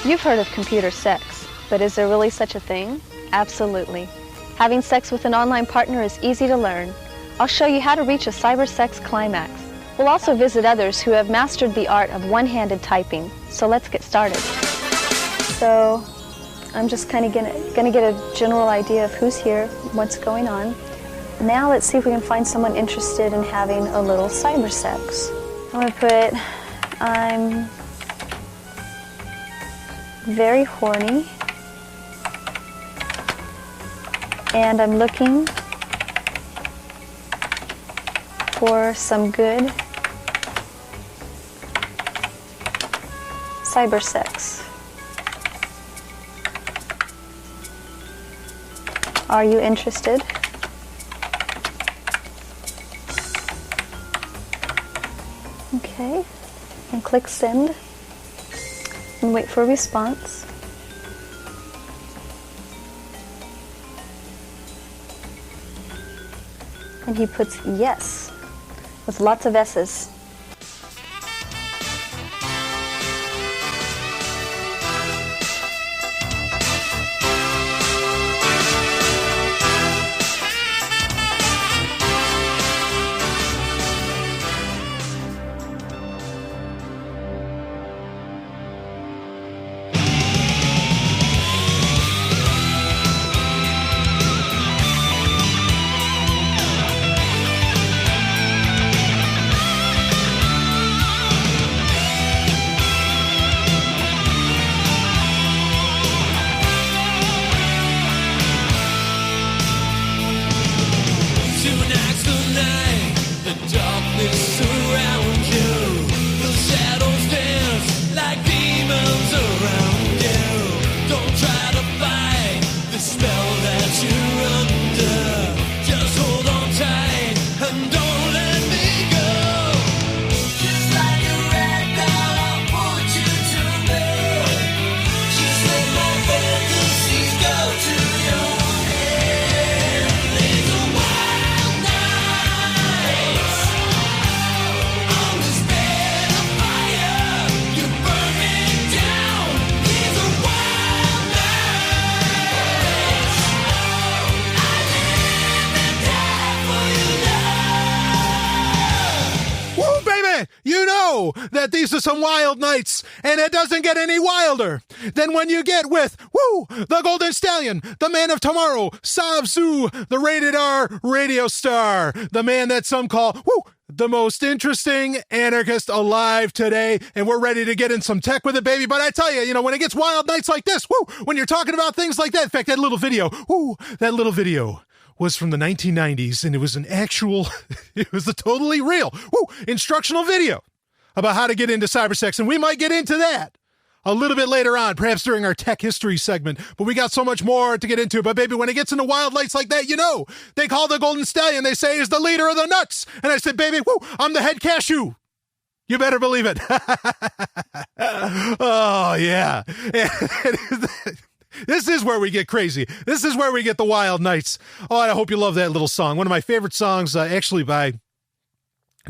You've heard of computer sex, but is there really such a thing? Absolutely. Having sex with an online partner is easy to learn. I'll show you how to reach a cybersex climax. We'll also visit others who have mastered the art of one-handed typing. So let's get started. So I'm just kind of gonna get a general idea of who's here, what's going on. Now let's see if we can find someone interested in having a little cybersex. I'm gonna put, I'm very horny, and I'm looking for some good cybersex. Are you interested? Okay, and click send and wait for a response. And he puts yes with lots of S's. That these are some wild nights, and it doesn't get any wilder than when you get with, the Golden Stallion, the man of tomorrow, Savzu, the rated R radio star, the man that some call, the most interesting anarchist alive today, and we're ready to get in some tech with it, baby. But I tell you, when it gets wild nights like this, when you're talking about things like that, in fact, that little video was from the 1990s, and it was it was a totally real, instructional video about how to get into cybersex, and we might get into that a little bit later on, perhaps during our tech history segment, but we got so much more to get into. But baby, when it gets into wild lights like that, they call the Golden Stallion, they say is the leader of the nuts, and I said, baby, I'm the head cashew. You better believe it. Oh, yeah. This is where we get crazy. This is where we get the wild nights. Oh, I hope you love that little song. One of my favorite songs, actually by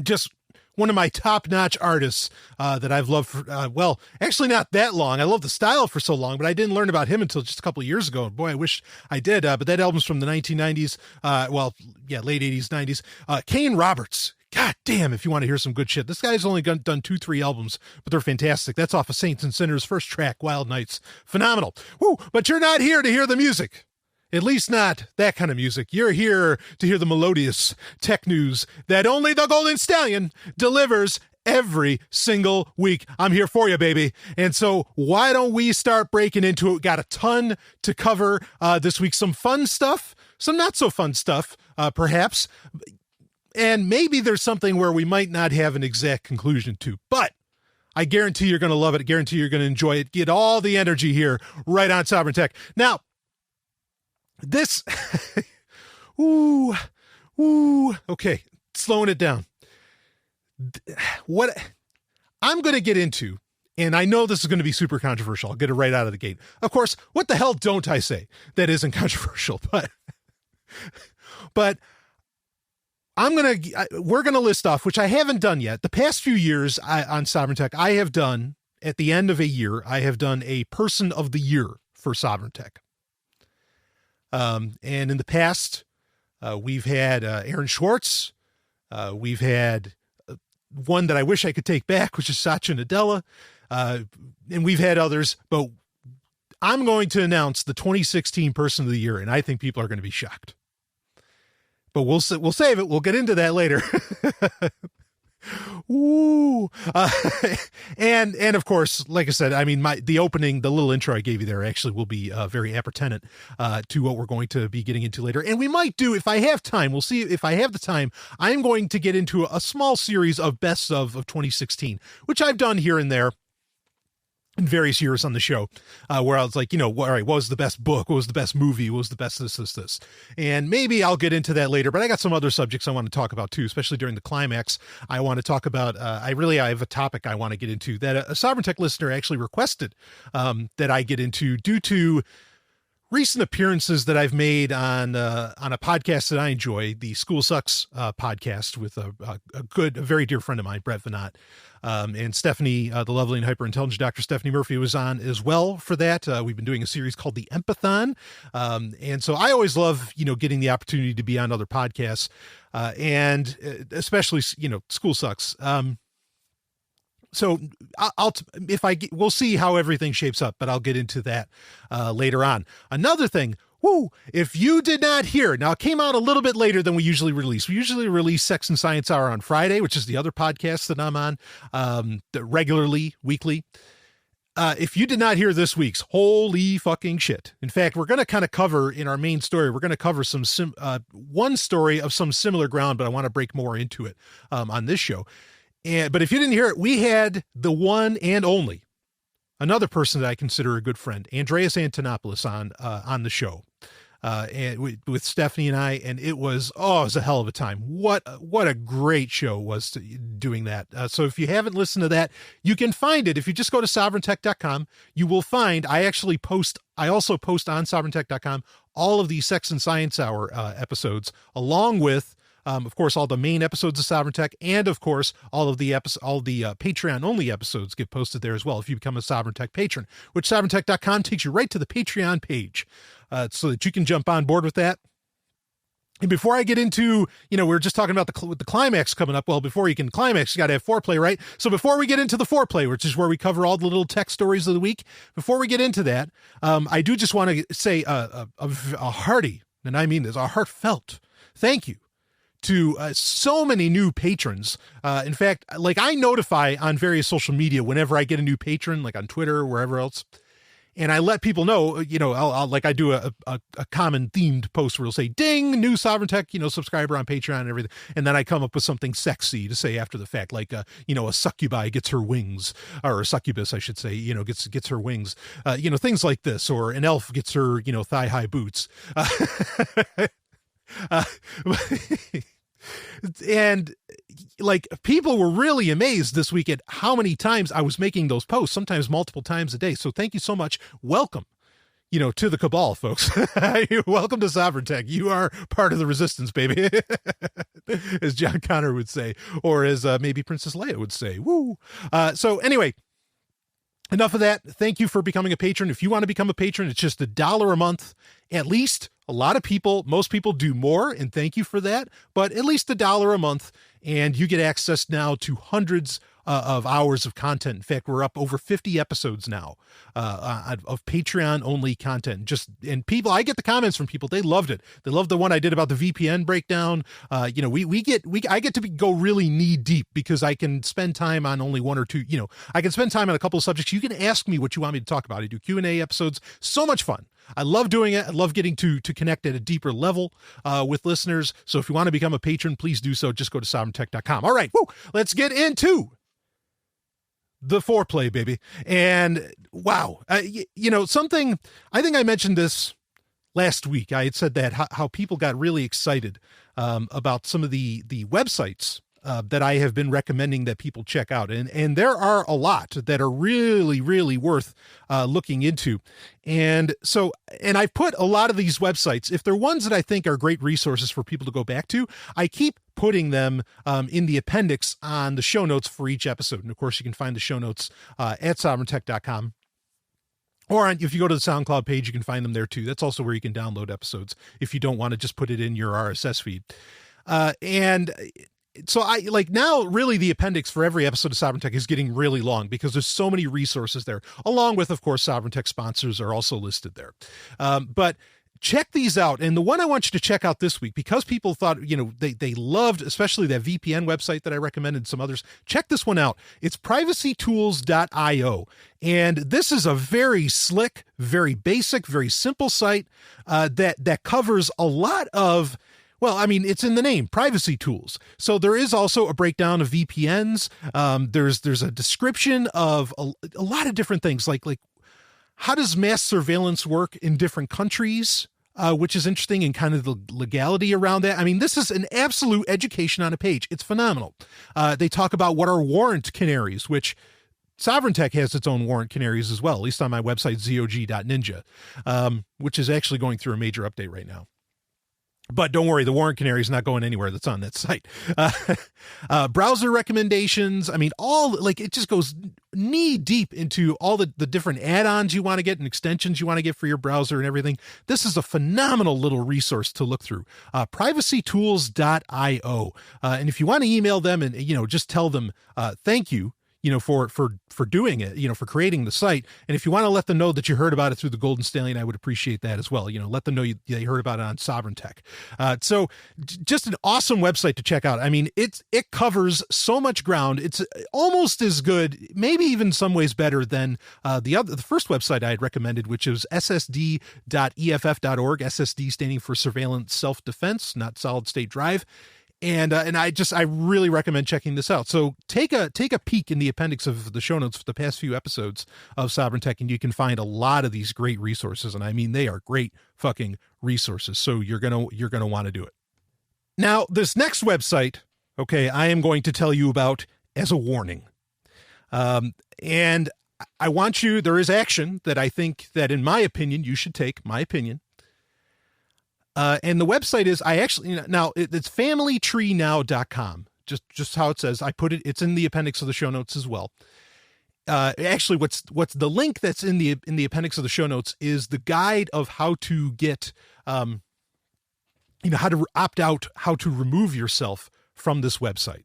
just one of my top-notch artists that I've loved for, actually not that long. I love the style for so long, but I didn't learn about him until just a couple of years ago. Boy, I wish I did. But that album's from the 1990s. Late 80s, 90s. Kane Roberts. God damn, if you want to hear some good shit. This guy's only done 2-3 albums, but they're fantastic. That's off of Saints and Sinners' first track, Wild Nights. Phenomenal. But you're not here to hear the music. At least not that kind of music. You're here to hear the melodious tech news that only the Golden Stallion delivers every single week. I'm here for you, baby. And so why don't we start breaking into it? Got a ton to cover this week. Some fun stuff, some not so fun stuff, perhaps. And maybe there's something where we might not have an exact conclusion to, but I guarantee you're going to love it. I guarantee you're going to enjoy it. Get all the energy here right on Sovereign Tech. Now, this, okay, slowing it down. What I'm going to get into, and I know this is going to be super controversial. I'll get it right out of the gate. Of course, what the hell don't I say that isn't controversial? But we're going to list off, which I haven't done yet. The past few years on Sovereign Tech, I have done at the end of a year, I have done a person of the year for Sovryn Tech. And in the past, we've had Aaron Schwartz. We've had one that I wish I could take back, which is Satya Nadella. And we've had others, but I'm going to announce the 2016 person of the year, and I think people are going to be shocked. But we'll save it. We'll get into that later. Ooh. And of course, like I said, I mean, the little intro I gave you there actually will be very appertinent to what we're going to be getting into later. And we might do, if I have time, we'll see if I have the time, I'm going to get into a small series of best of 2016, which I've done here and there in various years on the show, where I was like, all right, what was the best book? What was the best movie? What was the best this? And maybe I'll get into that later, but I got some other subjects I want to talk about too, especially during the climax. I want to talk about, I have a topic I want to get into that a Sovryn Tech listener actually requested that I get into due to recent appearances that I've made on a podcast that I enjoy, the School Sucks podcast with a very dear friend of mine, Brett Venat. And Stephanie, the lovely and hyper-intelligent Dr. Stephanie Murphy was on as well for that. We've been doing a series called The Empathon. And so I always love, getting the opportunity to be on other podcasts, and especially, School Sucks. So we'll see how everything shapes up, but I'll get into that later on. Another thing, if you did not hear, now it came out a little bit later than we usually release. We usually release Sex and Science Hour on Friday, which is the other podcast that I'm on regularly, weekly. If you did not hear this week's, holy fucking shit. In fact, we're going to kind of cover in our main story, we're going to cover one story of some similar ground, but I want to break more into it on this show. But if you didn't hear it, we had the one and only, another person that I consider a good friend, Andreas Antonopoulos on the show, and with Stephanie and I, and it was a hell of a time. What a great show was doing that. So if you haven't listened to that, you can find it. If you just go to sovryntech.com, you will find, I also post on sovryntech.com all of the Sex and Science Hour episodes, along with of course, all the main episodes of Sovryn Tech, and of course, all the Patreon-only episodes get posted there as well if you become a Sovryn Tech patron, which sovryntech.com takes you right to the Patreon page, so that you can jump on board with that. And before I get into, we were just talking about the climax coming up. Well, before you can climax, you got to have foreplay, right? So before we get into the foreplay, which is where we cover all the little tech stories of the week, before we get into that, I do just want to say a hearty, and I mean this, a heartfelt thank you to so many new patrons. In fact, like I notify on various social media whenever I get a new patron, like on Twitter or wherever else, and I let people know, I'll like I do a common themed post where it'll say, ding, new Sovryn Tech, subscriber on Patreon and everything. And then I come up with something sexy to say after the fact, like, a succubi gets her wings, or a succubus, I should say, gets her wings, things like this, or an elf gets her, thigh high boots. And like people were really amazed this week at how many times I was making those posts, sometimes multiple times a day. So thank you so much. Welcome, to the cabal, folks. Welcome to Sovryn Tech. You are part of the resistance, baby, as John Connor would say, or as maybe Princess Leia would say. Woo. So anyway, enough of that. Thank you for becoming a patron. If you want to become a patron, it's just $1 a month, at least. A lot of people, most people do more, and thank you for that, but at least $1 a month, and you get access now to hundreds of hours of content. In fact, we're up over 50 episodes now of Patreon-only content. And people, I get the comments from people, they loved it. They loved the one I did about the VPN breakdown. I get to go really knee deep because I can spend time on only one or two. I can spend time on a couple of subjects. You can ask me what you want me to talk about. I do Q&A episodes. So much fun. I love doing it. I love getting to connect at a deeper level with listeners. So if you want to become a patron, please do so. Just go to sovryntech.com. All right, let's get into the foreplay, baby. And wow, something, I think I mentioned this last week. I had said that how people got really excited about some of the websites that I have been recommending that people check out. And there are a lot that are really, really worth looking into. And I've put a lot of these websites, if they're ones that I think are great resources for people to go back to, I keep putting them in the appendix on the show notes for each episode. And of course, you can find the show notes at sovereigntech.com. Or if you go to the SoundCloud page, you can find them there too. That's also where you can download episodes if you don't want to just put it in your RSS feed. And so now really the appendix for every episode of Sovereign Tech is getting really long because there's so many resources there, along with, of course, Sovereign Tech sponsors are also listed there. But check these out. And the one I want you to check out this week, because people thought, they loved, especially that VPN website that I recommended, some others. Check this one out. It's privacytools.io. And this is a very slick, very basic, very simple site that covers a lot of, it's in the name, privacy tools. So there is also a breakdown of VPNs. There's a description of a lot of different things, like how does mass surveillance work in different countries, which is interesting, and kind of the legality around that. I mean, this is an absolute education on a page. It's phenomenal. They talk about what are warrant canaries, which Sovereign Tech has its own warrant canaries as well, at least on my website, zog.ninja, which is actually going through a major update right now. But don't worry, the warrant canary is not going anywhere that's on that site. Browser recommendations. I mean, it just goes knee deep into all the different add-ons you want to get and extensions you want to get for your browser and everything. This is a phenomenal little resource to look through. Privacytools.io. And if you want to email them and, just tell them, thank you, for doing it, for creating the site. And if you want to let them know that you heard about it through the Golden Stallion, I would appreciate that as well. Let them know they heard about it on Sovereign Tech. So just an awesome website to check out. I mean, it covers so much ground. It's almost as good, maybe even some ways better than the first website I had recommended, which is ssd.eff.org, SSD standing for Surveillance Self-Defense, not Solid State Drive. And I really recommend checking this out. So take a peek in the appendix of the show notes for the past few episodes of Sovereign Tech, and you can find a lot of these great resources. And I mean, they are great fucking resources. So you're gonna want to do it. Now, this next website, okay, I am going to tell you about as a warning. And I want you, there is action that I think that, in my opinion, you should take, my opinion. And the website is, it's familytreenow.com, just how it says. I put it, it's in the appendix of the show notes as well. Actually, what's the link that's in the appendix of the show notes is the guide of how to get, how to opt out, how to remove yourself from this website.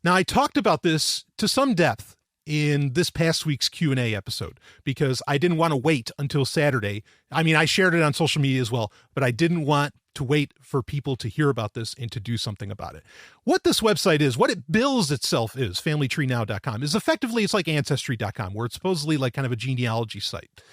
Now, I talked about this to some depth in this past week's Q&A episode, because I didn't want to wait until Saturday. I mean, I shared it on social media as well, but I didn't want to wait for people to hear about this and to do something about it. What this website is, what it bills itself is, familytreenow.com, is effectively, it's like ancestry.com, where it's supposedly like kind of a genealogy site.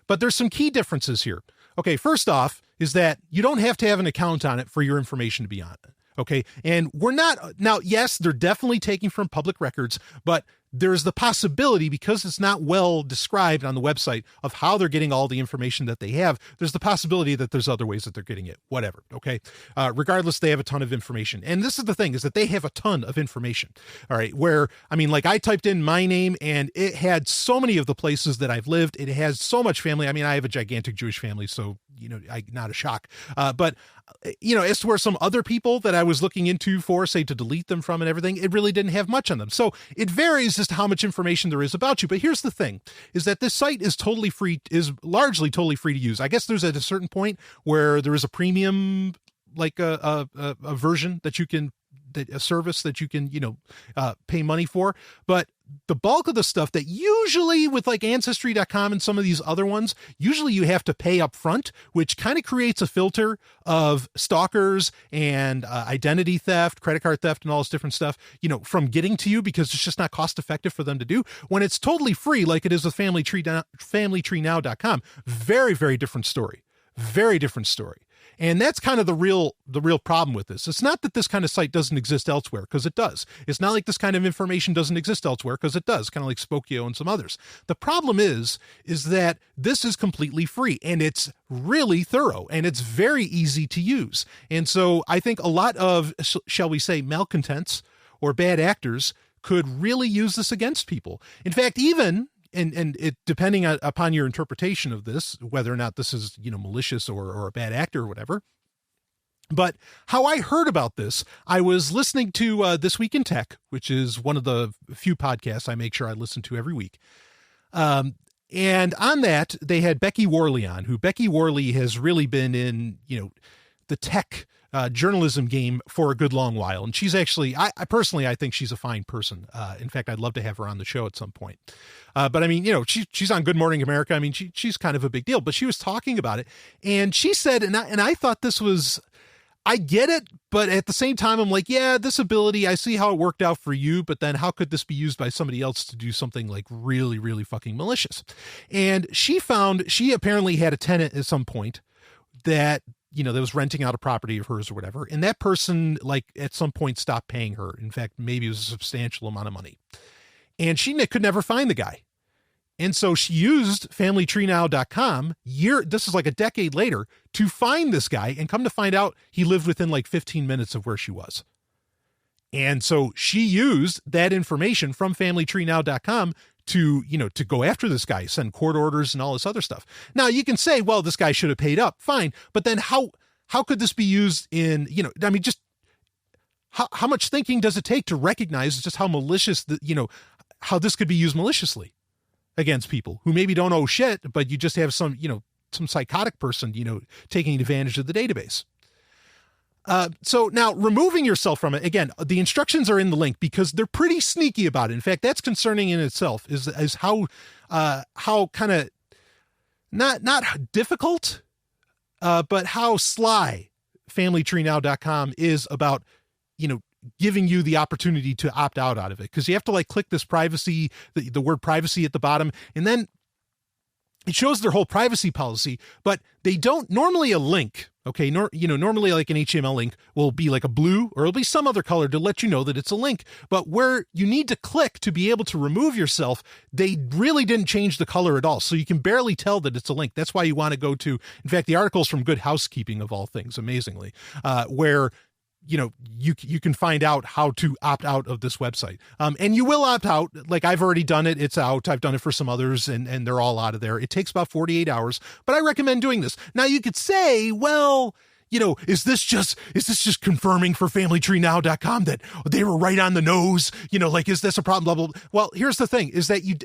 But there's some key differences here. Okay, first off is that you don't have to have an account on it for your information to be on it. Okay. And we're not, now, yes, they're definitely taking from public records, but there's the possibility, because it's not well described on the website of how they're getting all the information that they have, there's the possibility that there's other ways that they're getting it, whatever. Okay. Regardless, they have a ton of information. And this is the thing, is that they have a ton of information. All right. Where, I mean, like, I typed in my name and it had so many of the places that I've lived. It has so much family. I mean, I have a gigantic Jewish family, so, not a shock. But as to where some other people that I was looking into for, say, to delete them from and everything, it really didn't have much on them. So it varies as to how much information there is about you. But here's the thing, is that this site is totally free, is largely totally free to use. I guess there's at a certain point where there is a premium, like a version that you can, a service that you can, pay money for. But the bulk of the stuff that usually with like ancestry.com and some of these other ones, usually you have to pay up front, which kind of creates a filter of stalkers and identity theft, credit card theft, and all this different stuff, from getting to you, because it's just not cost effective for them to do. When it's totally free, like it is with familytreenow.com, very, very different story. Very different story. And that's kind of the real problem with this. It's not that this kind of site doesn't exist elsewhere, because it does. It's not like this kind of information doesn't exist elsewhere, because it does, kind of like Spokio and some others. The problem is that this is completely free, and it's really thorough, and it's very easy to use. And so I think a lot of, shall we say, malcontents, or bad actors could really use this against people. In fact, even, and it depending upon your interpretation of this, whether or not this is, malicious or a bad actor or whatever. But how I heard about this, I was listening to This Week in Tech, which is one of the few podcasts I make sure I listen to every week. And on that, they had Becky Worley on, who Becky Worley has really been in, the tech journalism game for a good long while. And she's actually, I personally, I think she's a fine person. In fact, I'd love to have her on the show at some point. But I mean, she's on Good Morning America. I mean, she's kind of a big deal, but she was talking about it. And she said, and I thought this was, I get it, but at the same time, I'm like, yeah, this ability, I see how it worked out for you, but then how could this be used by somebody else to do something like really, really fucking malicious? And she apparently had a tenant at some point that, that was renting out a property of hers or whatever. And that person, like, at some point stopped paying her. In fact, maybe it was a substantial amount of money. And she could never find the guy. And so she used FamilyTreeNow.com this is like a decade later, to find this guy, and come to find out he lived within like 15 minutes of where she was. And so she used that information from FamilyTreeNow.com to go after this guy, send court orders and all this other stuff. Now you can say, well, this guy should have paid up. Fine. But then how could this be used in, I mean, just how much thinking does it take to recognize just how malicious, how this could be used maliciously against people who maybe don't owe shit, but you just have some psychotic person, taking advantage of the database. So now removing yourself from it, again, the instructions are in the link because they're pretty sneaky about it. In fact, that's concerning in itself is how kind of not difficult, but how sly FamilyTreeNow.com is about, giving you the opportunity to opt out of it. Cause you have to like click this privacy, the word privacy at the bottom, and then it shows their whole privacy policy, but they don't normally a link. Okay. Normally like an HTML link will be like a blue or it'll be some other color to let you know that it's a link, but where you need to click to be able to remove yourself, they really didn't change the color at all. So you can barely tell that it's a link. That's why you want to go to, in fact, the article's from Good Housekeeping of all things, amazingly, where you can find out how to opt out of this website. And you will opt out. Like I've already done it. It's out. I've done it for some others and they're all out of there. It takes about 48 hours, but I recommend doing this. Now you could say, well, is this just confirming for FamilyTreeNow.com that they were right on the nose? Like, is this a problem? Blah, blah, blah. Well, here's the thing is that you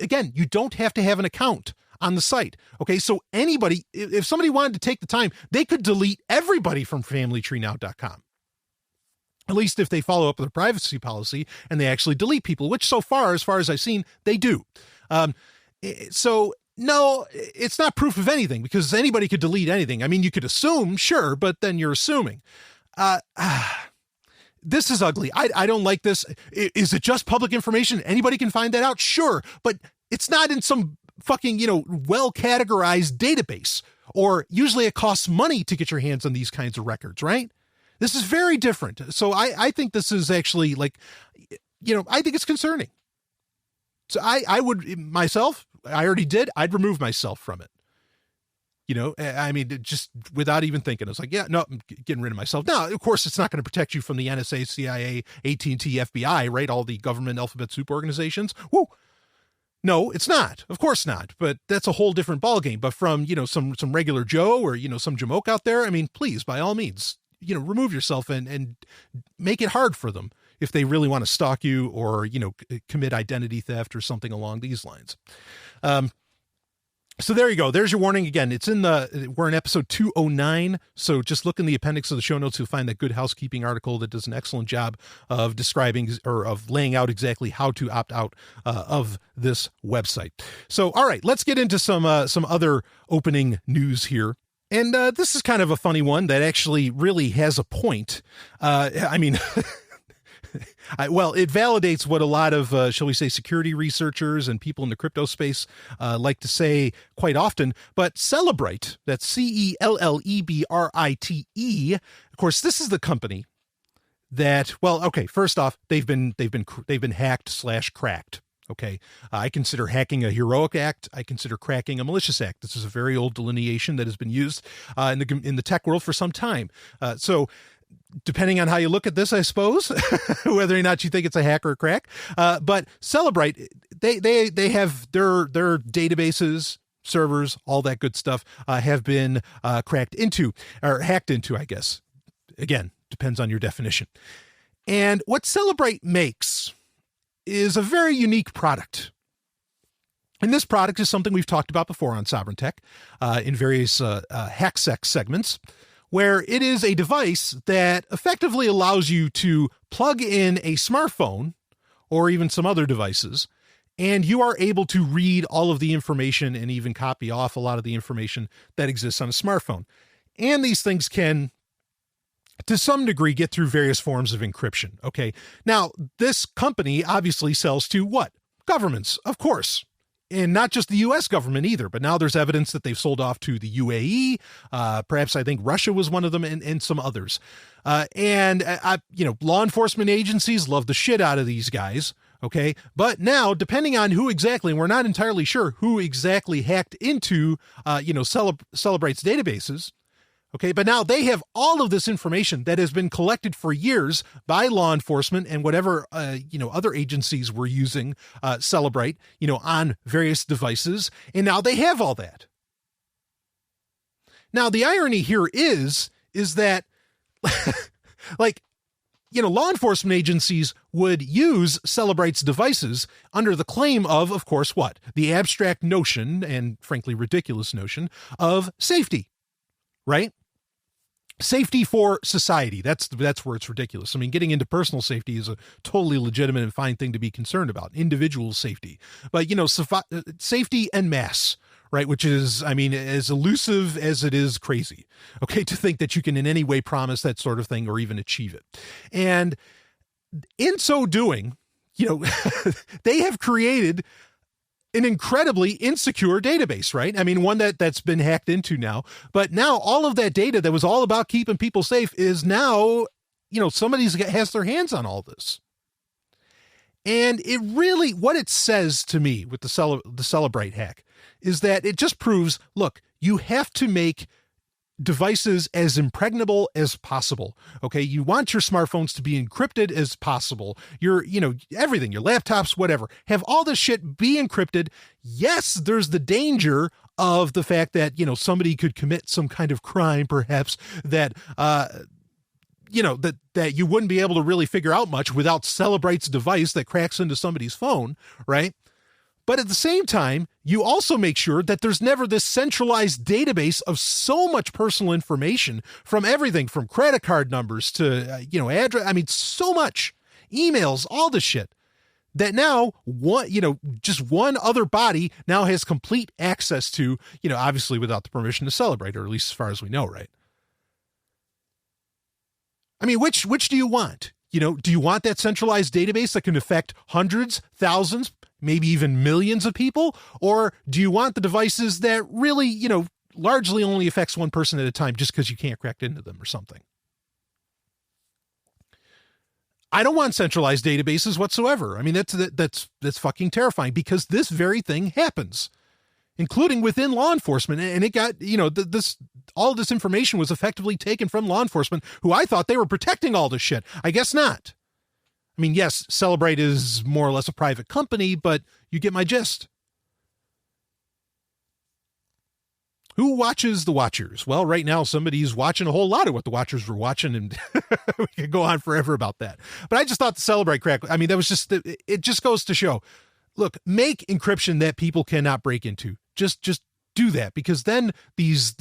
don't have to have an account on the site. Okay. So anybody, if somebody wanted to take the time, they could delete everybody from FamilyTreeNow.com. At least if they follow up with a privacy policy and they actually delete people, which so far, as far as I've seen, they do. So no, it's not proof of anything because anybody could delete anything. I mean, you could assume, sure, but then you're assuming. This is ugly. I don't like this. Is it just public information? Anybody can find that out? Sure. But it's not in some fucking, well categorized database, or usually it costs money to get your hands on these kinds of records, right? This is very different. So I think this is actually like, I think it's concerning. So I would myself, I already did. I'd remove myself from it. I mean, just without even thinking, I was like, yeah, no, I'm getting rid of myself. Now, of course, it's not going to protect you from the NSA, CIA, AT&T, FBI, right? All the government alphabet soup organizations. Woo. No, it's not. Of course not. But that's a whole different ballgame. But from, some regular Joe or, some jamoke out there, I mean, please, by all means, remove yourself and make it hard for them if they really want to stalk you or, commit identity theft or something along these lines. So there you go. There's your warning. Again, we're in episode 209. So just look in the appendix of the show notes. You'll find that Good Housekeeping article that does an excellent job of describing or of laying out exactly how to opt out of this website. So, all right, let's get into some other opening news here. And this is kind of a funny one that actually really has a point. I mean, it validates what a lot of, shall we say, security researchers and people in the crypto space like to say quite often. But Cellebrite, that's Cellebrite. Of course, this is the company that, first off, they've been hacked / cracked. Okay. I consider hacking a heroic act. I consider cracking a malicious act. This is a very old delineation that has been used in the tech world for some time. So depending on how you look at this, I suppose, whether or not you think it's a hack or a crack. But Cellebrite, they have their databases, servers, all that good stuff, have been cracked into, or hacked into, I guess. Again, depends on your definition. And what Cellebrite makes is a very unique product. And this product is something we've talked about before on Sovryn Tech in various HackSec segments, where it is a device that effectively allows you to plug in a smartphone or even some other devices, and you are able to read all of the information and even copy off a lot of the information that exists on a smartphone. And these things can, to some degree, get through various forms of encryption. Okay. Now, this company obviously sells to what? Governments, of course. And not just the U.S. government either, but now there's evidence that they've sold off to the UAE. Perhaps I think Russia was one of them, and some others. Law enforcement agencies love the shit out of these guys. Okay. But now, depending on who exactly, and we're not entirely sure who exactly hacked into, Cellebrite's databases. Okay, but now they have all of this information that has been collected for years by law enforcement and whatever, other agencies were using Cellebrite, on various devices. And now they have all that. Now, the irony here is that, law enforcement agencies would use Cellebrite's devices under the claim of course, what? The abstract notion, and frankly, ridiculous notion, of safety. Right? Safety for society. That's where it's ridiculous. I mean, getting into personal safety is a totally legitimate and fine thing to be concerned about. Individual safety. But, safety en masse, right? Which is, as elusive as it is crazy. Okay. To think that you can in any way promise that sort of thing or even achieve it. And in so doing, they have created an incredibly insecure database, right? One that's been hacked into now. But now all of that data that was all about keeping people safe is now, somebody has their hands on all this. And it really, what it says to me with the Cellebrite hack is that it just proves, look, you have to make devices as impregnable as possible. Okay. You want your smartphones to be encrypted as possible. Your, everything, your laptops, whatever, have all this shit be encrypted. Yes, there's the danger of the fact that, somebody could commit some kind of crime, perhaps that, that you wouldn't be able to really figure out much without Cellebrite's device that cracks into somebody's phone. Right. But at the same time, you also make sure that there's never this centralized database of so much personal information from everything from credit card numbers to, address. So much emails, all this shit that now just one other body now has complete access to, obviously without the permission to Cellebrite, or at least as far as we know, right? Which do you want? Do you want that centralized database that can affect hundreds, thousands, maybe even millions of people? Or do you want the devices that really, largely only affects one person at a time just because you can't crack into them or something? I don't want centralized databases whatsoever. That's fucking terrifying, because this very thing happens, including within law enforcement. And it got, all this information was effectively taken from law enforcement, who I thought they were protecting all this shit. I guess not. Yes, Cellebrite is more or less a private company, but you get my gist. Who watches the Watchers? Well, right now somebody's watching a whole lot of what the Watchers were watching, and we could go on forever about that. But I just thought the Cellebrite crack, that was just, it just goes to show, look, make encryption that people cannot break into. Just do that, because then these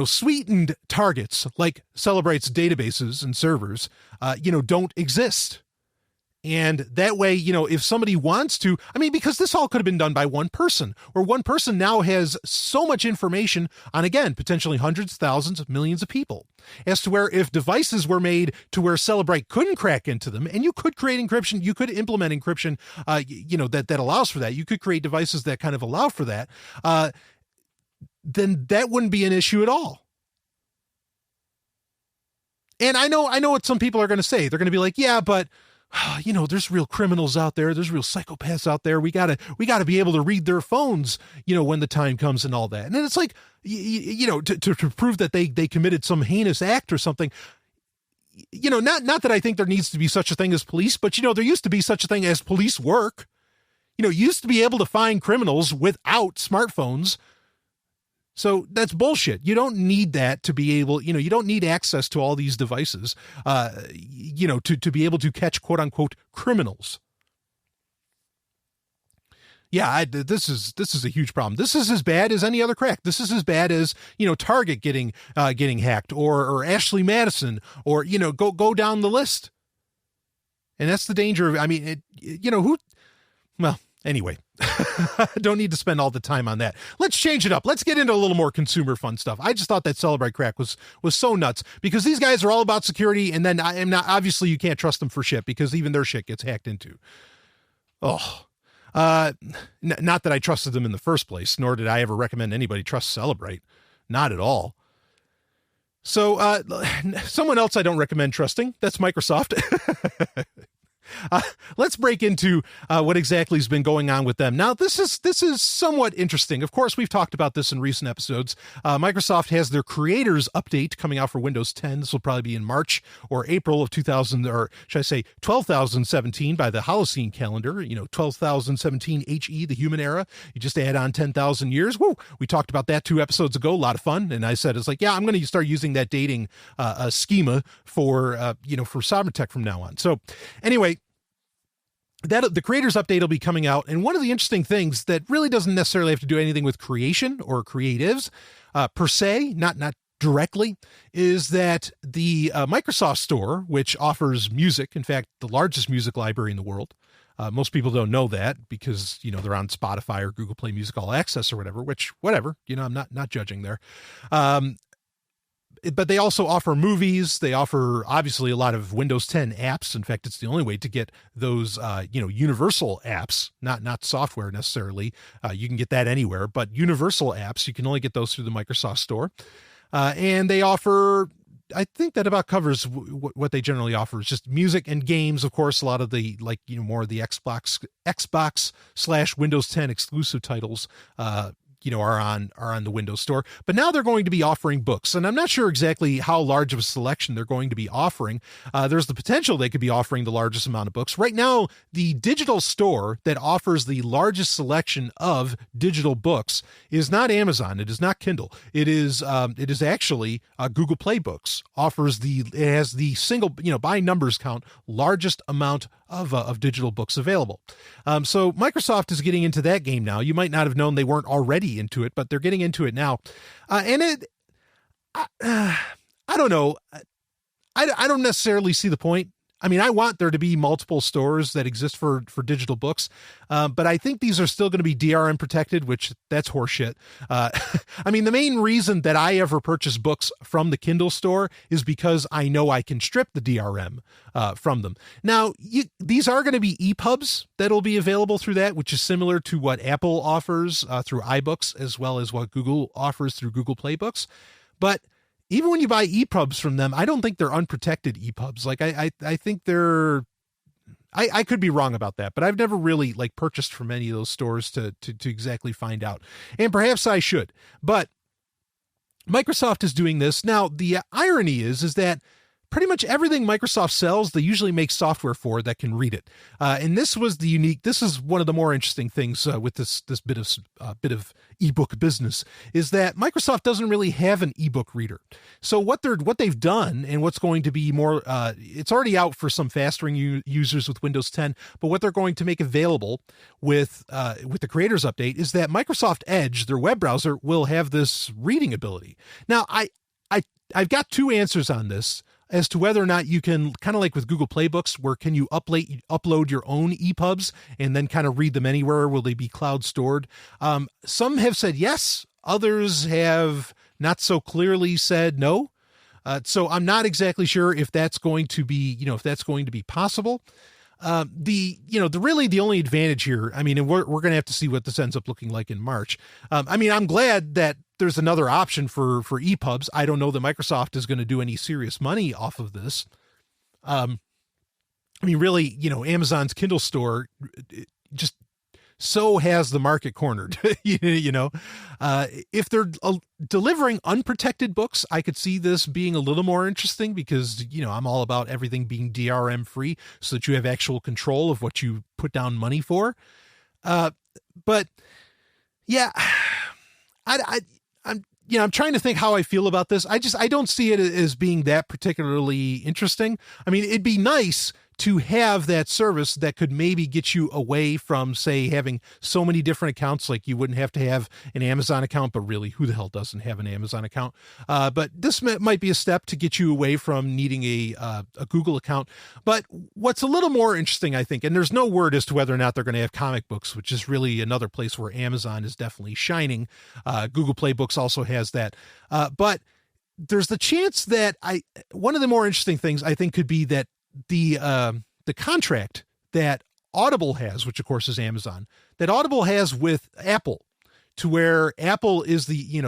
sweetened targets like Cellebrite's databases and servers, don't exist. And that way, if somebody wants to, because this all could have been done by one person, or one person now has so much information on, again, potentially hundreds, thousands, millions of people, as to where if devices were made to where Cellebrite couldn't crack into them, and you could create encryption, you could implement encryption, that allows for that. You could create devices that kind of allow for that. Then that wouldn't be an issue at all. And I know what some people are going to say. They're going to be like, yeah, but there's real criminals out there. There's real psychopaths out there. We gotta be able to read their phones, when the time comes and all that. And then it's like, to prove that they committed some heinous act or something. Not that I think there needs to be such a thing as police, but there used to be such a thing as police work. You used to be able to find criminals without smartphones. So that's bullshit. You don't need that to be able, you don't need access to all these devices, to be able to catch quote unquote criminals. Yeah, this is a huge problem. This is as bad as any other crack. This is as bad as, Target getting hacked or Ashley Madison or, go down the list. And that's the danger of, anyway, don't need to spend all the time on that. Let's change it up. Let's get into a little more consumer fun stuff. I just thought that Cellebrite crack was so nuts because these guys are all about security. And then obviously you can't trust them for shit because even their shit gets hacked into. Not that I trusted them in the first place, nor did I ever recommend anybody trust Cellebrite. Not at all. So, someone else I don't recommend trusting, that's Microsoft. Let's break into what exactly has been going on with them. Now, this is somewhat interesting. Of course, we've talked about this in recent episodes. Microsoft has their creators update coming out for Windows 10. This will probably be in March or April of 12,017 by the Holocene calendar. 12,017 HE, the human era. You just add on 10,000 years. Woo! We talked about that 2 episodes ago. A lot of fun. And I said, I'm going to start using that dating schema for Cybertech from now on. So anyway, the creators update will be coming out. And one of the interesting things that really doesn't necessarily have to do anything with creation or creatives per se, not directly, is that the Microsoft Store, which offers music, in fact, the largest music library in the world. Most people don't know that because, they're on Spotify or Google Play Music All Access or whatever, I'm not judging there. But they also offer movies. They offer obviously a lot of Windows 10 apps. In fact, it's the only way to get those, universal apps, not software necessarily. You can get that anywhere, but universal apps, you can only get those through the Microsoft Store. And they offer, I think that about covers what they generally offer is just music and games. Of course, a lot of the, more of the Xbox/Windows 10 exclusive titles, are on the Windows Store. But now they're going to be offering books, and I'm not sure exactly how large of a selection they're going to be offering. There's the potential they could be offering the largest amount of books. Right now, the digital store that offers the largest selection of digital books is not Amazon. It is not Kindle. It is actually Google Play Books. It has the single, by numbers count, largest amount of digital books available. So Microsoft is getting into that game now. You might not have known they weren't already into it, but they're getting into it now. I don't know. I don't necessarily see the point. I mean, I want there to be multiple stores that exist for digital books, but I think these are still going to be DRM protected, which that's horseshit. I mean, the main reason that I ever purchase books from the Kindle store is because I know I can strip the DRM from them. Now, these are going to be EPUBs that'll be available through that, which is similar to what Apple offers through iBooks, as well as what Google offers through Google Play Books. But even when you buy EPUBs from them, I don't think they're unprotected EPUBs. I think they're, I could be wrong about that, but I've never really purchased from any of those stores to exactly find out. And perhaps I should, but Microsoft is doing this. Now, the irony is that pretty much everything Microsoft sells, they usually make software for that can read it. And this is one of the more interesting things with this bit of ebook business is that Microsoft doesn't really have an ebook reader. So what they've done and what's going to be more, it's already out for some fastering users with Windows 10, but what they're going to make available with the creators update is that Microsoft Edge, their web browser, will have this reading ability. Now, I've got 2 answers on this as to whether or not you can, kind of like with Google Play Books, where can you upload your own EPUBs and then kind of read them anywhere? Will they be cloud stored? Some have said yes. Others have not so clearly said no. So I'm not exactly sure if that's going to be, possible. The only advantage here, I mean, and we're going to have to see what this ends up looking like in March. I'm glad that there's another option for EPUBs. I don't know that Microsoft is going to do any serious money off of this. I mean, really, Amazon's Kindle store just so has the market cornered. If they're delivering unprotected books, I could see this being a little more interesting because, I'm all about everything being DRM free so that you have actual control of what you put down money for. But yeah, I'm trying to think how I feel about this. I don't see it as being that particularly interesting. I mean, it'd be nice to have that service that could maybe get you away from, say, having so many different accounts. Like you wouldn't have to have an Amazon account, but really, who the hell doesn't have an Amazon account? But this might be a step to get you away from needing a Google account. But what's a little more interesting, I think, and there's no word as to whether or not they're going to have comic books, which is really another place where Amazon is definitely shining. Google Play Books also has that. But there's the chance that one of the more interesting things I think could be that the contract that Audible has, which of course is Amazon, that Audible has with Apple, to where Apple is the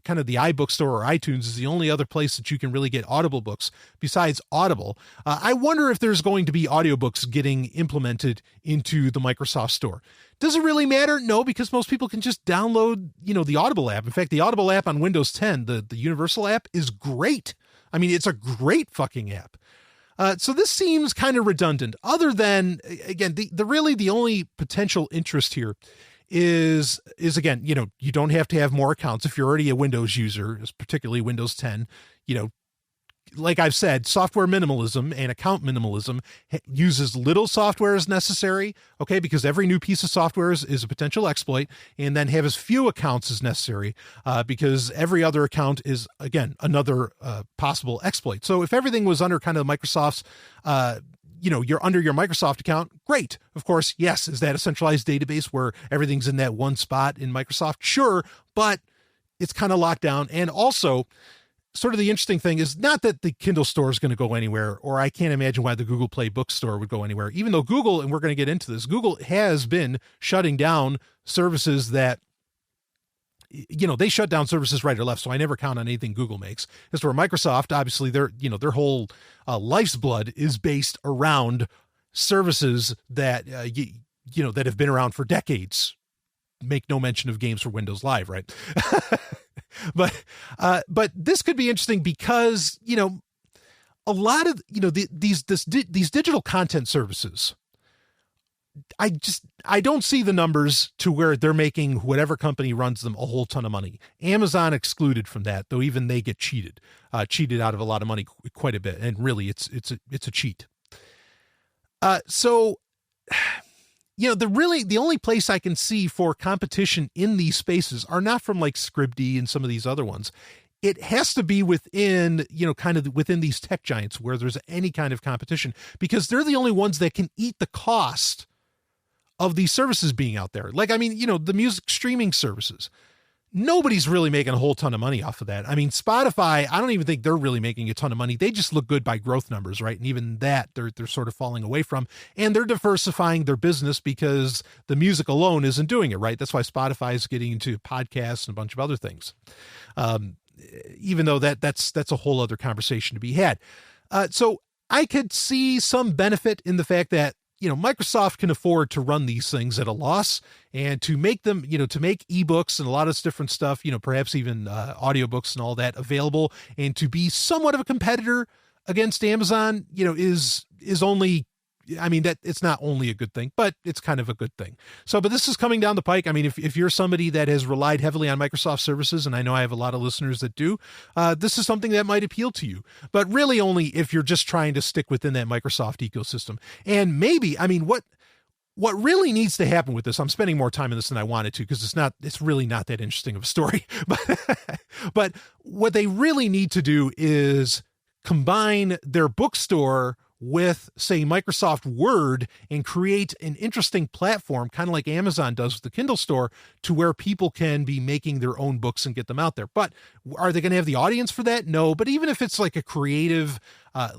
kind of the iBook store, or iTunes is the only other place that you can really get Audible books besides Audible. I wonder if there's going to be audiobooks getting implemented into the Microsoft store. Does it really matter? No, because most people can just download, the Audible app. In fact, the Audible app on Windows 10, the Universal app, is great. I mean, it's a great fucking app. So this seems kind of redundant, other than, again, the only potential interest here is again, you don't have to have more accounts if you're already a Windows user, particularly Windows 10. Like I've said, software minimalism and account minimalism uses little software as necessary, okay, because every new piece of software is a potential exploit, and then have as few accounts as necessary because every other account is, again, another possible exploit. So if everything was under kind of Microsoft's, you're under your Microsoft account, great. Of course, yes, is that a centralized database where everything's in that one spot in Microsoft? Sure, but it's kind of locked down. And also, sort of the interesting thing is not that the Kindle store is going to go anywhere, or I can't imagine why the Google Play bookstore would go anywhere, even though Google, and we're going to get into this, Google has been shutting down services that, they shut down services right or left. So I never count on anything Google makes. As for Microsoft, obviously their whole life's blood is based around services that, that have been around for decades. Make no mention of games for Windows Live, right? But this could be interesting because, a lot of, these digital content services, I don't see the numbers to where they're making whatever company runs them a whole ton of money. Amazon excluded from that, though even they get cheated out of a lot of money, quite a bit. And really it's a cheat. So the only place I can see for competition in these spaces are not from like Scribd and some of these other ones. It has to be within, kind of within these tech giants where there's any kind of competition, because they're the only ones that can eat the cost of these services being out there. Like, I mean, the music streaming services, nobody's really making a whole ton of money off of that. I mean, Spotify, I don't even think they're really making a ton of money. They just look good by growth numbers, right? And even that they're sort of falling away from, and they're diversifying their business because the music alone isn't doing it, right? That's why Spotify is getting into podcasts and a bunch of other things. Even though that's a whole other conversation to be had. So I could see some benefit in the fact that, Microsoft can afford to run these things at a loss and to make them, to make ebooks and a lot of different stuff, perhaps even audiobooks and all that available, and to be somewhat of a competitor against Amazon, is only, I mean, that it's not only a good thing, but it's kind of a good thing. So, but this is coming down the pike. I mean, if you're somebody that has relied heavily on Microsoft services, and I know I have a lot of listeners that do, this is something that might appeal to you, but really only if you're just trying to stick within that Microsoft ecosystem. And maybe, I mean, what really needs to happen with this, I'm spending more time on this than I wanted to, because it's really not that interesting of a story, but what they really need to do is combine their bookstore with, say, Microsoft Word and create an interesting platform, kind of like Amazon does with the Kindle store, to where people can be making their own books and get them out there. But are they going to have the audience for that? No. But even if it's like a creative,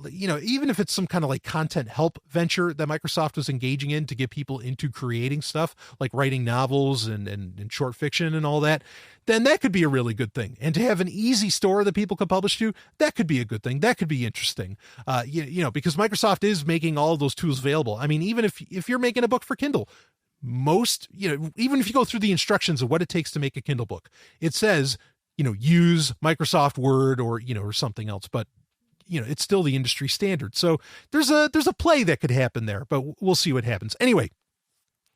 even if it's some kind of like content help venture that Microsoft was engaging in to get people into creating stuff like writing novels and short fiction and all that, then that could be a really good thing. And to have an easy store that people could publish to, that could be a good thing. That could be interesting. Because Microsoft is making all of those tools available. I mean, even if you're making a book for Kindle, even if you go through the instructions of what it takes to make a Kindle book, it says, use Microsoft Word or something else, but it's still the industry standard. So there's a play that could happen there, but we'll see what happens. Anyway,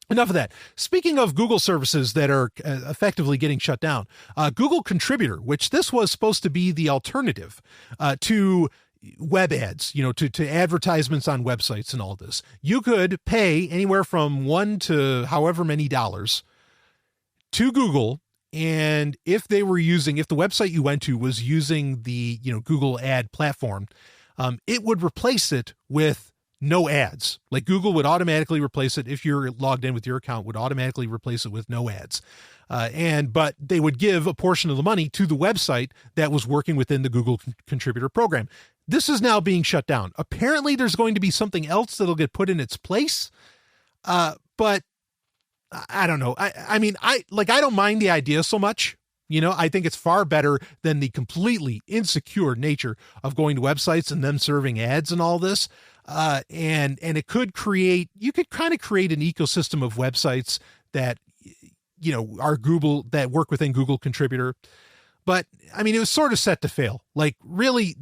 enough of that. Speaking of Google services that are effectively getting shut down, Google Contributor, which this was supposed to be the alternative to web ads, to advertisements on websites and all this. You could pay anywhere from $1 to however many dollars to Google. And if the website you went to was using the, Google ad platform, it would replace it with no ads. Like Google would automatically replace it. If you're logged in with your account, would automatically replace it with no ads. But they would give a portion of the money to the website that was working within the Google Contributor program. This is now being shut down. Apparently there's going to be something else that'll get put in its place. But I don't know. I don't mind the idea so much. I think it's far better than the completely insecure nature of going to websites and them serving ads and all this. And it could you could kind of create an ecosystem of websites that, are Google, that work within Google Contributor. But it was sort of set to fail. Like really,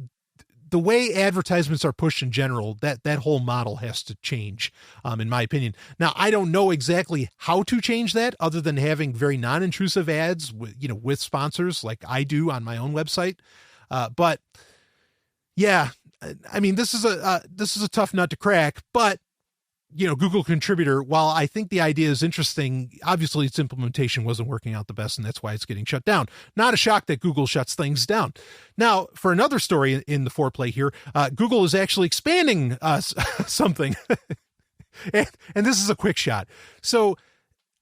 the way advertisements are pushed in general, that whole model has to change, in my opinion. Now, I don't know exactly how to change that other than having very non-intrusive ads with sponsors like I do on my own website. But yeah, this is a tough nut to crack, but Google Contributor, while I think the idea is interesting, obviously its implementation wasn't working out the best, and that's why it's getting shut down. Not a shock that Google shuts things down. Now, for another story in the Foreplay here, Google is actually expanding something. and this is a quick shot. So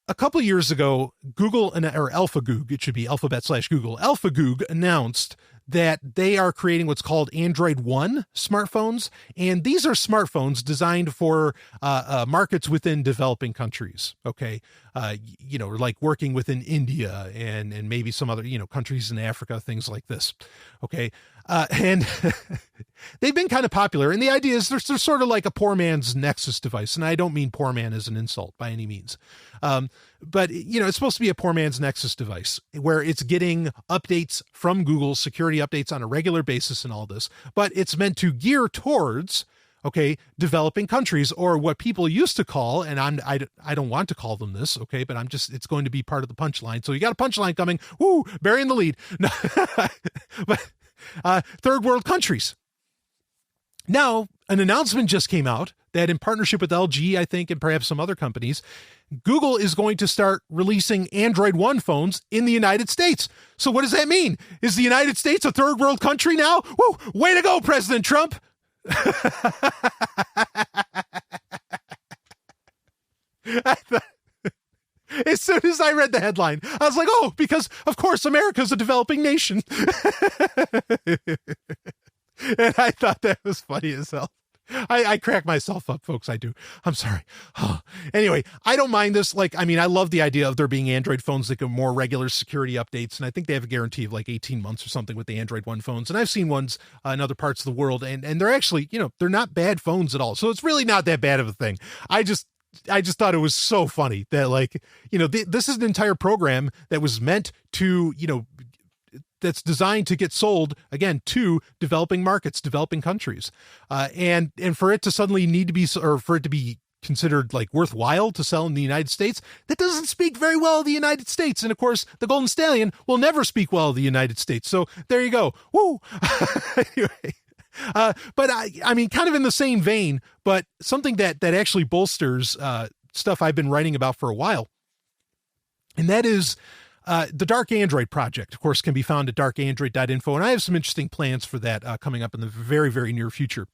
a couple years ago, Google, or AlphaGoog, it should be alphabet/Google, AlphaGoog announced that they are creating what's called Android One smartphones. And these are smartphones designed for markets within developing countries. Okay. Like working within India and maybe some other, countries in Africa, things like this. Okay. And they've been kind of popular. And the idea is they're sort of like a poor man's Nexus device. And I don't mean poor man as an insult by any means. But it's supposed to be a poor man's Nexus device where it's getting updates from Google, security updates on a regular basis and all this, but it's meant to gear towards, developing countries, or what people used to call, and I don't want to call them this, but it's going to be part of the punchline. So you got a punchline coming, woo, burying the lead. No, but third world countries. Now, an announcement just came out that in partnership with LG, I think, and perhaps some other companies, Google is going to start releasing Android One phones in the United States. So what does that mean? Is the United States a third world country now? Woo! Way to go, President Trump. As soon as I read the headline, I was like, oh, because of course America's a developing nation. And I thought that was funny as hell. I crack myself up, folks. I do. I'm sorry. Anyway, I don't mind this. I love the idea of there being Android phones that get more regular security updates. And I think they have a guarantee of 18 months or something with the Android One phones. And I've seen ones in other parts of the world, and they're actually, they're not bad phones at all. So it's really not that bad of a thing. I just thought it was so funny that this is an entire program that was meant to, that's designed to get sold again to developing markets, developing countries. And for it to suddenly need to be, or for it to be considered worthwhile to sell in the United States, that doesn't speak very well of the United States. And of course, the Golden Stallion will never speak well of the United States. So there you go. Woo. Anyway. But kind of in the same vein, but something that actually bolsters stuff I've been writing about for a while. And that is the Dark Android project, of course, can be found at darkandroid.info. And I have some interesting plans for that coming up in the very, very near future.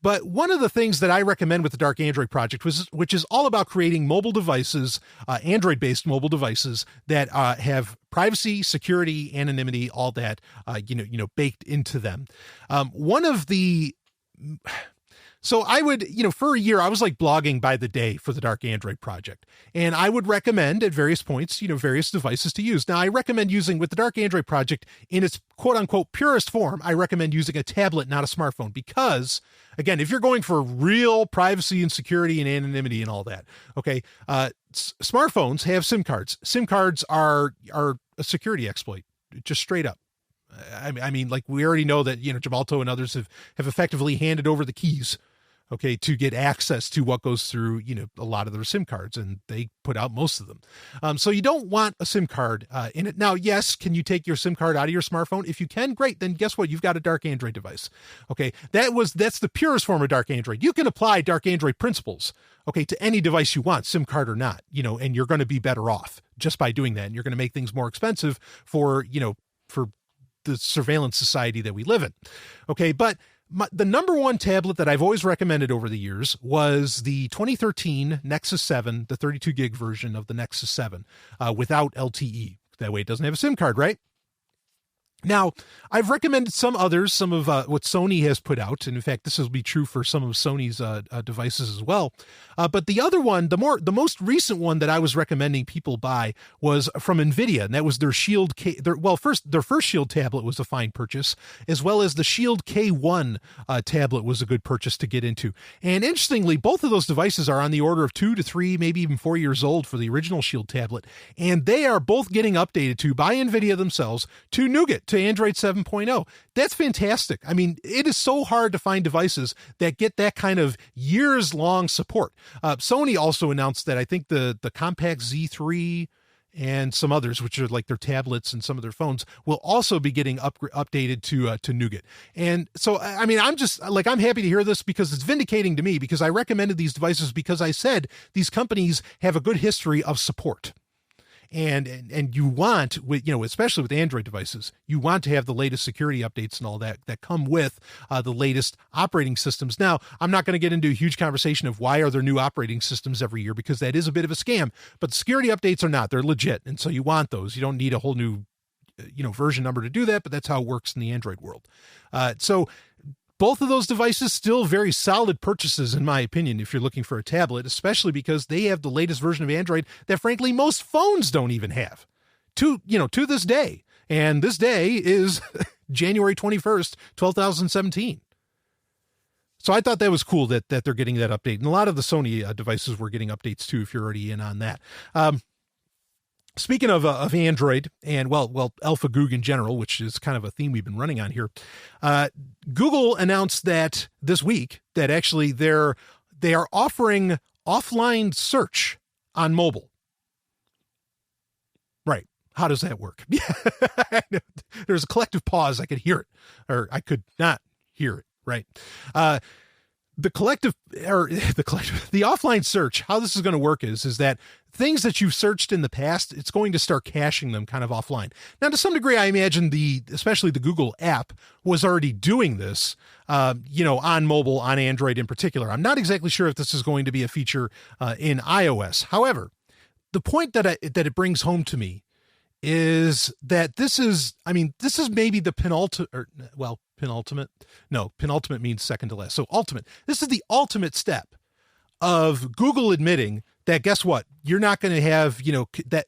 But one of the things that I recommend with the Dark Android project which is all about creating mobile devices, Android-based mobile devices that have privacy, security, anonymity, all that, baked into them. One of the So I would, for a year, I was like blogging by the day for the Dark Android project. And I would recommend at various points, various devices to use. Now, I recommend using with the Dark Android project in its quote unquote purest form, I recommend using a tablet, not a smartphone, because again, if you're going for real privacy and security and anonymity and all that, okay, smartphones have SIM cards. SIM cards are a security exploit, just straight up. I mean, like we already know that, Gemalto and others have effectively handed over the keys, okay, to get access to what goes through, a lot of their SIM cards, and they put out most of them. So you don't want a SIM card in it. Now, yes, can you take your SIM card out of your smartphone? If you can, great. Then guess what? You've got a Dark Android device. Okay, that's the purest form of Dark Android. You can apply Dark Android principles, okay, to any device you want, SIM card or not, and you're going to be better off just by doing that. And you're going to make things more expensive for the surveillance society that we live in. Okay, but the number one tablet that I've always recommended over the years was the 2013 Nexus 7, the 32 gig version of the Nexus 7 without LTE. That way it doesn't have a SIM card, right? Now, I've recommended some others, some of what Sony has put out. And in fact, this will be true for some of Sony's devices as well. But the other one, the most recent one that I was recommending people buy was from NVIDIA. And that was their Shield K. Their first Shield tablet was a fine purchase, as well as the Shield K1 tablet was a good purchase to get into. And interestingly, both of those devices are on the order of 2 to 3, maybe even 4 years old for the original Shield tablet. And they are both getting updated by NVIDIA themselves to Nougat, to Android 7.0. That's fantastic. I mean, it is so hard to find devices that get that kind of years-long support. Sony also announced that I think the Compact Z3 and some others, which are like their tablets and some of their phones, will also be getting updated to Nougat. And so, I mean, I'm happy to hear this because it's vindicating to me, because I recommended these devices because I said these companies have a good history of support. And you want, with especially with Android devices, you want to have the latest security updates and all that come with the latest operating systems. Now, I'm not going to get into a huge conversation of why are there new operating systems every year, because that is a bit of a scam. But the security updates are not; they're legit, and so you want those. You don't need a whole new, version number to do that. But that's how it works in the Android world. So. Both of those devices still very solid purchases, in my opinion, if you're looking for a tablet, especially because they have the latest version of Android that, frankly, most phones don't even have to this day. And this day is January 21st, 2017. So I thought that was cool that they're getting that update. And a lot of the Sony devices were getting updates, too, if you're already in on that. Speaking of Android and, well, AlphaGoog in general, which is kind of a theme we've been running on here, Google announced that this week that actually they are offering offline search on mobile. Right. How does that work? There's a collective pause. I could hear it, or I could not hear it. Right. The offline search, how this is going to work is that things that you've searched in the past, it's going to start caching them kind of offline. Now, to some degree, I imagine especially the Google app was already doing this, on mobile, on Android in particular. I'm not exactly sure if this is going to be a feature in iOS. However, the point that it brings home to me is that this is maybe the penultimate. No, penultimate means second to last. So ultimate. This is the ultimate step of Google admitting that, guess what? You're not going to have, that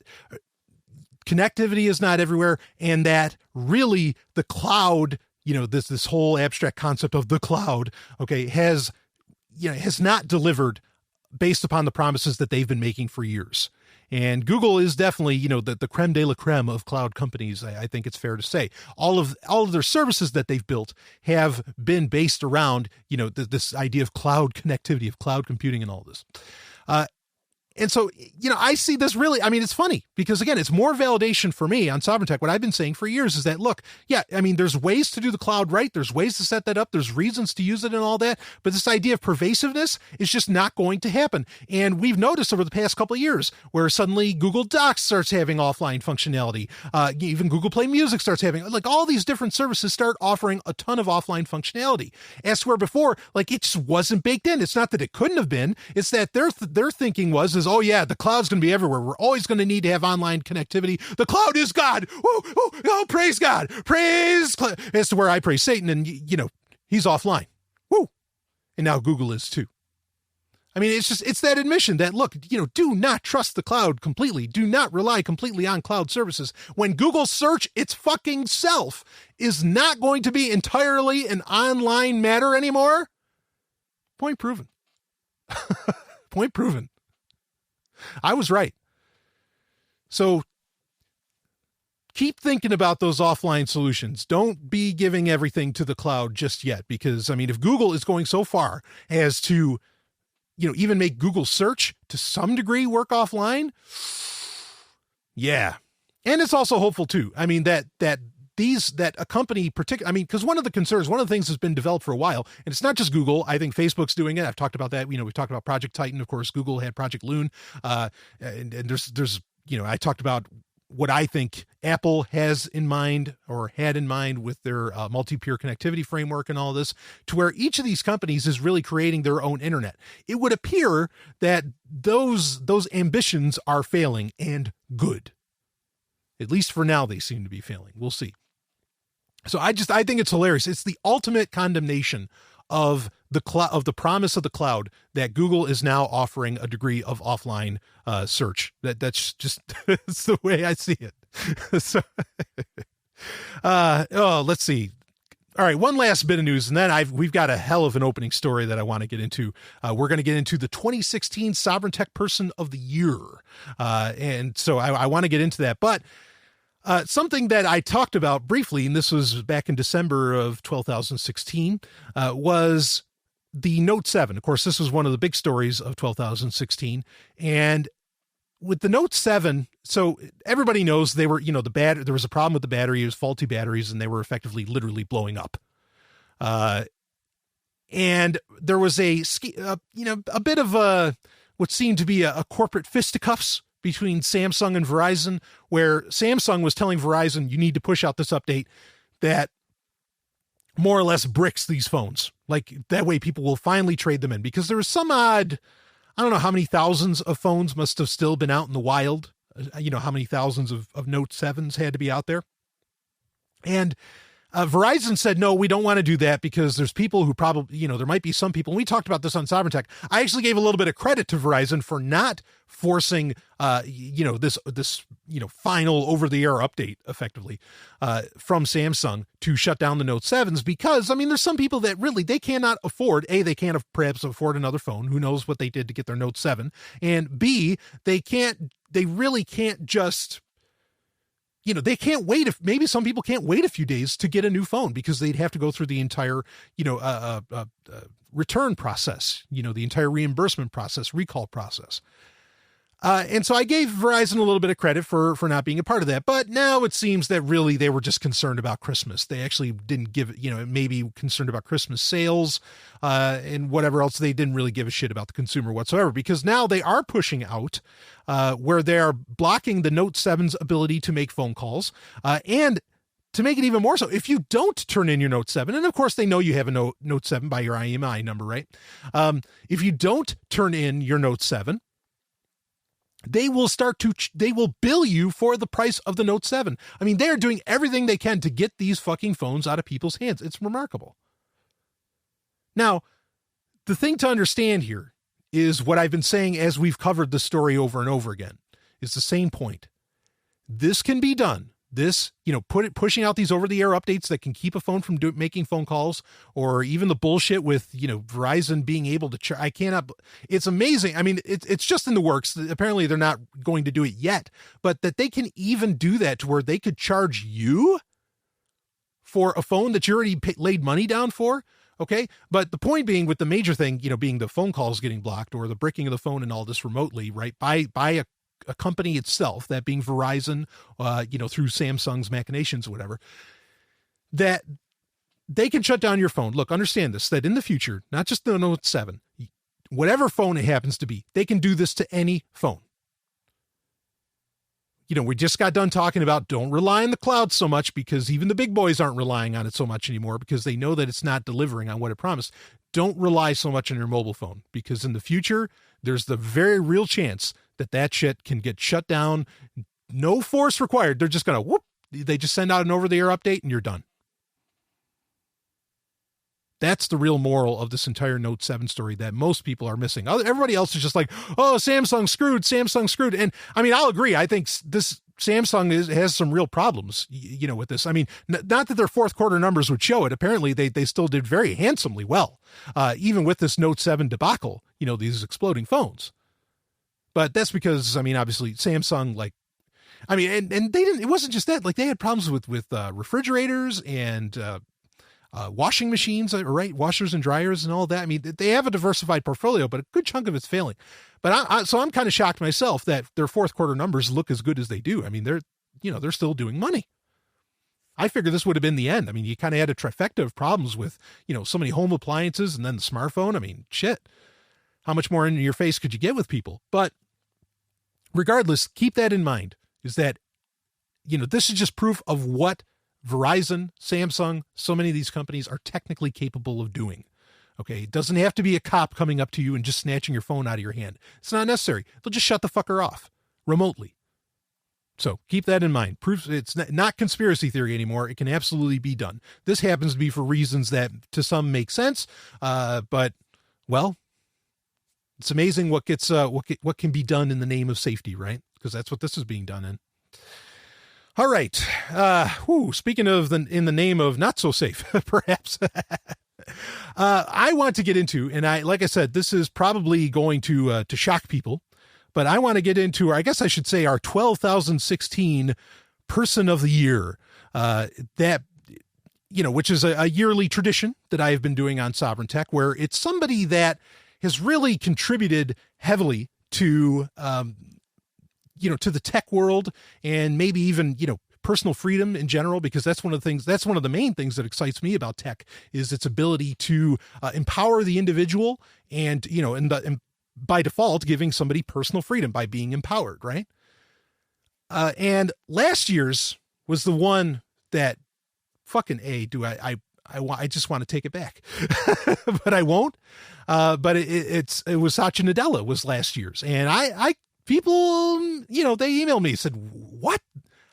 connectivity is not everywhere, and that really the cloud, this whole abstract concept of the cloud, okay, has not delivered based upon the promises that they've been making for years. And Google is definitely, the creme de la creme of cloud companies. I think it's fair to say all of their services that they've built have been based around, this idea of cloud connectivity, of cloud computing and all this. And so, I see this really, it's funny because, again, it's more validation for me on Sovereign Tech. What I've been saying for years is that, look, there's ways to do the cloud right. There's ways to set that up. There's reasons to use it and all that. But this idea of pervasiveness is just not going to happen. And we've noticed over the past couple of years where suddenly Google Docs starts having offline functionality. Even Google Play Music starts having, all these different services start offering a ton of offline functionality. As to where before, it just wasn't baked in. It's not that it couldn't have been. It's that their thinking was, oh yeah, the cloud's going to be everywhere. We're always going to need to have online connectivity. The cloud is God. Oh, praise God. Praise. As to where I praise Satan, and he's offline. Woo. And now Google is too. I mean, it's that admission that, look, do not trust the cloud completely. Do not rely completely on cloud services. When Google search its fucking self is not going to be entirely an online matter anymore, point proven. Point proven. I was right. So keep thinking about those offline solutions. Don't be giving everything to the cloud just yet, because, I mean, if Google is going so far as to even make Google search to some degree work offline. Yeah. And it's also hopeful too. I mean, that a company because one of the things that's been developed for a while, and it's not just Google. I think Facebook's doing it. I've talked about that. We've talked about Project Titan. Of course, Google had Project Loon. And there's, I talked about what I think Apple has in mind or had in mind with their multi-peer connectivity framework and all this, to where each of these companies is really creating their own internet. It would appear that those ambitions are failing, and good. At least for now, they seem to be failing. We'll see. So I think it's hilarious. It's the ultimate condemnation of the promise of the cloud that Google is now offering a degree of offline search. That's just it's the way I see it. So, let's see. All right, one last bit of news, and then we've got a hell of an opening story that I want to get into. We're going to get into the 2016 Sovereign Tech Person of the Year, and so I want to get into that, but. Something that I talked about briefly, and this was back in December of 2016, was the Note 7. Of course, this was one of the big stories of 2016. And with the Note 7, so everybody knows they were, there was a problem with the battery. It was faulty batteries, and they were effectively literally blowing up. And there was a bit of what seemed to be a corporate fisticuffs between Samsung and Verizon, where Samsung was telling Verizon, you need to push out this update that more or less bricks these phones. Like, that way people will finally trade them in, because there was some odd, I don't know how many thousands of phones must have still been out in the wild. How many thousands of Note 7s had to be out there. And Verizon said, no, we don't want to do that, because there's people who probably, there might be some people, and we talked about this on Sovereign Tech. I actually gave a little bit of credit to Verizon for not forcing, this final over-the-air update, effectively, from Samsung to shut down the Note 7s, because, there's some people that really, they cannot afford, A, they can't perhaps afford another phone. Who knows what they did to get their Note 7, and B, they really can't just... they can't wait maybe some people can't wait a few days to get a new phone, because they'd have to go through the entire, return process, the entire reimbursement process, recall process. And so I gave Verizon a little bit of credit for not being a part of that. But now it seems that really they were just concerned about Christmas. They actually didn't give it, maybe concerned about Christmas sales and whatever else. They didn't really give a shit about the consumer whatsoever, because now they are pushing out where they are blocking the Note 7's ability to make phone calls. And to make it even more so, if you don't turn in your Note 7, and of course they know you have a Note 7 by your IMEI number, right? If you don't turn in your Note 7, they will bill you for the price of the Note 7. They are doing everything they can to get these fucking phones out of people's hands. It's remarkable. Now, the thing to understand here is what I've been saying as we've covered the story over and over again. It's the same point. This can be done. This, pushing out these over-the-air updates that can keep a phone from making phone calls, or even the bullshit with, Verizon being able to it's amazing. It's just in the works. Apparently they're not going to do it yet, but that they can even do that to where they could charge you for a phone that you already laid money down for. Okay. But the point being, with the major thing, being the phone calls getting blocked, or the bricking of the phone and all this remotely, right, by a company itself, that being Verizon, through Samsung's machinations or whatever, that they can shut down your phone. Look, understand this, that in the future, not just the Note 7, whatever phone it happens to be, they can do this to any phone. We just got done talking about don't rely on the cloud so much, because even the big boys aren't relying on it so much anymore, because they know that it's not delivering on what it promised. Don't rely so much on your mobile phone, because in the future, there's the very real chance that shit can get shut down. No force required. They're just going to they just send out an over-the-air update and you're done. That's the real moral of this entire Note 7 story that most people are missing. Everybody else is just like, oh, Samsung screwed. And I mean, I'll agree. I think this Samsung has some real problems, with this. I mean, not that their fourth quarter numbers would show it. Apparently, they still did very handsomely well, even with this Note 7 debacle, these exploding phones. But that's because, I mean, obviously Samsung, and they didn't, it wasn't just that, they had problems with refrigerators and washing machines, right? Washers and dryers and all that. I mean, they have a diversified portfolio, but a good chunk of it's failing. But so I'm kind of shocked myself that their fourth quarter numbers look as good as they do. I mean, they're still doing money. I figured this would have been the end. I mean, you kind of had a trifecta of problems with, so many home appliances and then the smartphone. I mean, shit, how much more in your face could you get with people? But regardless, keep that in mind, is that, this is just proof of what Verizon, Samsung, so many of these companies are technically capable of doing. Okay. It doesn't have to be a cop coming up to you and just snatching your phone out of your hand. It's not necessary. They'll just shut the fucker off remotely. So keep that in mind. Proof it's not conspiracy theory anymore. It can absolutely be done. This happens to be for reasons that to some make sense. But well, it's amazing what can be done in the name of safety, right? Because that's what this is being done in. All right. Speaking of in the name of not so safe, perhaps, I want to get into, and like I said, this is probably going to shock people, but I want to get into, or I guess I should say, our 12,016 person of the year, which is a yearly tradition that I have been doing on Sovryn Tech, where it's somebody that has really contributed heavily to, to the tech world and maybe even, personal freedom in general, because that's one of the main things that excites me about tech is its ability to empower the individual and, and by default, giving somebody personal freedom by being empowered. Right. And last year's was the one that fucking I just want to take it back, but I won't. But it was Satya Nadella was last year's. And people, they emailed me, said, what?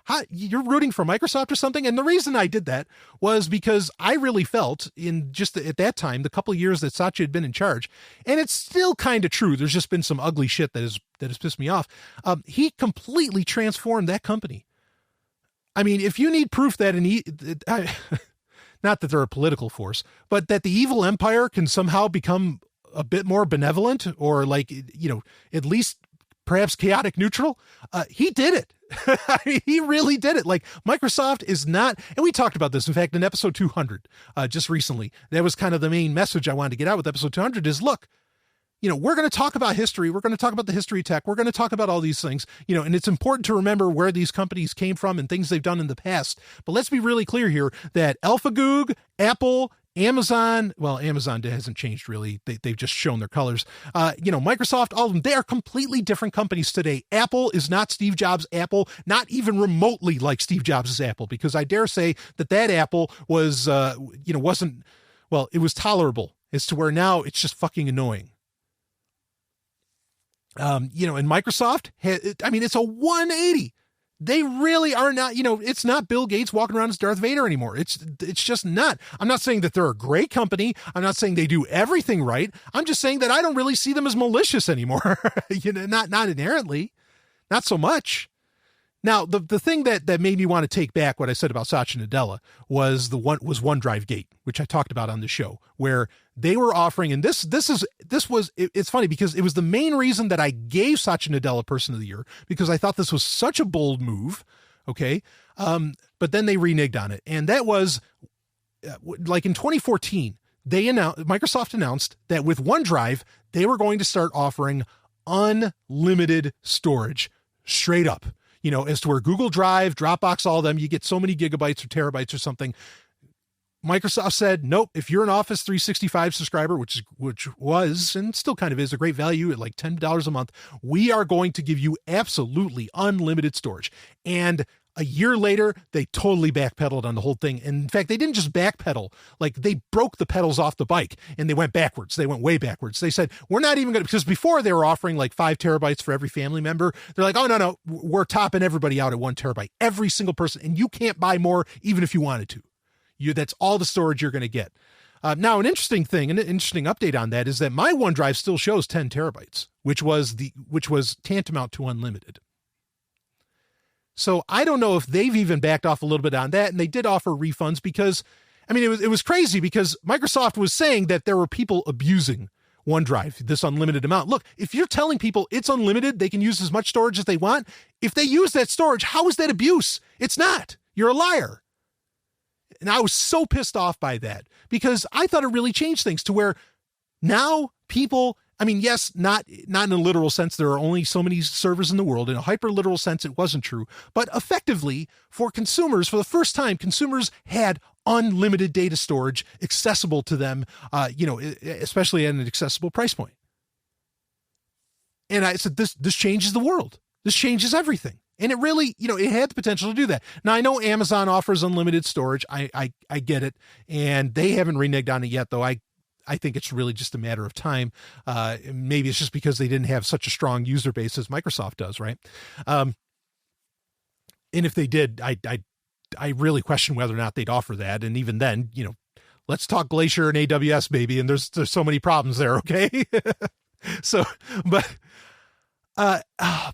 How, you're rooting for Microsoft or something? And the reason I did that was because I really felt in just at that time, the couple of years that Satya had been in charge, and it's still kind of true. There's just been some ugly shit that has pissed me off. He completely transformed that company. I mean, if you need proof that not that they're a political force, but that the evil empire can somehow become a bit more benevolent or at least perhaps chaotic neutral, he did it. I mean, he really did it. Microsoft is not, and we talked about this, in fact, in episode 200, just recently. That was kind of the main message I wanted to get out with episode 200 is, look, we're going to talk about history. We're going to talk about the history of tech. We're going to talk about all these things, and it's important to remember where these companies came from and things they've done in the past. But let's be really clear here that AlphaGoog, Apple, Amazon hasn't changed really. They've just shown their colors. Microsoft, all of them, they are completely different companies today. Apple is not Steve Jobs' Apple, not even remotely like Steve Jobs' Apple, because I dare say that Apple was, it was tolerable as to where now it's just fucking annoying. And Microsoft, it's a 180. They really are not, it's not Bill Gates walking around as Darth Vader anymore. It's just not. I'm not saying that they're a great company. I'm not saying they do everything right. I'm just saying that I don't really see them as malicious anymore. Not inherently, not so much. Now, the thing that made me want to take back what I said about Satya Nadella was OneDrive Gate, which I talked about on the show, where they were offering, and it's funny because it was the main reason that I gave Satya Nadella Person of the Year, because I thought this was such a bold move. Okay. But then they reneged on it. And that was in 2014, Microsoft announced that with OneDrive, they were going to start offering unlimited storage straight up. As to where Google Drive, Dropbox, all of them, you get so many gigabytes or terabytes or something. Microsoft said, nope, if you're an Office 365 subscriber, which was and still kind of is a great value at $10 a month, we are going to give you absolutely unlimited storage. And a year later, they totally backpedaled on the whole thing. And in fact, they didn't just backpedal, they broke the pedals off the bike and they went backwards. They went way backwards. They said, we're not even going to, because before they were offering 5 terabytes for every family member. They're like, oh, no, we're topping everybody out at 1 terabyte, every single person. And you can't buy more even if you wanted to. That's all the storage you're going to get. Now, an interesting update on that is that my OneDrive still shows 10 terabytes, which was tantamount to unlimited. So I don't know if they've even backed off a little bit on that, and they did offer refunds because, I mean, it was crazy because Microsoft was saying that there were people abusing OneDrive, this unlimited amount. Look, if you're telling people it's unlimited, they can use as much storage as they want. If they use that storage, how is that abuse? It's not. You're a liar. And I was so pissed off by that because I thought it really changed things to where now people, I mean, yes, not in a literal sense. There are only so many servers in the world. In a hyper literal sense, it wasn't true. But effectively, for consumers, for the first time, consumers had unlimited data storage accessible to them, especially at an accessible price point. And I said, this changes the world. This changes everything. And it really, it had the potential to do that. Now, I know Amazon offers unlimited storage. I get it. And they haven't reneged on it yet, though. I think it's really just a matter of time. Maybe it's just because they didn't have such a strong user base as Microsoft does, right? And if they did, I really question whether or not they'd offer that. And even then, let's talk Glacier and AWS, baby. And there's so many problems there, okay? So, but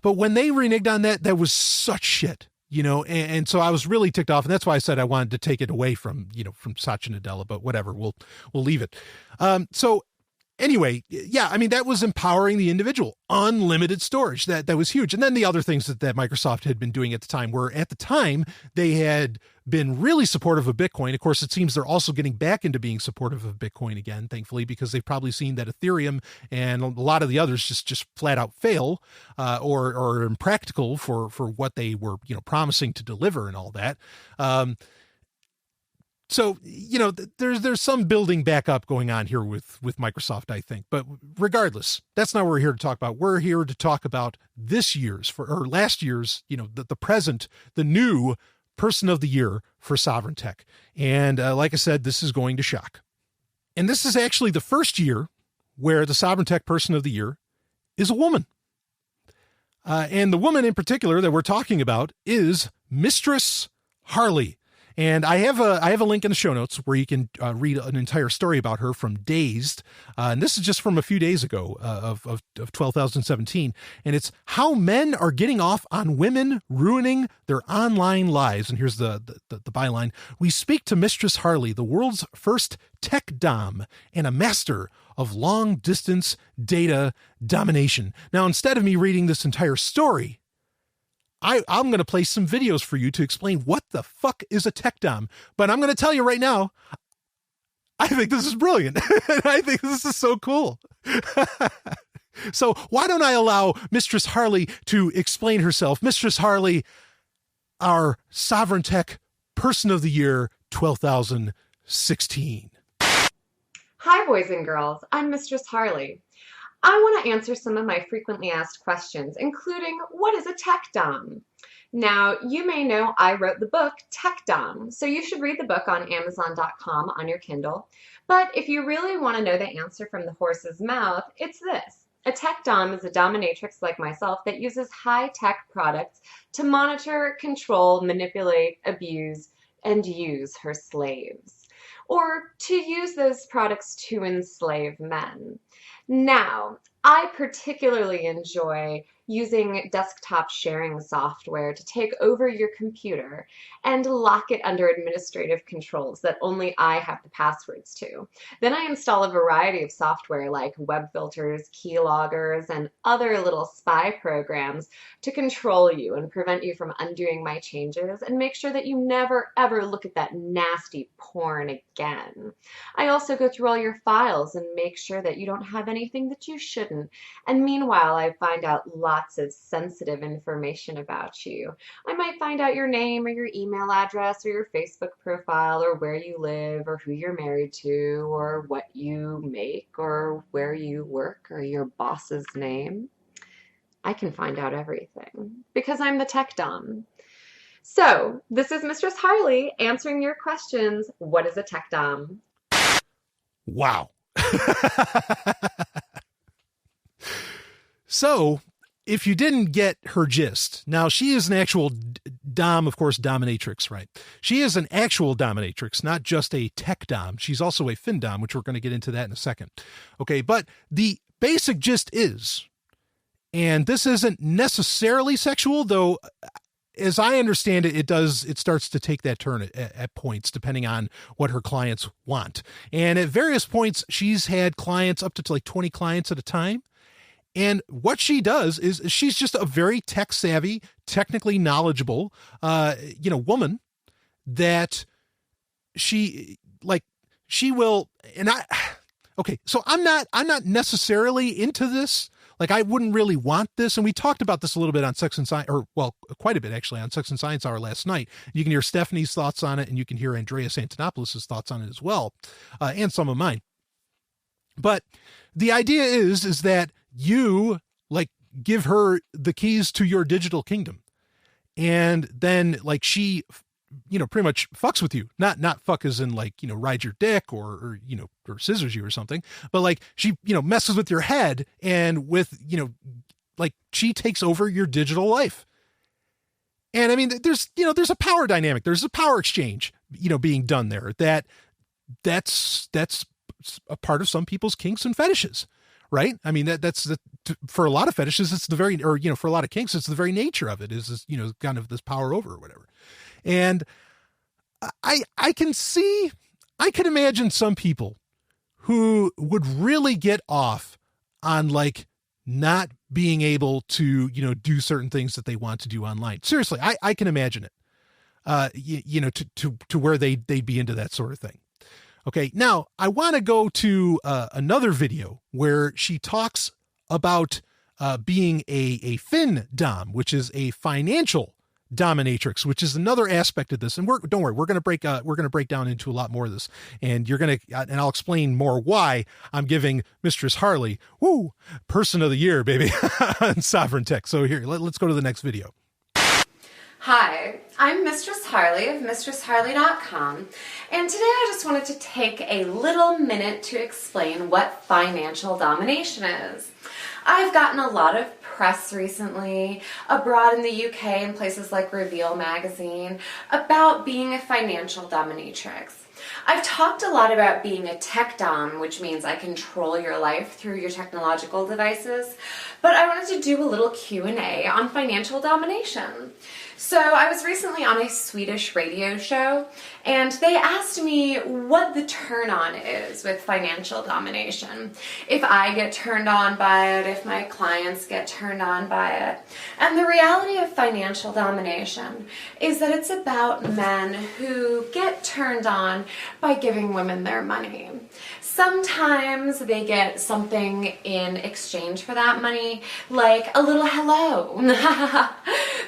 when they reneged on that was such shit, and so I was really ticked off, and that's why I said I wanted to take it away from Satya Nadella, but whatever, we'll leave it. So anyway, yeah, I mean, that was empowering the individual, unlimited storage. That was huge. And then the other things that Microsoft had been doing at the time were, at the time, they had been really supportive of Bitcoin. Of course, it seems they're also getting back into being supportive of Bitcoin again, thankfully, because they've probably seen that Ethereum and a lot of the others just flat out fail, or impractical for what they were, promising to deliver and all that. So, there's some building back up going on here with Microsoft, I think. But regardless, that's not what we're here to talk about. We're here to talk about last year's, the present, the new Person of the Year for Sovryn Tech. And like I said, this is going to shock. And this is actually the first year where the Sovryn Tech Person of the Year is a woman. And the woman in particular that we're talking about is Mistress Harley. And I have a link in the show notes where you can read an entire story about her from Dazed. And this is just from a few days ago of 2017. And it's how men are getting off on women ruining their online lives. And here's the byline. We speak to Mistress Harley, the world's first Techdomme and a master of long distance data domination. Now, instead of me reading this entire story, I'm going to play some videos for you to explain what the fuck is a Techdomme. But I'm going to tell you right now, I think this is brilliant. I think this is so cool. So why don't I allow Mistress Harley to explain herself? Mistress Harley, our Sovryn Tech Person of the Year 2016. Hi, boys and girls. I'm Mistress Harley. I want to answer some of my frequently asked questions, including what is a Techdomme? Now, you may know I wrote the book Techdomme, so you should read the book on Amazon.com on your Kindle. But if you really want to know the answer from the horse's mouth, it's this. A Techdomme is a dominatrix like myself that uses high-tech products to monitor, control, manipulate, abuse, and use her slaves, or to use those products to enslave men. Now, I particularly enjoy using desktop sharing software to take over your computer and lock it under administrative controls that only I have the passwords to. Then I install a variety of software like web filters, keyloggers, and other little spy programs to control you and prevent you from undoing my changes and make sure that you never ever look at that nasty porn again. I also go through all your files and make sure that you don't have anything that you shouldn't. And meanwhile, I find out lots of sensitive information about you. I might find out your name or your email address or your Facebook profile or where you live or who you're married to or what you make or where you work or your boss's name. I can find out everything because I'm the Techdomme. So this is Mistress Harley answering your questions. What is a Techdomme? Wow. So, if you didn't get her gist, now she is an actual Dom, of course, dominatrix, right? She is an actual dominatrix, not just a tech dom. She's also a fin dom, which we're going to get into that in a second. Okay, but the basic gist is, and this isn't necessarily sexual, though, as I understand it, it starts to take that turn at points, depending on what her clients want. And at various points, she's had clients up to like 20 clients at a time. And what she does is she's just a very tech savvy, technically knowledgeable, woman that she will, okay, so I'm not necessarily into this. Like, I wouldn't really want this. And we talked about this a little bit on Sex and Science, or well, quite a bit actually on Sex and Science Hour last night. You can hear Stephanie's thoughts on it, and you can hear Andreas Antonopoulos' thoughts on it as well, and some of mine. But the idea is that you like give her the keys to your digital kingdom, and then like she, pretty much fucks with you, not fuck as in like, ride your dick or scissors you or something, but like she, messes with your head and with, like she takes over your digital life. And I mean, there's a power dynamic. There's a power exchange, being done there that's a part of some people's kinks and fetishes. Right. I mean, for a lot of fetishes, it's the very, or, for a lot of kinks, it's the very nature of it is this, kind of this power over or whatever. And I can imagine some people who would really get off on like not being able to, do certain things that they want to do online. Seriously, I can imagine it, to where they'd be into that sort of thing. Okay, now I want to go to another video where she talks about being a fin dom, which is a financial dominatrix, which is another aspect of this. And don't worry, we're going to break down into a lot more of this, and and I'll explain more why I'm giving Mistress Harley, Person of the Year, baby, on Sovryn Tech. So here, let's go to the next video. Hi, I'm Mistress Harley of MistressHarley.com, and today I just wanted to take a little minute to explain what financial domination is. I've gotten a lot of press recently, abroad in the UK and places like Reveal magazine, about being a financial dominatrix. I've talked a lot about being a tech dom, which means I control your life through your technological devices, but I wanted to do a little Q&A on financial domination. So I was recently on a Swedish radio show, and they asked me what the turn on is with financial domination. If I get turned on by it, if my clients get turned on by it. And the reality of financial domination is that it's about men who get turned on by giving women their money. Sometimes they get something in exchange for that money, like a little hello.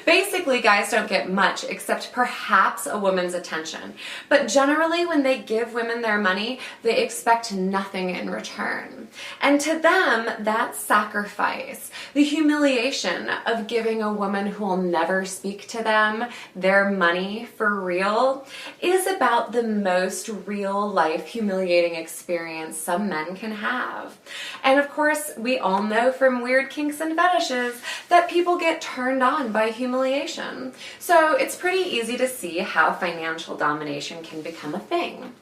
Basically, guys don't get much except perhaps a woman's attention. But generally, when they give women their money, they expect nothing in return. And to them, that sacrifice, the humiliation of giving a woman who will never speak to them their money for real, is about the most real-life humiliating experience some men can have. And of course, we all know from weird kinks and fetishes that people get turned on by humiliation. So it's pretty easy to see how financial domination can become a thing.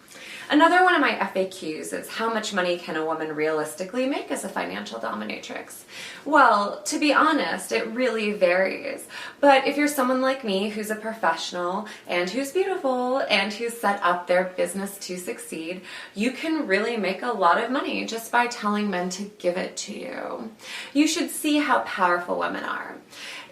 Another one of my FAQs is how much money can a woman realistically make as a financial dominatrix? Well, to be honest, it really varies. But if you're someone like me who's a professional and who's beautiful and who's set up their business to succeed, you can really make a lot of money just by telling men to give it to you. You should see how powerful women are.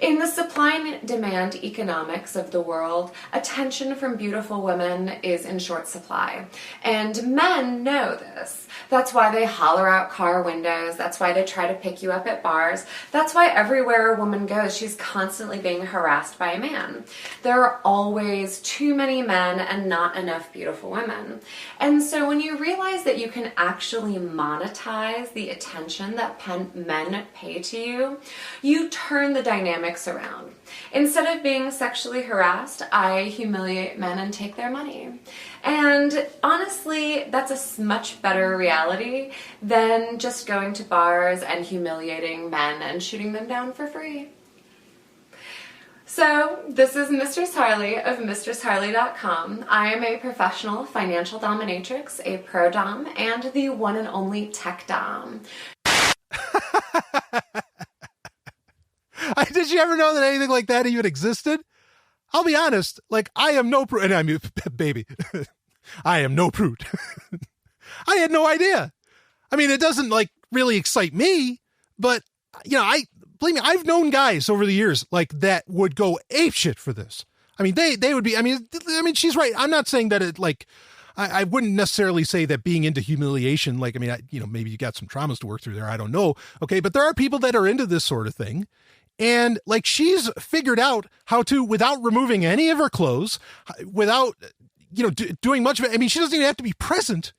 In the supply and demand economics of the world, attention from beautiful women is in short supply. And men know this. That's why they holler out car windows. That's why they try to pick you up at bars. That's why everywhere a woman goes, she's constantly being harassed by a man. There are always too many men and not enough beautiful women. And so when you realize that you can actually monetize the attention that men pay to you, you turn the dynamics around. Instead of being sexually harassed, I humiliate men and take their money. And honestly, that's a much better reality than just going to bars and humiliating men and shooting them down for free. So So, this is Mistress Harley of MistressHarley.com. I am a professional financial dominatrix, a pro dom, and the one and only Techdomme. Did you ever know that anything like that even existed? I'll be honest, like, I am no prude, and I mean, baby, I am no prude. I had no idea. I mean, it doesn't, like, really excite me, but, you know, believe me, I've known guys over the years, like, that would go apeshit for this. I mean, they would be, I mean, she's right. I'm not saying that it, like, I wouldn't necessarily say that being into humiliation, like, I mean, maybe you got some traumas to work through there. I don't know. Okay. But there are people that are into this sort of thing. And like, she's figured out how to, without removing any of her clothes, without, you know, doing much of it. I mean, she doesn't even have to be present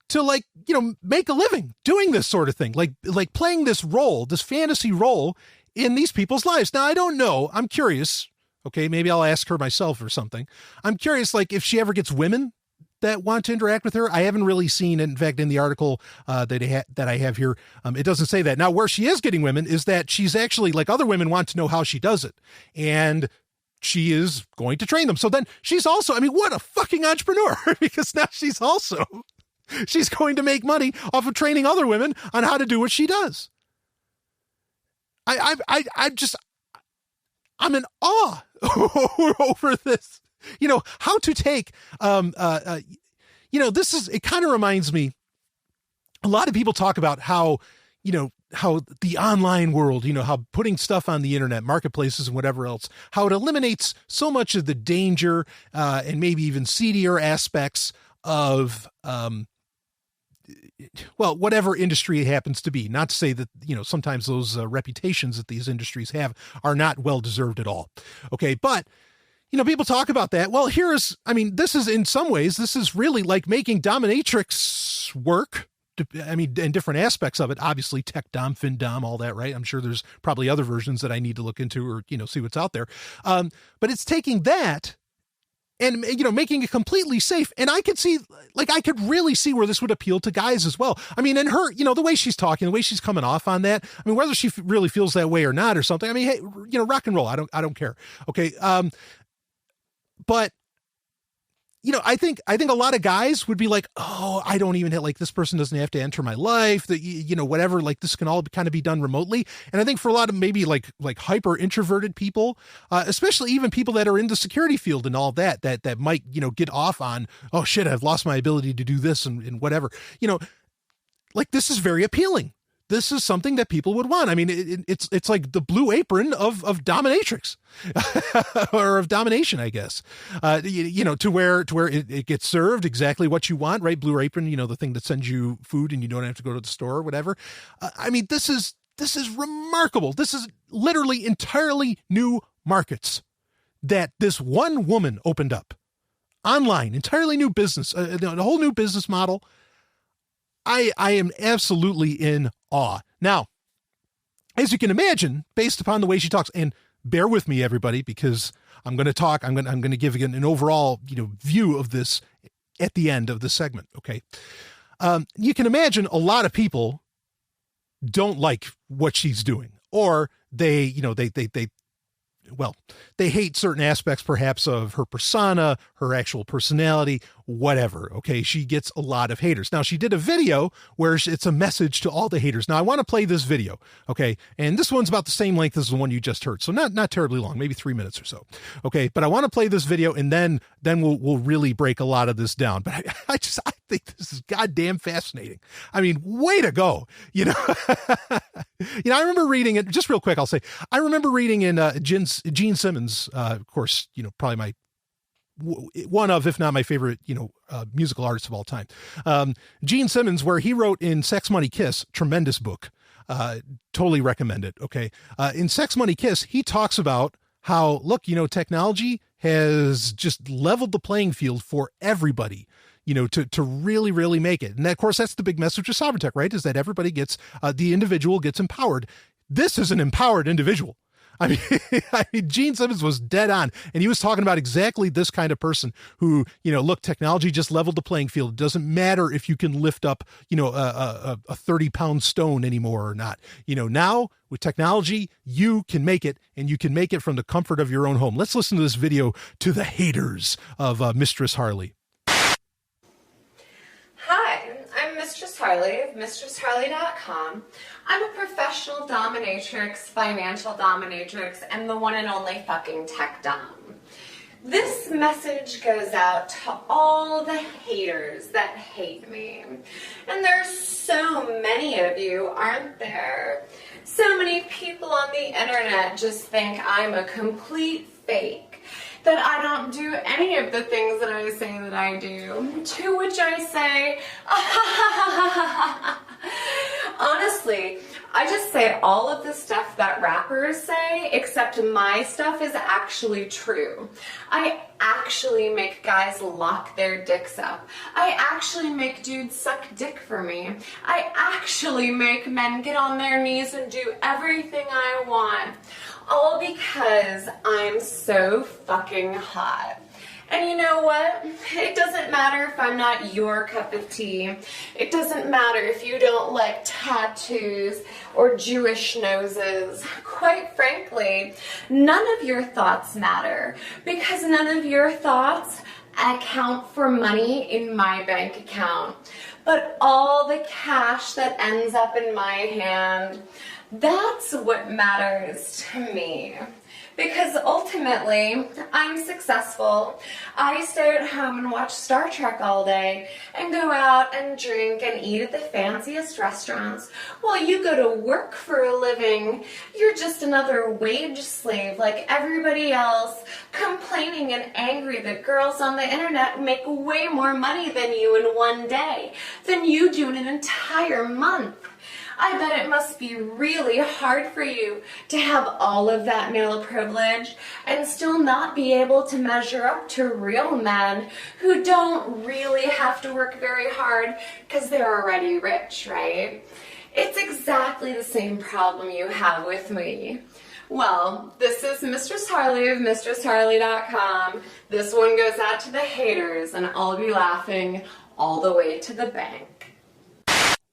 to, like, you know, make a living doing this sort of thing, like playing this role, this fantasy role in these people's lives. Now, I don't know. I'm curious. Okay. Maybe I'll ask her myself or something. I'm curious, like, if she ever gets women that want to interact with her. I haven't really seen it. In fact, in the article that I have here, it doesn't say that. Now, where she is getting women is that she's actually, like, other women want to know how she does it. And she is going to train them. So then she's also, I mean, what a fucking entrepreneur, because now she's going to make money off of training other women on how to do what she does. I'm in awe over this. You know, how to take, you know, it kind of reminds me, a lot of people talk about how, you know, how the online world, you know, how putting stuff on the internet, marketplaces and whatever else, how it eliminates so much of the danger and maybe even seedier aspects of, well, whatever industry it happens to be. Not to say that, you know, sometimes those reputations that these industries have are not well-deserved at all. Okay. But, you know, people talk about that. Well, this is, in some ways, this is really like making dominatrix work. I mean, and different aspects of it, obviously Techdomme, FinDom, all that, right? I'm sure there's probably other versions that I need to look into or, you know, see what's out there. But it's taking that and, you know, making it completely safe. And I could see, like, I could really see where this would appeal to guys as well. I mean, and her, you know, the way she's talking, the way she's coming off on that, I mean, whether she really feels that way or not or something, I mean, hey, you know, rock and roll. I don't care. Okay. But, you know, I think a lot of guys would be like, oh, I don't even like, this person doesn't have to enter my life, that, you know, whatever, like, this can all kind of be done remotely. And I think for a lot of maybe like hyper introverted people, especially even people that are in the security field and all that might, you know, get off on, oh shit, I've lost my ability to do this and whatever, you know, like, this is very appealing. This is something that people would want. I mean, it's like the Blue Apron of dominatrix or of domination, I guess, you know, to where it gets served exactly what you want, right? Blue Apron, you know, the thing that sends you food and you don't have to go to the store or whatever. I mean, this is remarkable. This is literally entirely new markets that this one woman opened up online, entirely new business, a whole new business model. I am absolutely in awe. Now, as you can imagine, based upon the way she talks, and bear with me, everybody, because I'm going to give an overall, you know, view of this at the end of the segment. Okay. You can imagine a lot of people don't like what she's doing, or they, you know, they hate certain aspects perhaps of her persona, her actual personality, whatever. Okay. She gets a lot of haters. Now, she did a video where it's a message to all the haters. Now, I want to play this video. Okay. And this one's about the same length as the one you just heard. So not terribly long, maybe 3 minutes or so. Okay. But I want to play this video and then we'll really break a lot of this down. But I think this is goddamn fascinating. I mean, way to go. You know, you know, I remember reading it just real quick. I'll say, I remember reading in Gene Simmons, of course, you know, probably one of, if not my favorite, you know, musical artist of all time. Gene Simmons, where he wrote in Sex, Money, Kiss, tremendous book. Totally recommend it. Okay. In Sex, Money, Kiss, he talks about how, look, you know, technology has just leveled the playing field for everybody, you know, to really, really make it. And of course, that's the big message of Sovereign Tech, right? Is that everybody gets, the individual gets empowered. This is an empowered individual. I mean, Gene Simmons was dead on, and he was talking about exactly this kind of person who, look, technology just leveled the playing field. It doesn't matter if you can lift up, a 30-pound stone anymore or not. Now with technology, you can make it, and you can make it from the comfort of your own home. Let's listen to this video to the haters of Mistress Harley. Hi, I'm Mistress Harley of MistressHarley.com. I'm a professional dominatrix, financial dominatrix, and the one and only fucking Techdomme. This message goes out to all the haters that hate me. And there's so many of you, aren't there? So many people on the internet just think I'm a complete fake, that I don't do any of the things that I say that I do. To which I say, honestly, I just say all of the stuff that rappers say, except my stuff is actually true. I actually make guys lock their dicks up. I actually make dudes suck dick for me. I actually make men get on their knees and do everything I want. All because I'm so fucking hot. And you know what? It doesn't matter if I'm not your cup of tea. It doesn't matter if you don't like tattoos or Jewish noses. Quite frankly, none of your thoughts matter, because none of your thoughts account for money in my bank account. But all the cash that ends up in my hand, that's what matters to me. Because ultimately, I'm successful. I stay at home and watch Star Trek all day and go out and drink and eat at the fanciest restaurants while you go to work for a living. You're just another wage slave like everybody else, complaining and angry that girls on the internet make way more money than you in one day than you do in an entire month. I bet it must be really hard for you to have all of that male privilege and still not be able to measure up to real men who don't really have to work very hard because they're already rich, right? It's exactly the same problem you have with me. Well, this is Mistress Harley of MistressHarley.com. This one goes out to the haters, and I'll be laughing all the way to the bank.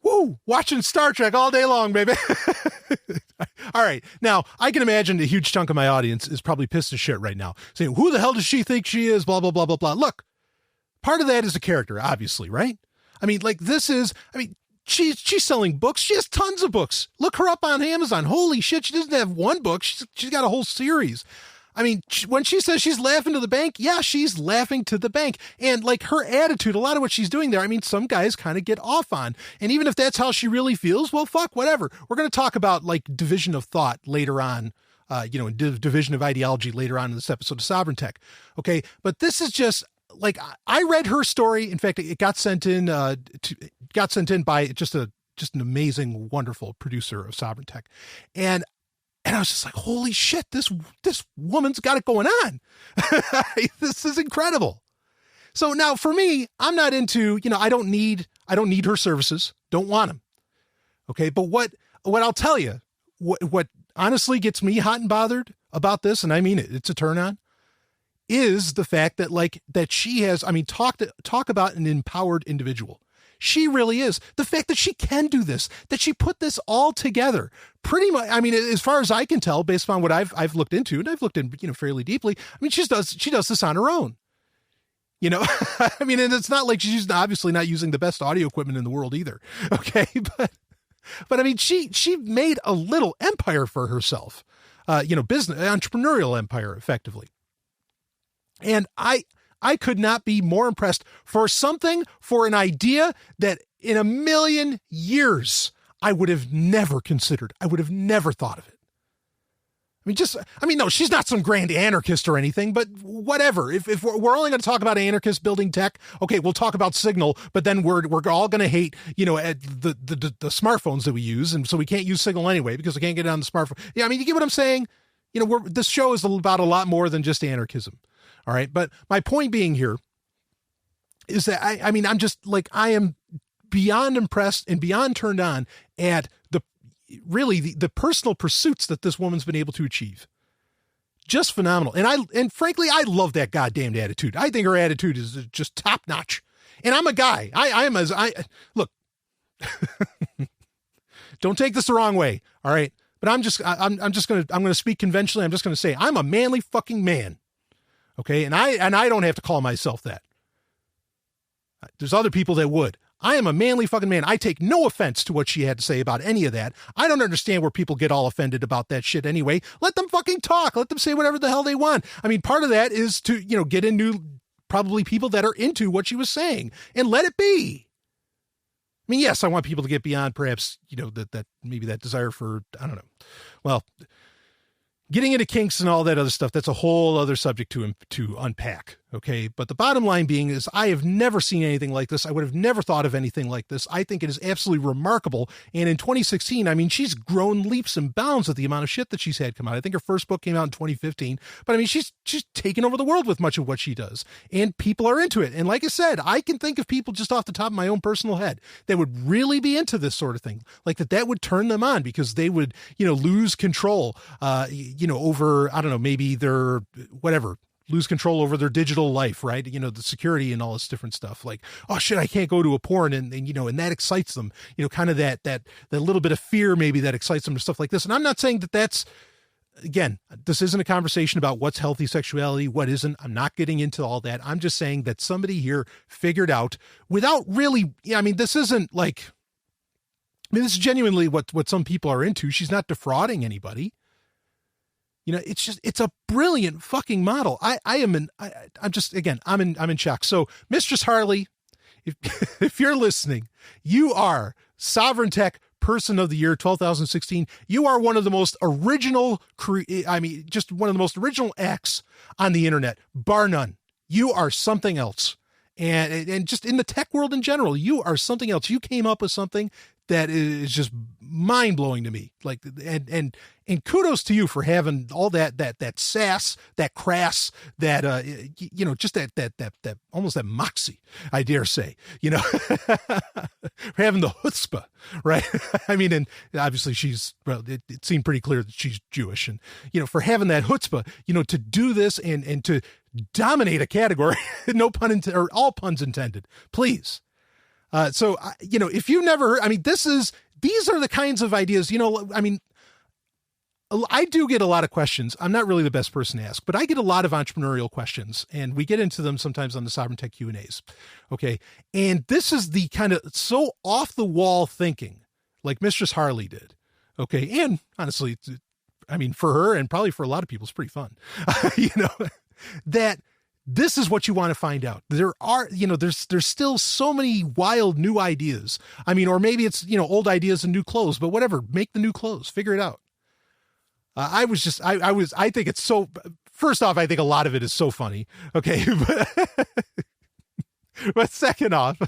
Woo! Watching Star Trek all day long, baby. All right. Now, I can imagine a huge chunk of my audience is probably pissed as shit right now, saying, who the hell does she think she is? Blah, blah, blah, blah, blah. Look, part of that is a character, obviously, right? I mean, she's selling books. She has tons of books. Look her up on Amazon. Holy shit, she doesn't have one book. She's got a whole series. I mean, when she says she's laughing to the bank, yeah, she's laughing to the bank. And like her attitude, a lot of what she's doing there, I mean, some guys kind of get off on. And even if that's how she really feels, well, fuck, whatever. We're going to talk about like division of thought later on, division of ideology later on in this episode of Sovryn Tech. Okay. But this is just like, I read her story. In fact, it got sent in, by just an amazing, wonderful producer of Sovryn Tech. And I was just like, holy shit, this woman's got it going on. This is incredible. So now for me, I'm not into, I don't need her services. Don't want them. Okay. But what I'll tell you, what honestly gets me hot and bothered about this, and I mean it's a turn on, is the fact that that she has, talk about an empowered individual. She really is. The fact that she can do this, that she put this all together pretty much. I mean, as far as I can tell, based on what I've looked into, and I've looked in, fairly deeply. I mean, she does this on her own, I mean, and it's not like she's obviously not using the best audio equipment in the world either. Okay. But I mean, she made a little empire for herself, business, entrepreneurial empire effectively. And I could not be more impressed for an idea that in a million years I would have never considered. I would have never thought of it. No, she's not some grand anarchist or anything, but whatever. If we're only going to talk about anarchists building tech, okay, we'll talk about Signal, but then we're all going to hate, at the smartphones that we use. And so we can't use Signal anyway, because we can't get it on the smartphone. Yeah. I mean, you get what I'm saying? This show is about a lot more than just anarchism. All right. But my point being here is that I am beyond impressed and beyond turned on at the personal pursuits that this woman's been able to achieve. Just phenomenal. And frankly, I love that goddamned attitude. I think her attitude is just top notch. And I'm a guy. Look, don't take this the wrong way. All right. But I'm going to speak conventionally. I'm just going to say I'm a manly fucking man. Okay. And I don't have to call myself that. There's other people that would. I am a manly fucking man. I take no offense to what she had to say about any of that. I don't understand where people get all offended about that shit anyway. Let them fucking talk. Let them say whatever the hell they want. I mean, part of that is to, get into probably people that are into what she was saying and let it be. I mean, yes, I want people to get beyond perhaps, that maybe that desire for, I don't know. Well, getting into kinks and all that other stuff, that's a whole other subject to unpack. Okay. But the bottom line being is I have never seen anything like this. I would have never thought of anything like this. I think it is absolutely remarkable. And in 2016, I mean, she's grown leaps and bounds with the amount of shit that she's had come out. I think her first book came out in 2015, but I mean, she's taken over the world with much of what she does, and people are into it. And like I said, I can think of people just off the top of my own personal head that would really be into this sort of thing, like that would turn them on because they would, lose control, over, I don't know, maybe their whatever, lose control over their digital life, right? The security and all this different stuff, like, oh shit, I can't go to a porn, and that excites them, kind of that little bit of fear maybe that excites them to stuff like this. And I'm not saying that that's, again, this isn't a conversation about what's healthy sexuality, what isn't. I'm not getting into all that. I'm just saying that somebody here figured out without really, this isn't like, this is genuinely what some people are into. She's not defrauding anybody. It's a brilliant fucking model. I'm in shock. So Mistress Harley, if you're listening, you are Sovryn Tech Person of the Year 2016. You are one of the most original, just one of the most original acts on the internet, bar none. You are something else. And just in the tech world in general, you are something else. You came up with something that is just mind blowing to me. Like, and kudos to you for having all that sass, that crass, that, just that almost that moxie, I dare say, for having the chutzpah, right? I mean, and obviously it seemed pretty clear that she's Jewish, and, for having that chutzpah, to do this and to dominate a category, no pun intended, or all puns intended, please. So, if you've never heard, these are the kinds of ideas, I do get a lot of questions. I'm not really the best person to ask, but I get a lot of entrepreneurial questions, and we get into them sometimes on the Sovryn Tech Q&As. Okay. And this is the kind of so off the wall thinking like Mistress Harley did. Okay. And honestly, for her and probably for a lot of people, it's pretty fun, that this is what you want to find out. There are, there's still so many wild new ideas. Or maybe it's, old ideas and new clothes, but whatever, make the new clothes, figure it out. I think it's so, first off, I think a lot of it is so funny. Okay. But second off,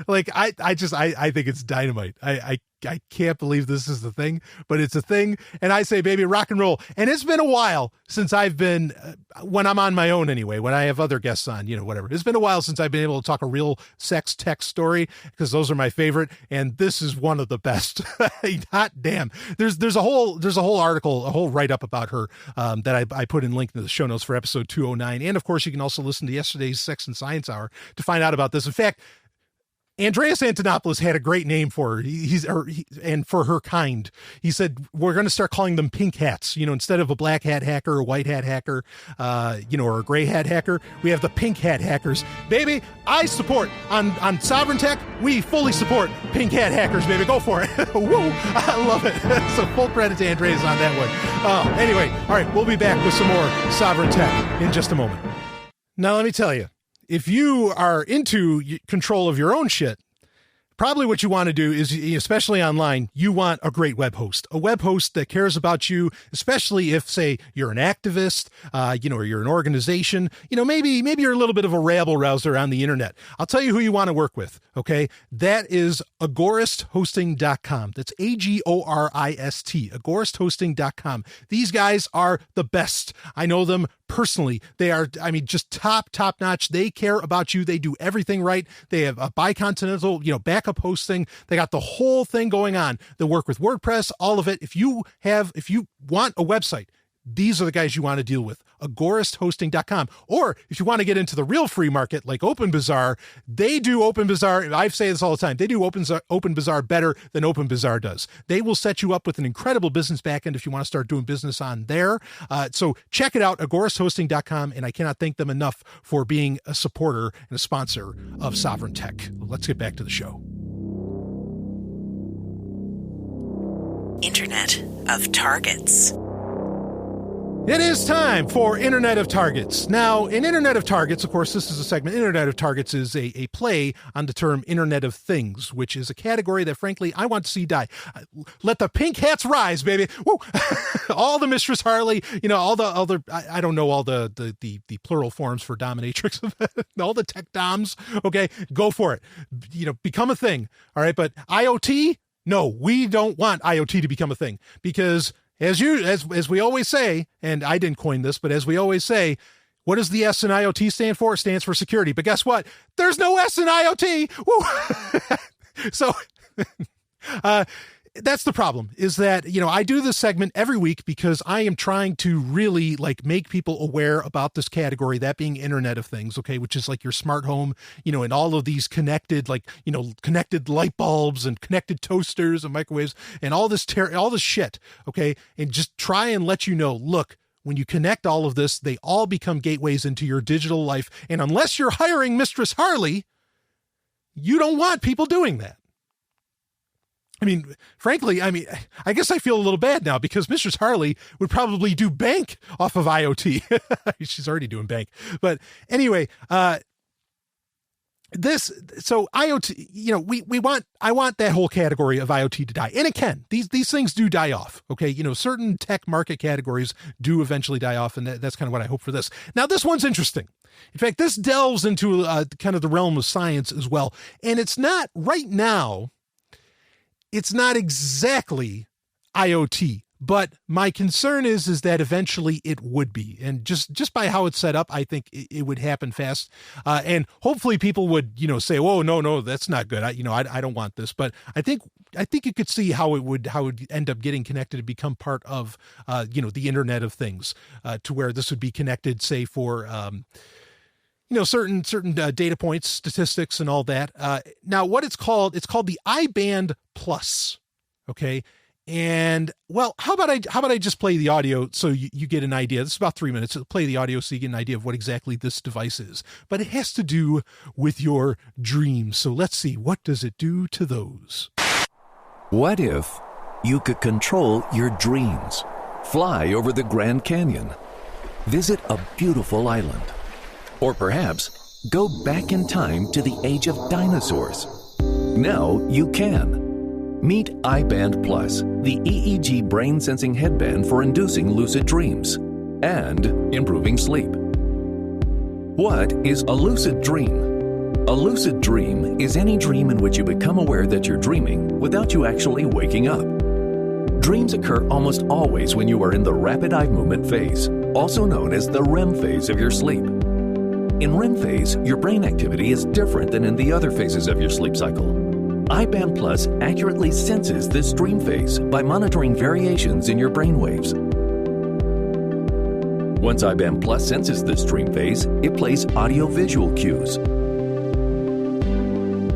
like, I think it's dynamite. I can't believe this is the thing, but it's a thing. And I say, baby, rock and roll. And it's been a while since I've been, when I'm on my own anyway, when I have other guests on, whatever. It's been a while since I've been able to talk a real sex tech story, because those are my favorite. And this is one of the best. Hot damn. There's a whole article, a whole write up about her, that I put in link in the show notes for episode 209. And of course, you can also listen to yesterday's Sex and Science Hour to find out about this. In fact, Andreas Antonopoulos had a great name for her. And for her kind. He said, we're going to start calling them pink hats. Instead of a black hat hacker, a white hat hacker, or a gray hat hacker, we have the pink hat hackers. Baby, I support on Sovryn Tech. We fully support pink hat hackers, baby. Go for it. Woo! I love it. So full credit to Andreas on that one. Anyway, all right, we'll be back with some more Sovryn Tech in just a moment. Now, let me tell you, if you are into control of your own shit, probably what you want to do is, especially online, you want a great web host, a web host that cares about you, especially if, say, you're an activist, or you're an organization, maybe you're a little bit of a rabble rouser on the internet. I'll tell you who you want to work with. Okay. That is agoristhosting.com. That's AGORIST, agoristhosting.com. These guys are the best. I know them personally. They are, just top notch. They care about you. They do everything right. They have a bicontinental, backup hosting. They got the whole thing going on. They work with WordPress, all of it. If you want a website, these are the guys you want to deal with. AgoristHosting.com. Or if you want to get into the real free market like OpenBazaar, they do OpenBazaar. I say this all the time. They do OpenBazaar better than OpenBazaar does. They will set you up with an incredible business backend if you want to start doing business on there. So check it out, AgoristHosting.com. And I cannot thank them enough for being a supporter and a sponsor of Sovryn Tech. Let's get back to the show. Internet of Targets. It is time for Internet of Targets. Now, in Internet of Targets, of course, this is a segment. Internet of Targets is a play on the term Internet of Things, which is a category that, frankly, I want to see die. Let the pink hats rise, baby. Woo! All the Mistress Harley, all the other, I don't know all the plural forms for dominatrix, all the Techdommes, okay? Go for it. Become a thing, all right? But IoT, no, we don't want IoT to become a thing because as we always say, and I didn't coin this, but as we always say, what does the S in IoT stand for? It stands for security. But guess what? There's no S in IoT. Woo! So that's the problem, is that, I do this segment every week because I am trying to really make people aware about this category, that being Internet of Things, okay, which is like your smart home, and all of these connected, connected light bulbs and connected toasters and microwaves and all this shit, okay, and just try and let look, when you connect all of this, they all become gateways into your digital life. And unless you're hiring Mistress Harley, you don't want people doing that. Frankly, I guess I feel a little bad now because Mistress Harley would probably do bank off of IoT. She's already doing bank. But anyway, so IoT, I want that whole category of IoT to die. And it can. These things do die off. Okay. Certain tech market categories do eventually die off. And that's kind of what I hope for this. Now, this one's interesting. In fact, this delves into kind of the realm of science as well. And it's not right now. It's not exactly IoT, but my concern is that eventually it would be. And just by how it's set up, I think it would happen fast. And hopefully people would, say, "Whoa, no, that's not good. I don't want this." But I think you could see how it would end up getting connected to become part of, the Internet of Things, to where this would be connected, say, for, certain data points, statistics, and all that. Now, what it's called the I-band Plus. Okay. And well, how about I just play the audio so you get an idea. This is about 3 minutes. I'll play the audio so you get an idea of what exactly this device is. But it has to do with your dreams. So let's see, what does it do to those? What if you could control your dreams? Fly over the Grand Canyon. Visit a beautiful island. Or perhaps go back in time to the age of dinosaurs. Now you can. Meet I-band Plus, the EEG brain-sensing headband for inducing lucid dreams and improving sleep. What is a lucid dream? A lucid dream is any dream in which you become aware that you're dreaming without you actually waking up. Dreams occur almost always when you are in the rapid eye movement phase, also known as the REM phase of your sleep. In REM phase, your brain activity is different than in the other phases of your sleep cycle. I-band Plus accurately senses this dream phase by monitoring variations in your brain waves. Once I-band Plus senses this dream phase, it plays audio-visual cues.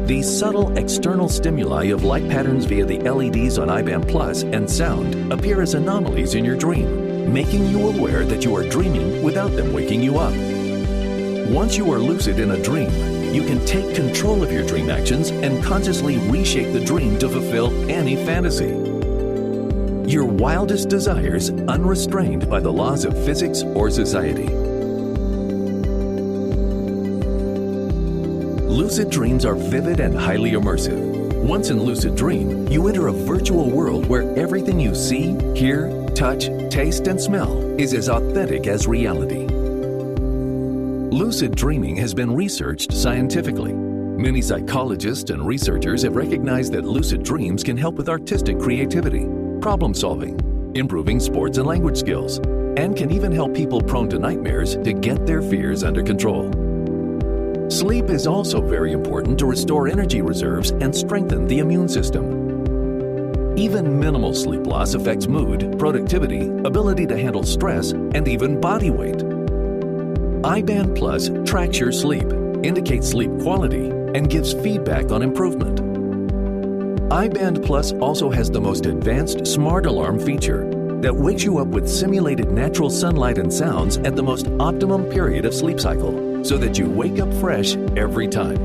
These subtle external stimuli of light patterns via the LEDs on I-band Plus and sound appear as anomalies in your dream, making you aware that you are dreaming without them waking you up. Once you are lucid in a dream, you can take control of your dream actions and consciously reshape the dream to fulfill any fantasy. Your wildest desires unrestrained by the laws of physics or society. Lucid dreams are vivid and highly immersive. Once in lucid dream, you enter a virtual world where everything you see, hear, touch, taste, and smell is as authentic as reality. Lucid dreaming has been researched scientifically. Many psychologists and researchers have recognized that lucid dreams can help with artistic creativity, problem solving, improving sports and language skills, and can even help people prone to nightmares to get their fears under control. Sleep is also very important to restore energy reserves and strengthen the immune system. Even minimal sleep loss affects mood, productivity, ability to handle stress, and even body weight. iBand Plus tracks your sleep, indicates sleep quality, and gives feedback on improvement. iBand Plus also has the most advanced smart alarm feature that wakes you up with simulated natural sunlight and sounds at the most optimum period of sleep cycle, so that you wake up fresh every time.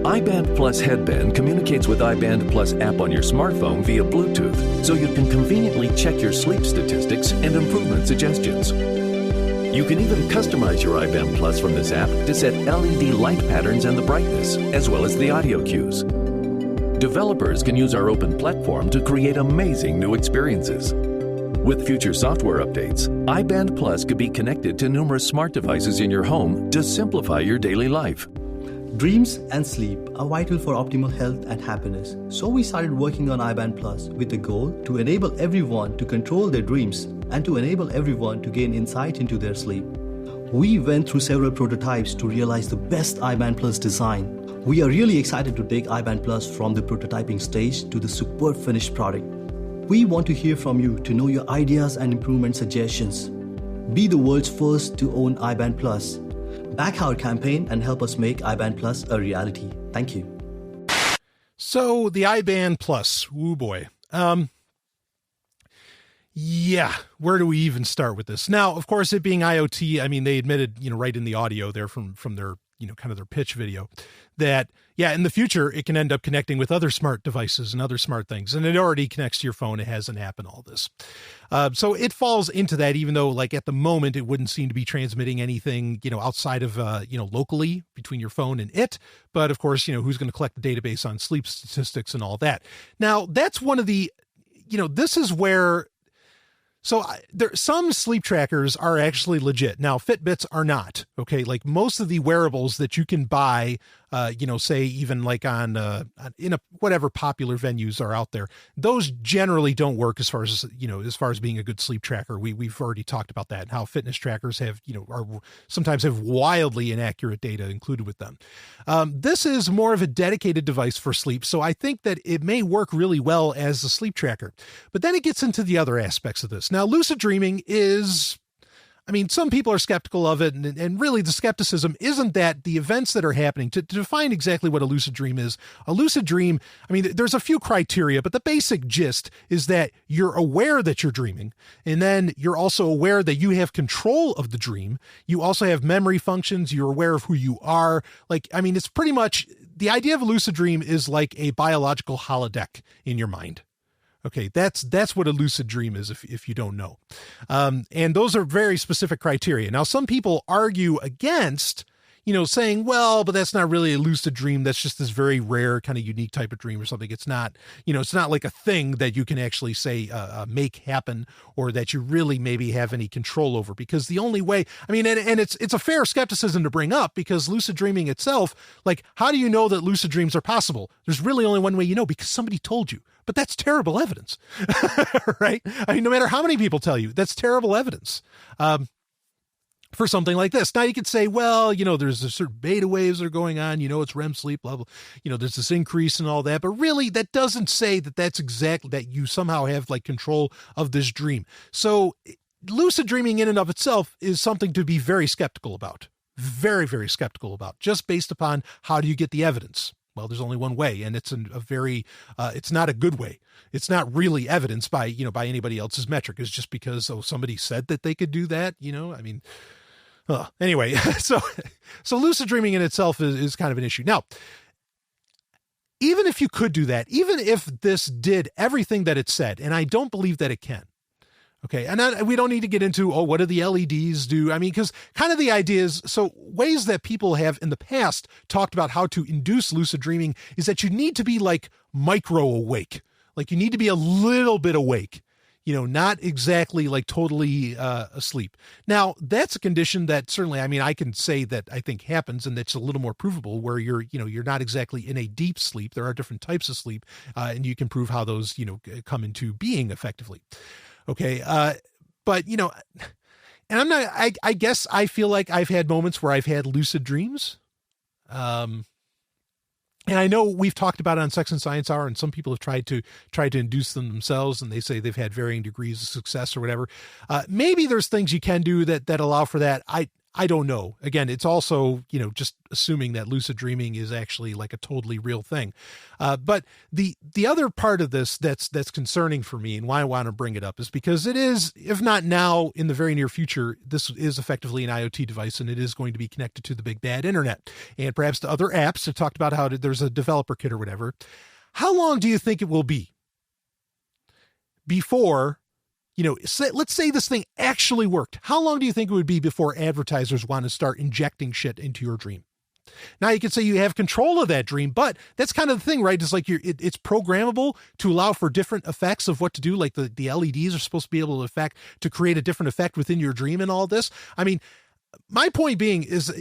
iBand Plus Headband communicates with iBand Plus app on your smartphone via Bluetooth, so you can conveniently check your sleep statistics and improvement suggestions. You can even customize your iBand Plus from this app to set LED light patterns and the brightness, as well as the audio cues. Developers can use our open platform to create amazing new experiences. With future software updates, iBand Plus could be connected to numerous smart devices in your home to simplify your daily life. Dreams and sleep are vital for optimal health and happiness. So we started working on iBand Plus with the goal to enable everyone to control their dreams and to enable everyone to gain insight into their sleep. We went through several prototypes to realize the best iBand Plus design. We are really excited to take iBand Plus from the prototyping stage to the superb finished product. We want to hear from you to know your ideas and improvement suggestions. Be the world's first to own iBand Plus. Back our campaign and help us make iBand Plus a reality. Thank you. So the iBand Plus, woo boy. Yeah, where do we even start with this? Now, of course, it being IoT, I mean, they admitted, right in the audio there from their, kind of their pitch video that, yeah, in the future, it can end up connecting with other smart devices and other smart things. And it already connects to your phone. It has an app and all this. So it falls into that, even though like at the moment, it wouldn't seem to be transmitting anything, outside of, locally between your phone and it. But of course, who's going to collect the database on sleep statistics and all that. Now, that's one of the, this is where some sleep trackers are actually legit. Now, Fitbits are not, okay? Like most of the wearables that you can buy, say even like in whatever popular venues are out there, those generally don't work as far as being a good sleep tracker. We've already talked about that and how fitness trackers have, sometimes have wildly inaccurate data included with them. This is more of a dedicated device for sleep. So I think that it may work really well as a sleep tracker, but then it gets into the other aspects of this. Now, lucid dreaming is, some people are skeptical of it, and really the skepticism isn't that the events that are happening. To define exactly what a lucid dream is, there's a few criteria, but the basic gist is that you're aware that you're dreaming, and then you're also aware that you have control of the dream. You also have memory functions. You're aware of who you are. It's pretty much, the idea of a lucid dream is like a biological holodeck in your mind. Okay, that's what a lucid dream is if you don't know. And those are very specific criteria. Now, some people argue against, saying, well, but that's not really a lucid dream. That's just this very rare kind of unique type of dream or something. It's not, it's not like a thing that you can actually say, make happen, or that you really maybe have any control over, because the only way, and it's a fair skepticism to bring up, because lucid dreaming itself, like, how do you know that lucid dreams are possible? There's really only one way because somebody told you. But that's terrible evidence, right? No matter how many people tell you, that's terrible evidence for something like this. Now you could say, well, there's a certain beta waves that are going on, it's REM sleep, blah, blah, there's this increase and all that. But really, that doesn't say that that's exactly, that you somehow have like control of this dream. So lucid dreaming in and of itself is something to be very skeptical about, very, very skeptical about, just based upon how do you get the evidence? Well, there's only one way, and it's it's not a good way. It's not really evidence by anybody else's metric. It's just because, somebody said that they could do that, anyway, so lucid dreaming in itself is kind of an issue. Now, even if you could do that, even if this did everything that it said, and I don't believe that it can, okay, and we don't need to get into, what do the LEDs do? Because kind of the idea is, so ways that people have in the past talked about how to induce lucid dreaming is that you need to be like micro awake. Like you need to be a little bit awake, not exactly like totally asleep. Now, that's a condition that certainly, I can say that I think happens, and that's a little more provable, where you're not exactly in a deep sleep. There are different types of sleep, and you can prove how those, come into being effectively. Okay. But and I'm not, I guess I feel like I've had moments where I've had lucid dreams. And I know we've talked about it on Sex and Science Hour, and some people have tried to induce them themselves, and they say they've had varying degrees of success or whatever. Maybe there's things you can do that allow for that. I don't know. Again, it's also, just assuming that lucid dreaming is actually like a totally real thing. But the other part of this that's concerning for me, and why I want to bring it up, is because it is, if not now, in the very near future, this is effectively an IoT device, and it is going to be connected to the big bad internet and perhaps to other apps. I talked about how there's a developer kit or whatever. How long do you think it will be before, let's say this thing actually worked? How long do you think it would be before advertisers want to start injecting shit into your dream? Now, you could say you have control of that dream, but that's kind of the thing, right? It's like it's programmable to allow for different effects of what to do. Like the LEDs are supposed to be able to create a different effect within your dream and all this. I mean, my point being is,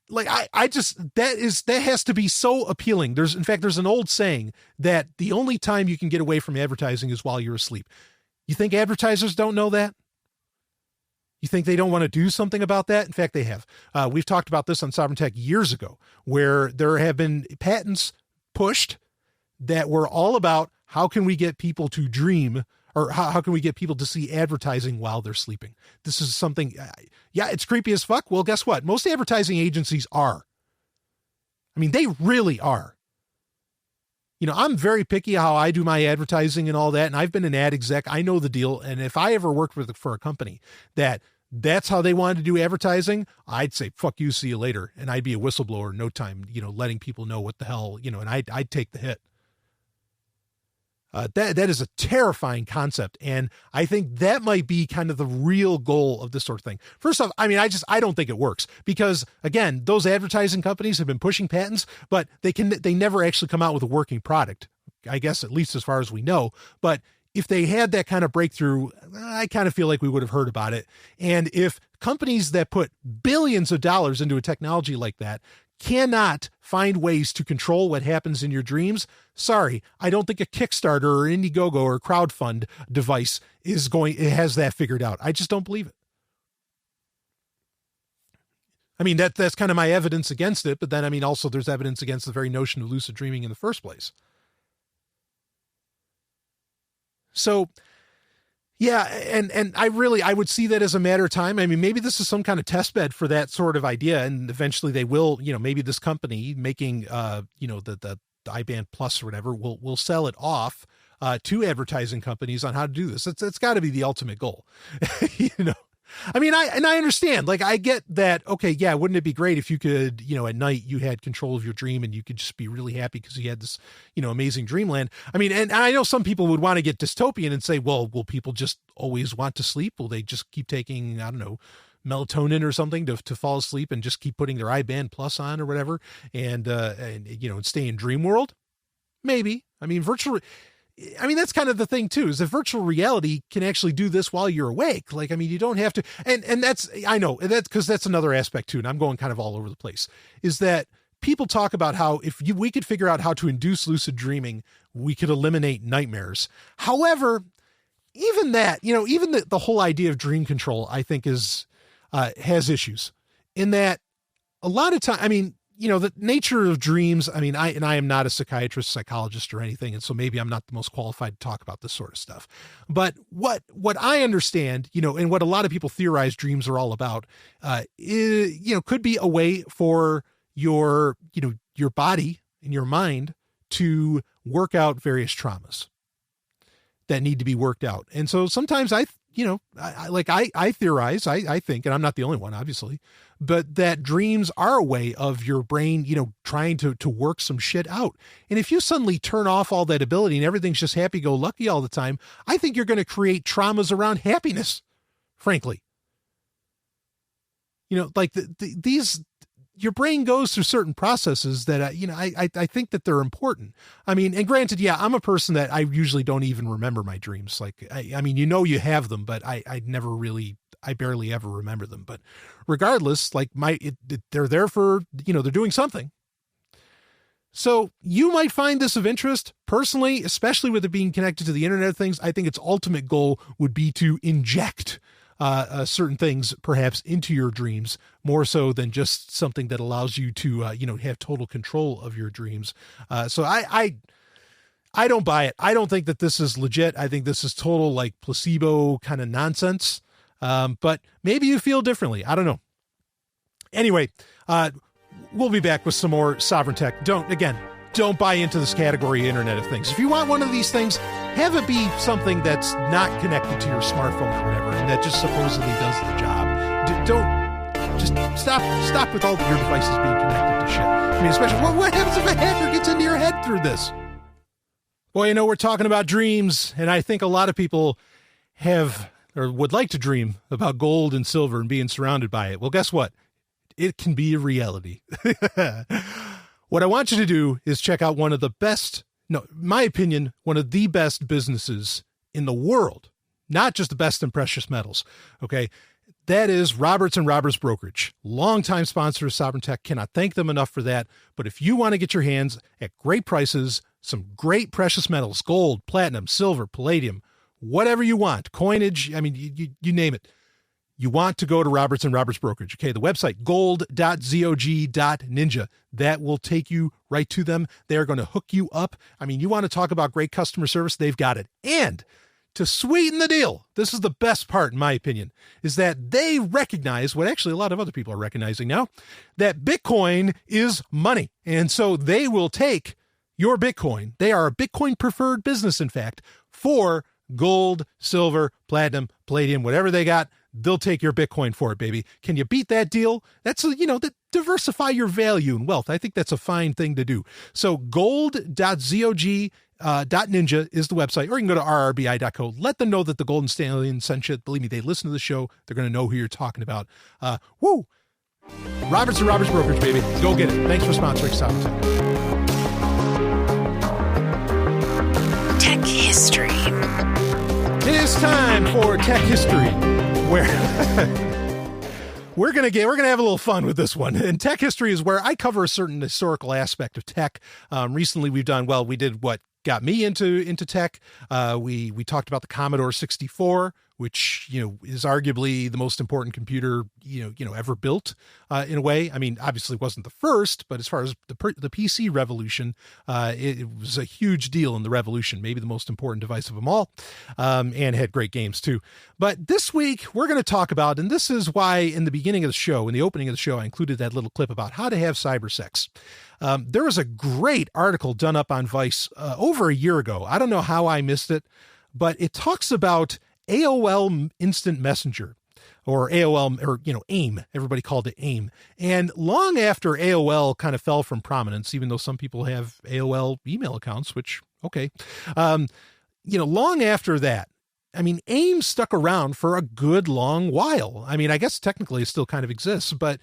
like, that has to be so appealing. There's an old saying that the only time you can get away from advertising is while you're asleep. You think advertisers don't know that? You think they don't want to do something about that? In fact, they have. We've talked about this on Sovereign Tech years ago, where there have been patents pushed that were all about how can we get people to dream, or how can we get people to see advertising while they're sleeping? This is something, it's creepy as fuck. Well, guess what? Most advertising agencies are. I mean, they really are. I'm very picky how I do my advertising and all that. And I've been an ad exec. I know the deal. And if I ever worked for a company that's how they wanted to do advertising, I'd say, fuck you, see you later. And I'd be a whistleblower in no time, letting people know what the hell, and I'd take the hit. That is a terrifying concept. And I think that might be kind of the real goal of this sort of thing. First off, I mean, I don't think it works because, again, those advertising companies have been pushing patents, but they never actually come out with a working product, I guess, at least as far as we know. But if they had that kind of breakthrough, I kind of feel like we would have heard about it. And if companies that put billions of dollars into a technology like that cannot find ways to control what happens in your dreams, sorry, I don't think a Kickstarter or Indiegogo or crowdfund device has that figured out. I just don't believe it. I mean, that's kind of my evidence against it, but then, I mean, also there's evidence against the very notion of lucid dreaming in the first place. So, yeah, and I would see that as a matter of time. I mean, maybe this is some kind of test bed for that sort of idea, and eventually they will, maybe this company making, the iBand Plus or whatever will sell it off to advertising companies on how to do this. It's got to be the ultimate goal, I mean, I understand, like, I get that. Okay. Yeah. Wouldn't it be great if you could, at night you had control of your dream and you could just be really happy because you had this, amazing dreamland. I mean, and I know some people would want to get dystopian and say, well, will people just always want to sleep? Will they just keep taking, I don't know, melatonin or something to fall asleep and just keep putting their iBand Plus on or whatever and stay in dream world? Maybe. I mean, that's kind of the thing too, is that virtual reality can actually do this while you're awake. Like, I mean, you don't have to, and I know that's because that's another aspect too. And I'm going kind of all over the place, is that people talk about how we could figure out how to induce lucid dreaming, we could eliminate nightmares. However, even that, even the whole idea of dream control, I think has issues in that a lot of time, I mean, the nature of dreams, I mean, I am not a psychiatrist, psychologist or anything. And so maybe I'm not the most qualified to talk about this sort of stuff, but what I understand, and what a lot of people theorize dreams are all about, could be a way for your body and your mind to work out various traumas that need to be worked out. And so sometimes I theorize, I think, and I'm not the only one, obviously, but that dreams are a way of your brain, trying to work some shit out. And if you suddenly turn off all that ability and everything's just happy-go-lucky all the time, I think you're going to create traumas around happiness, frankly. Like your brain goes through certain processes that, I think that they're important. I mean, and granted, yeah, I'm a person that I usually don't even remember my dreams. Like, I mean, you have them, but I barely ever remember them. But regardless, like they're there for, they're doing something. So you might find this of interest. Personally, especially with it being connected to the Internet of Things, I think its ultimate goal would be to inject certain things perhaps into your dreams, more so than just something that allows you to, have total control of your dreams. So I don't buy it. I don't think that this is legit. I think this is total like placebo kind of nonsense. But maybe you feel differently. I don't know. Anyway, we'll be back with some more Sovryn tech. Don't buy into this category Internet of Things. If you want one of these things, have it be something that's not connected to your smartphone or whatever, and that just supposedly does the job. Just stop with all your devices being connected to shit. I mean, especially, what happens if a hacker gets into your head through this? Boy, we're talking about dreams, and I think a lot of people have or would like to dream about gold and silver and being surrounded by it. Well, guess what? It can be a reality. What I want you to do is check out one of the best, in my opinion, one of the best businesses in the world, not just the best in precious metals. Okay. That is Roberts and Roberts Brokerage, longtime sponsor of Sovryn Tech. Cannot thank them enough for that. But if you want to get your hands at great prices, some great precious metals, gold, platinum, silver, palladium, whatever you want, coinage, I mean, you name it. You want to go to Roberts and Roberts Brokerage. Okay, the website, gold.zog.ninja. That will take you right to them. They're going to hook you up. I mean, you want to talk about great customer service, they've got it. And to sweeten the deal, this is the best part, in my opinion, is that they recognize what actually a lot of other people are recognizing now, that Bitcoin is money. And so they will take your Bitcoin. They are a Bitcoin preferred business, in fact, for gold, silver, platinum, palladium, whatever they got. They'll take your Bitcoin for it, baby. Can you beat that deal? That's, that diversify your value and wealth. I think that's a fine thing to do. So gold.zog.ninja is the website, or you can go to rrbi.co. Let them know that the Golden Stallion sent you. Believe me, they listen to the show. They're going to know who you're talking about. Woo! Roberts and Roberts Brokerage, baby. Go get it. Thanks for sponsoring Sovryn Tech History. It is time for Tech History, where we're gonna have a little fun with this one. And Tech History is where I cover a certain historical aspect of tech. Recently, we did what got me into tech. We talked about the Commodore 64, which is arguably the most important computer ever built in a way. I mean, obviously it wasn't the first, but as far as the PC revolution, it was a huge deal in the revolution, maybe the most important device of them all, and had great games too. But this week we're going to talk about, and this is why in the beginning of the show, in the opening of the show, I included that little clip about how to have cybersex. There was a great article done up on Vice over a year ago. I don't know how I missed it, but it talks about AOL Instant Messenger, or AOL, or AIM. Everybody called it AIM. And long after AOL kind of fell from prominence, even though some people have AOL email accounts, which, okay. Long after that, I mean, AIM stuck around for a good long while. I mean, I guess technically it still kind of exists, but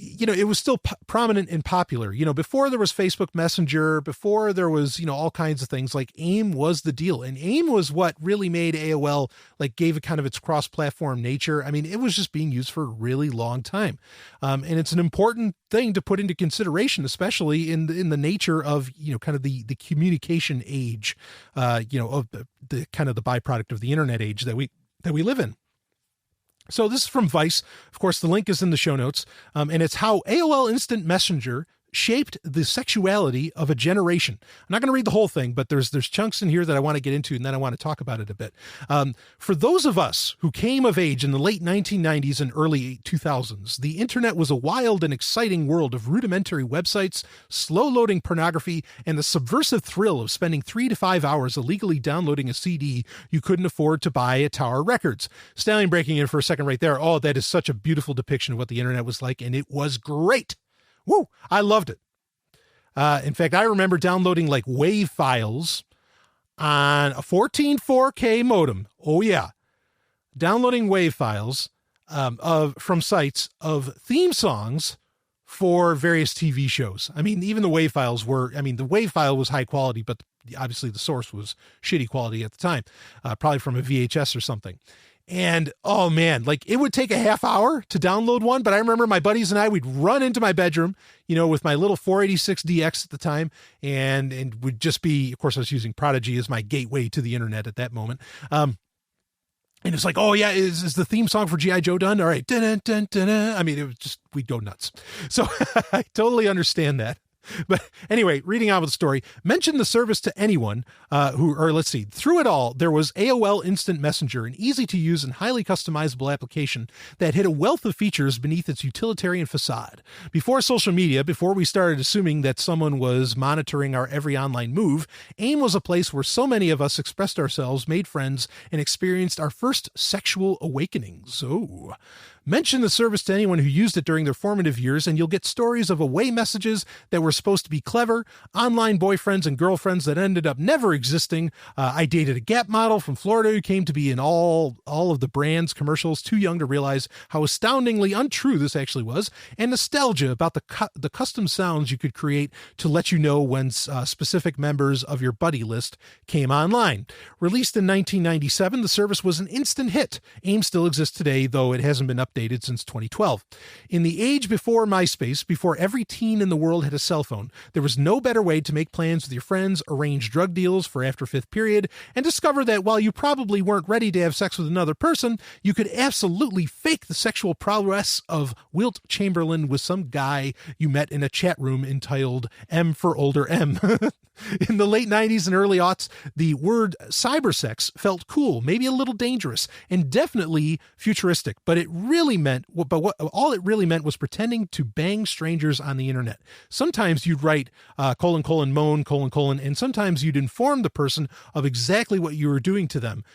it was still prominent and popular. Before there was Facebook Messenger, before there was, all kinds of things, like AIM was the deal. And AIM was what really made AOL, gave it kind of its cross-platform nature. I mean, it was just being used for a really long time. And it's an important thing to put into consideration, especially in the nature of, kind of the communication age, of the kind of the byproduct of the internet age that we live in. So this is from Vice. Of course, the link is in the show notes. And it's how AOL Instant Messenger shaped the sexuality of a generation. I'm not going to read the whole thing, but there's chunks in here that I want to get into, and then I want to talk about it a bit. For those of us who came of age in the late 1990s and early 2000s, the internet was a wild and exciting world of rudimentary websites, slow-loading pornography, and the subversive thrill of spending 3 to 5 hours illegally downloading a CD you couldn't afford to buy at Tower Records. Stallion breaking in for a second right there. Oh, that is such a beautiful depiction of what the internet was like, and it was great. Woo! I loved it. In fact, I remember downloading WAV files on a 14 4K modem. Oh yeah. Downloading WAV files from sites of theme songs for various TV shows. I mean, even the WAV files the WAV file was high quality, but obviously the source was shitty quality at the time, probably from a VHS or something. And, oh man, it would take a half hour to download one, but I remember my buddies and I, we'd run into my bedroom, with my little 486DX at the time, and would just be, of course, I was using Prodigy as my gateway to the internet at that moment. And it's like, oh yeah, is the theme song for G.I. Joe done? All right. Dun, dun, dun, dun. I mean, it was just, we'd go nuts. So I totally understand that. But anyway, reading on with the story, mention the service to anyone let's see, through it all, there was AOL Instant Messenger, an easy to use and highly customizable application that hid a wealth of features beneath its utilitarian facade. Before social media, before we started assuming that someone was monitoring our every online move, AIM was a place where so many of us expressed ourselves, made friends, and experienced our first sexual awakenings. Oh. Mention the service to anyone who used it during their formative years, and you'll get stories of away messages that were supposed to be clever, online boyfriends and girlfriends that ended up never existing. I dated a Gap model from Florida who came to be in all of the brand's commercials, too young to realize how astoundingly untrue this actually was, and nostalgia about the custom sounds you could create to let you know when specific members of your buddy list came online. Released in 1997, the service was an instant hit. AIM still exists today, though it hasn't been updated since 2012. In the age before MySpace, before every teen in the world had a cell phone, there was no better way to make plans with your friends, arrange drug deals for after fifth period, and discover that while you probably weren't ready to have sex with another person, you could absolutely fake the sexual prowess of Wilt Chamberlain with some guy you met in a chat room entitled M for Older M. In the late 90s and early aughts, the word cybersex felt cool, maybe a little dangerous, and definitely futuristic, but all it really meant was pretending to bang strangers on the internet. Sometimes you'd write moan, and sometimes you'd inform the person of exactly what you were doing to them.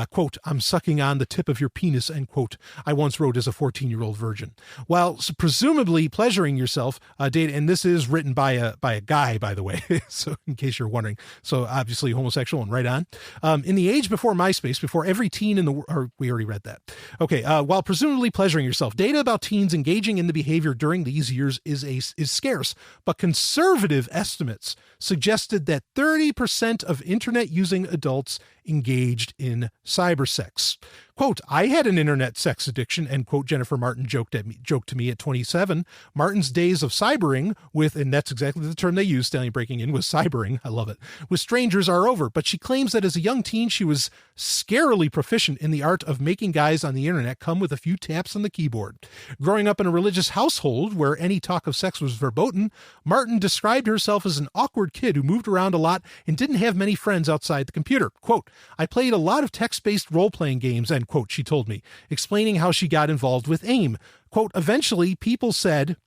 Quote, I'm sucking on the tip of your penis, end quote, I once wrote as a 14-year-old virgin. While presumably pleasuring yourself, and this is written by a guy, by the way, so in case you're wondering. So obviously homosexual and right on. In the age before MySpace, before every teen in the world, we already read that. Okay. While presumably pleasuring yourself, data about teens engaging in the behavior during these years is scarce, but conservative estimates suggested that 30% of internet using adults engaged in cybersex. Quote, I had an internet sex addiction, end quote, Jennifer Martin joked to me at 27. Martin's days of cybering with, and that's exactly the term they use, Stanley breaking in, was cybering, I love it, with strangers are over. But she claims that as a young teen, she was scarily proficient in the art of making guys on the internet come with a few taps on the keyboard. Growing up in a religious household where any talk of sex was verboten, Martin described herself as an awkward kid who moved around a lot and didn't have many friends outside the computer. Quote, I played a lot of text-based role-playing games, end quote, she told me, explaining how she got involved with AIM. Quote, eventually people said,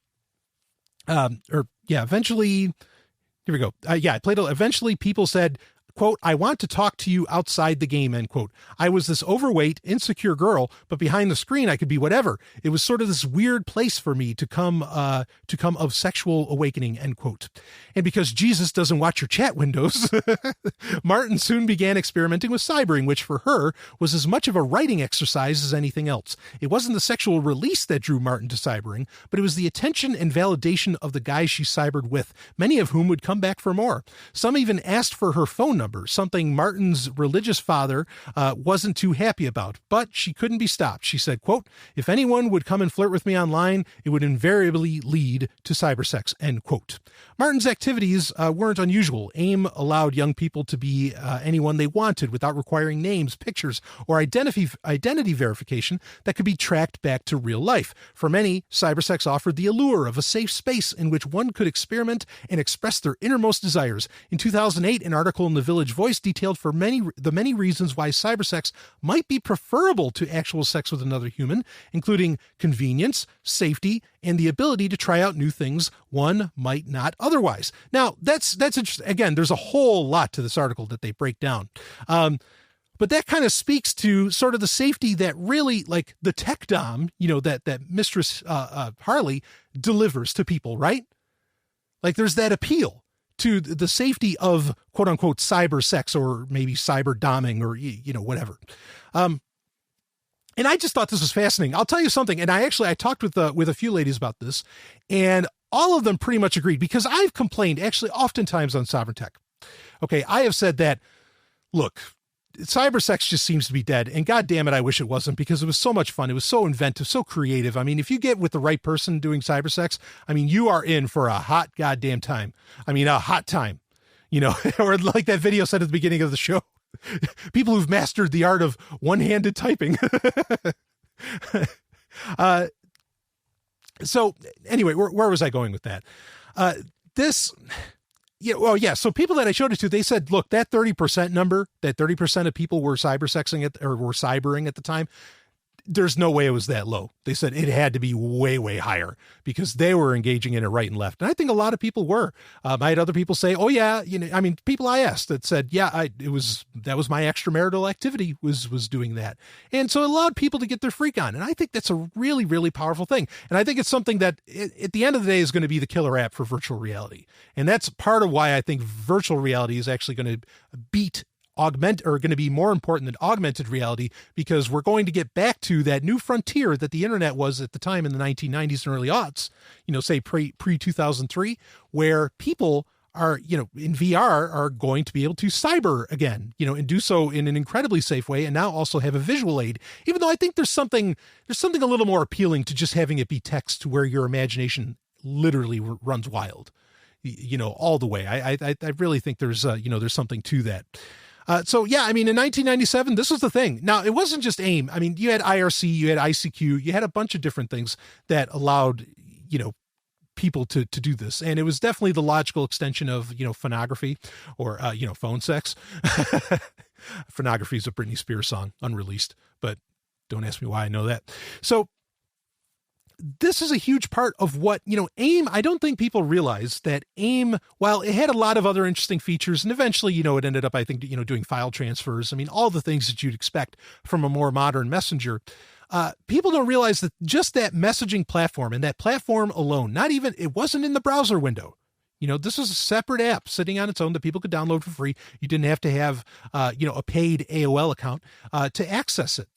eventually people said, quote, I want to talk to you outside the game, end quote. I was this overweight, insecure girl, but behind the screen, I could be whatever. It was sort of this weird place for me to come of sexual awakening, end quote. And because Jesus doesn't watch your chat windows, Martin soon began experimenting with cybering, which for her was as much of a writing exercise as anything else. It wasn't the sexual release that drew Martin to cybering, but it was the attention and validation of the guys she cybered with, many of whom would come back for more. Some even asked for her phone number, something Martin's religious father wasn't too happy about, but she couldn't be stopped. She said, quote, if anyone would come and flirt with me online, it would invariably lead to cybersex, end quote. Martin's activities weren't unusual. AIM allowed young people to be anyone they wanted without requiring names, pictures, or identity verification that could be tracked back to real life. For many, cybersex offered the allure of a safe space in which one could experiment and express their innermost desires. In 2008, an article in the Village Voice detailed the many reasons why cybersex might be preferable to actual sex with another human, including convenience, safety, and the ability to try out new things one might not otherwise. Now, that's interesting. Again, there's a whole lot to this article that they break down. But that kind of speaks to sort of the safety that really, like, the Techdomme, that Mistress Harley delivers to people, right? Like, there's that appeal to the safety of quote unquote cyber sex, or maybe cyber doming, or, whatever. And I just thought this was fascinating. I'll tell you something. And I talked with a few ladies about this, and all of them pretty much agreed, because I've complained actually oftentimes on Sovereign Tech. Okay. I have said that, look, cybersex just seems to be dead, and God damn it, I wish it wasn't, because it was so much fun. It was so inventive, so creative. I mean, if you get with the right person doing cybersex, I mean, you are in for a hot goddamn time. I mean, a hot time, or like that video said at the beginning of the show. people who've mastered the art of one-handed typing. So anyway, where was I going with that? So people that I showed it to, they said, look, that 30% number, that 30% of people were cybersexing or were cybering at the time, there's no way it was that low. They said it had to be way, way higher because they were engaging in it right and left. And I think a lot of people were. I had other people say, oh yeah, people I asked that said, yeah, that was my extramarital activity was doing that. And so it allowed people to get their freak on. And I think that's a really, really powerful thing. And I think it's something that at the end of the day is going to be the killer app for virtual reality. And that's part of why I think virtual reality is actually going to beat going to be more important than augmented reality, because we're going to get back to that new frontier that the internet was at the time in the 1990s and early aughts, say pre 2003, where people are, in VR are going to be able to cyber again, and do so in an incredibly safe way. And now also have a visual aid, even though I think there's something a little more appealing to just having it be text to where your imagination literally runs wild, all the way. I really think there's something to that. In 1997, this was the thing. Now, it wasn't just AIM. I mean, you had IRC, you had ICQ, you had a bunch of different things that allowed, people to do this. And it was definitely the logical extension of, phonography or, phone sex. Phonography is a Britney Spears song, unreleased, but don't ask me why I know that. So this is a huge part of what, AIM, I don't think people realize that AIM, while it had a lot of other interesting features, and eventually, it ended up, I think, doing file transfers. I mean, all the things that you'd expect from a more modern messenger. People don't realize that just that messaging platform and that platform alone, it wasn't in the browser window. This is a separate app sitting on its own that people could download for free. You didn't have to have, a paid AOL account to access it.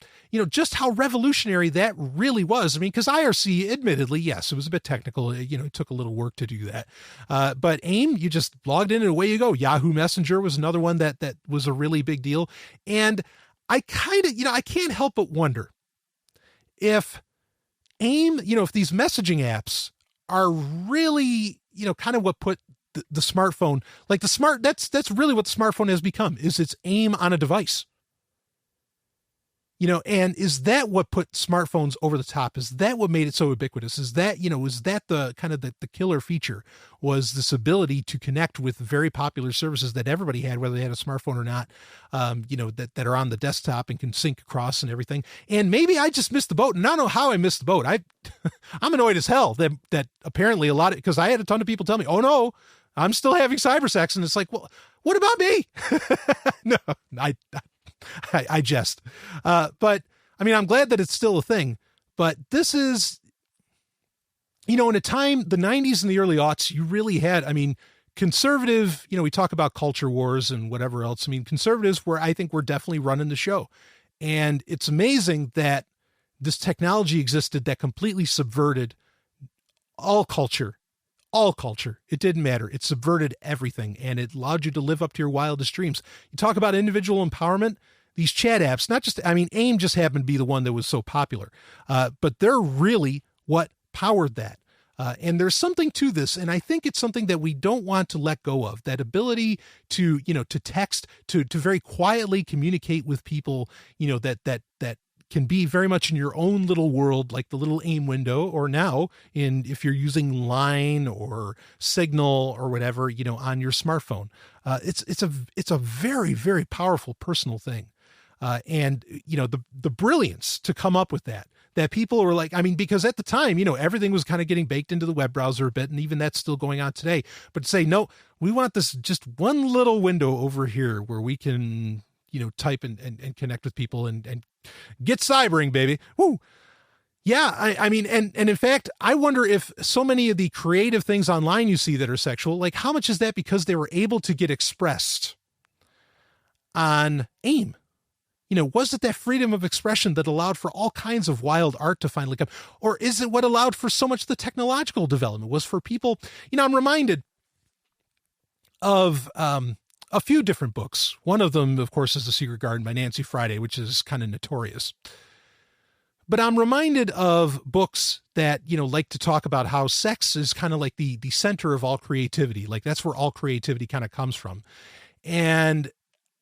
Just how revolutionary that really was. I mean, because IRC, admittedly, yes, it was a bit technical. It took a little work to do that. But AIM, you just logged in and away you go. Yahoo Messenger was another one that was a really big deal. And I kind of, I can't help but wonder if AIM, if these messaging apps are really, kind of what put the smartphone, like that's really what the smartphone has become, is it's AIM on a device. And is that what put smartphones over the top? Is that what made it so ubiquitous? Is that, was that the kind of the killer feature, was this ability to connect with very popular services that everybody had, whether they had a smartphone or not, that are on the desktop and can sync across and everything. And maybe I just missed the boat, and I don't know how I missed the boat. I'm annoyed as hell that apparently because I had a ton of people tell me, oh no, I'm still having cybersex. And it's like, well, what about me? No, I jest. But I mean, I'm glad that it's still a thing, but this is, in a time, the 90s and the early aughts, you really had, conservative, we talk about culture wars and whatever else. I mean, conservatives I think we're definitely running the show. And it's amazing that this technology existed that completely subverted all culture. It didn't matter. It subverted everything, and it allowed you to live up to your wildest dreams. You talk about individual empowerment, these chat apps, AIM just happened to be the one that was so popular, but they're really what powered that. And there's something to this, and I think it's something that we don't want to let go of, that ability to, to text, to very quietly communicate with people, that can be very much in your own little world, like the little AIM window, or now if you're using Line or Signal or whatever, on your smartphone. It's a very, very powerful personal thing. And the brilliance to come up with that people were like, because at the time, everything was kind of getting baked into the web browser a bit, and even that's still going on today, but to say, no, we want this just one little window over here where we can, type and connect with people and get cybering, baby. Woo. Yeah. And in fact, I wonder if so many of the creative things online you see that are sexual, like how much is that because they were able to get expressed on AIM? Was it that freedom of expression that allowed for all kinds of wild art to finally come? Or is it what allowed for so much of the technological development was for people? I'm reminded of, a few different books. One of them, of course, is The Secret Garden by Nancy Friday, which is kind of notorious. But I'm reminded of books that, like to talk about how sex is kind of like the center of all creativity. Like that's where all creativity kind of comes from. And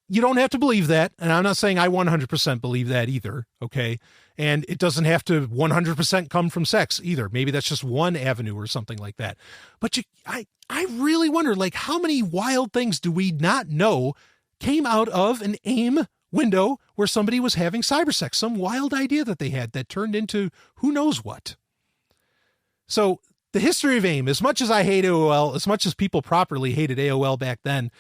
you don't have to believe that. And I'm not saying I 100% believe that either. Okay. And it doesn't have to 100% come from sex either. Maybe that's just one avenue or something like that. But I really wonder, like, how many wild things do we not know came out of an AIM window where somebody was having cybersex, some wild idea that they had that turned into who knows what. So the history of AIM, as much as I hate AOL, as much as people properly hated AOL back then,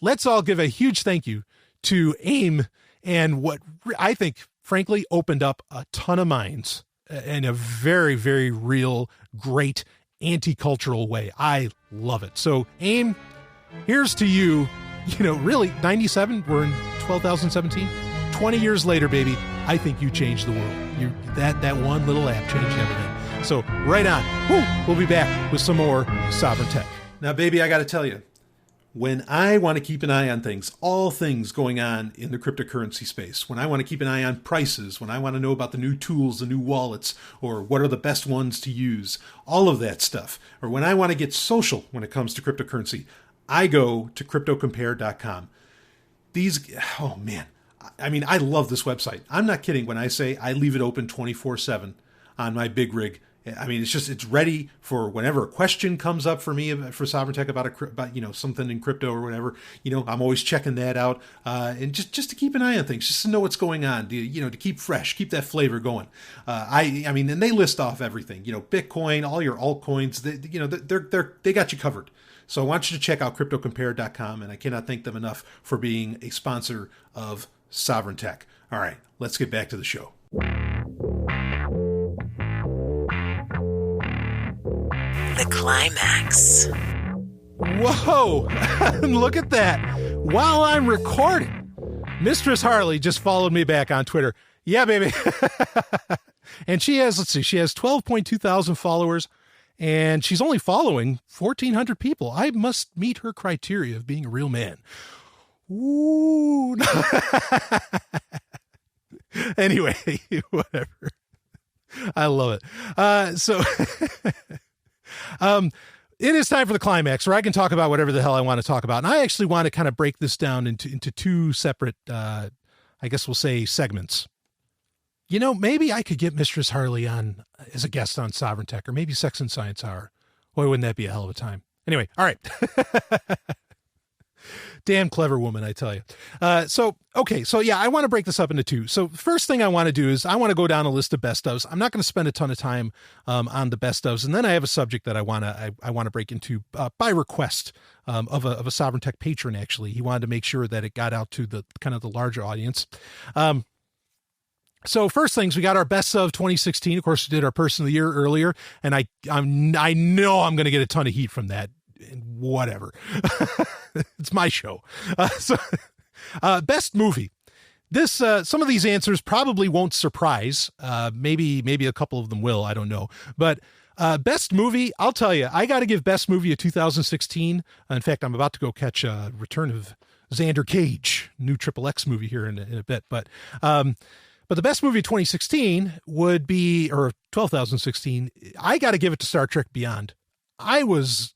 let's all give a huge thank you to AIM and what I think, frankly, opened up a ton of minds in a very, very real, great anti-cultural way. I love it. So AIM, here's to you. You know, really, 97, we're in 2017, 20 years later, baby, I think you changed the world. That one little app changed everything. So right on. Woo, we'll be back with some more Sovereign Tech. Now, baby, I got to tell you, when I want to keep an eye on things, all things going on in the cryptocurrency space, when I want to keep an eye on prices, when I want to know about the new tools, the new wallets, or what are the best ones to use, all of that stuff, or when I want to get social when it comes to cryptocurrency, I go to cryptocompare.com. Oh man, I mean, I love this website. I'm not kidding when I say I leave it open 24/7 on my big rig. I mean, it's ready for whenever a question comes up for me for Sovereign Tech about something in crypto or whatever. I'm always checking that out, and just to keep an eye on things, just to know what's going on. To keep fresh, keep that flavor going. I mean, and they list off everything. Bitcoin, all your altcoins. They got you covered. So I want you to check out cryptocompare.com, and I cannot thank them enough for being a sponsor of Sovereign Tech. All right, let's get back to the show. The Climax. Whoa, look at that. While I'm recording, Mistress Harley just followed me back on Twitter. Yeah, baby. And she has 12.2 thousand followers. And she's only following 1,400 people. I must meet her criteria of being a real man. Ooh. Anyway, whatever. I love it. So it is time for the climax, where I can talk about whatever the hell I want to talk about. And I actually want to kind of break this down into two separate, I guess we'll say, segments. Maybe I could get Mistress Harley on as a guest on Sovereign Tech, or maybe Sex and Science Hour. Boy, wouldn't that be a hell of a time? Anyway, all right. Damn clever woman, I tell you. So yeah, I want to break this up into two. So first thing I want to do is I want to go down a list of best ofs. I'm not going to spend a ton of time on the best ofs, and then I have a subject that I want to break into by request of a Sovereign Tech patron. Actually, he wanted to make sure that it got out to the kind of the larger audience. So first things, we got our best of 2016. Of course, we did our person of the year earlier, and I know I'm going to get a ton of heat from that. Whatever. It's my show. Best movie. This some of these answers probably won't surprise. Maybe a couple of them will. I don't know. But best movie, I'll tell you, I got to give best movie of 2016. In fact, I'm about to go catch Return of Xander Cage, new XXX movie here in a bit. But the best movie of 2016 would be, or 2016, I got to give it to Star Trek Beyond. I was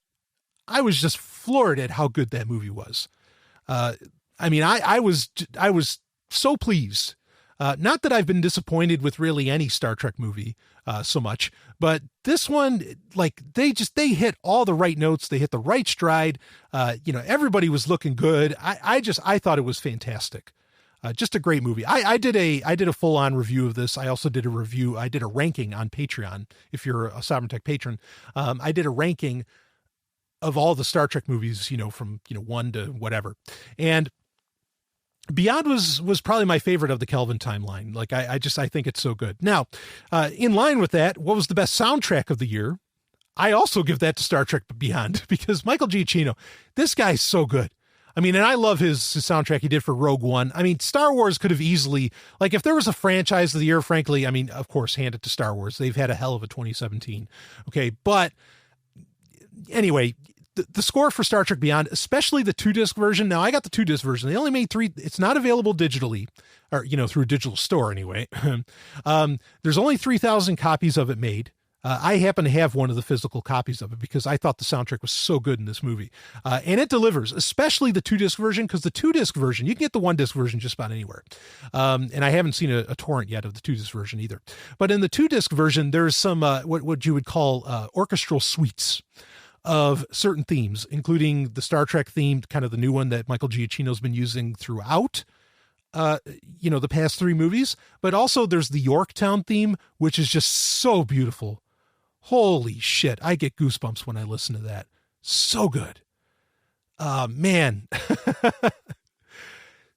just floored at how good that movie was. I mean, I was so pleased. Not that I've been disappointed with really any Star Trek movie so much, but this one, like they hit all the right notes. They hit the right stride. Everybody was looking good. I thought it was fantastic. Just a great movie. I did a full on review of this. I also did a ranking on Patreon. If you're a Sovereign Tech patron, I did a ranking of all the Star Trek movies, from 1 to whatever. And Beyond was probably my favorite of the Kelvin timeline. Like I think it's so good. Now, in line with that, what was the best soundtrack of the year? I also give that to Star Trek Beyond, because Michael Giacchino, this guy's so good. I mean, and I love his soundtrack he did for Rogue One. I mean, Star Wars could have easily, like, if there was a franchise of the year, frankly, I mean, of course, hand it to Star Wars. They've had a hell of a 2017. Okay. But anyway, the score for Star Trek Beyond, especially the 2-disc version. Now, I got the 2-disc version. They only made 3. It's not available digitally, or, through a digital store anyway. There's only 3,000 copies of it made. I happen to have one of the physical copies of it because I thought the soundtrack was so good in this movie. And it delivers, especially the 2-disc version, because the 2-disc version, you can get the 1-disc version just about anywhere. And I haven't seen a torrent yet of the 2-disc version either. But in the 2-disc version, there's some what you would call orchestral suites of certain themes, including the Star Trek theme, kind of the new one that Michael Giacchino's been using throughout the past 3 movies, but also there's the Yorktown theme, which is just so beautiful. Holy shit. I get goosebumps when I listen to that. So good. Man.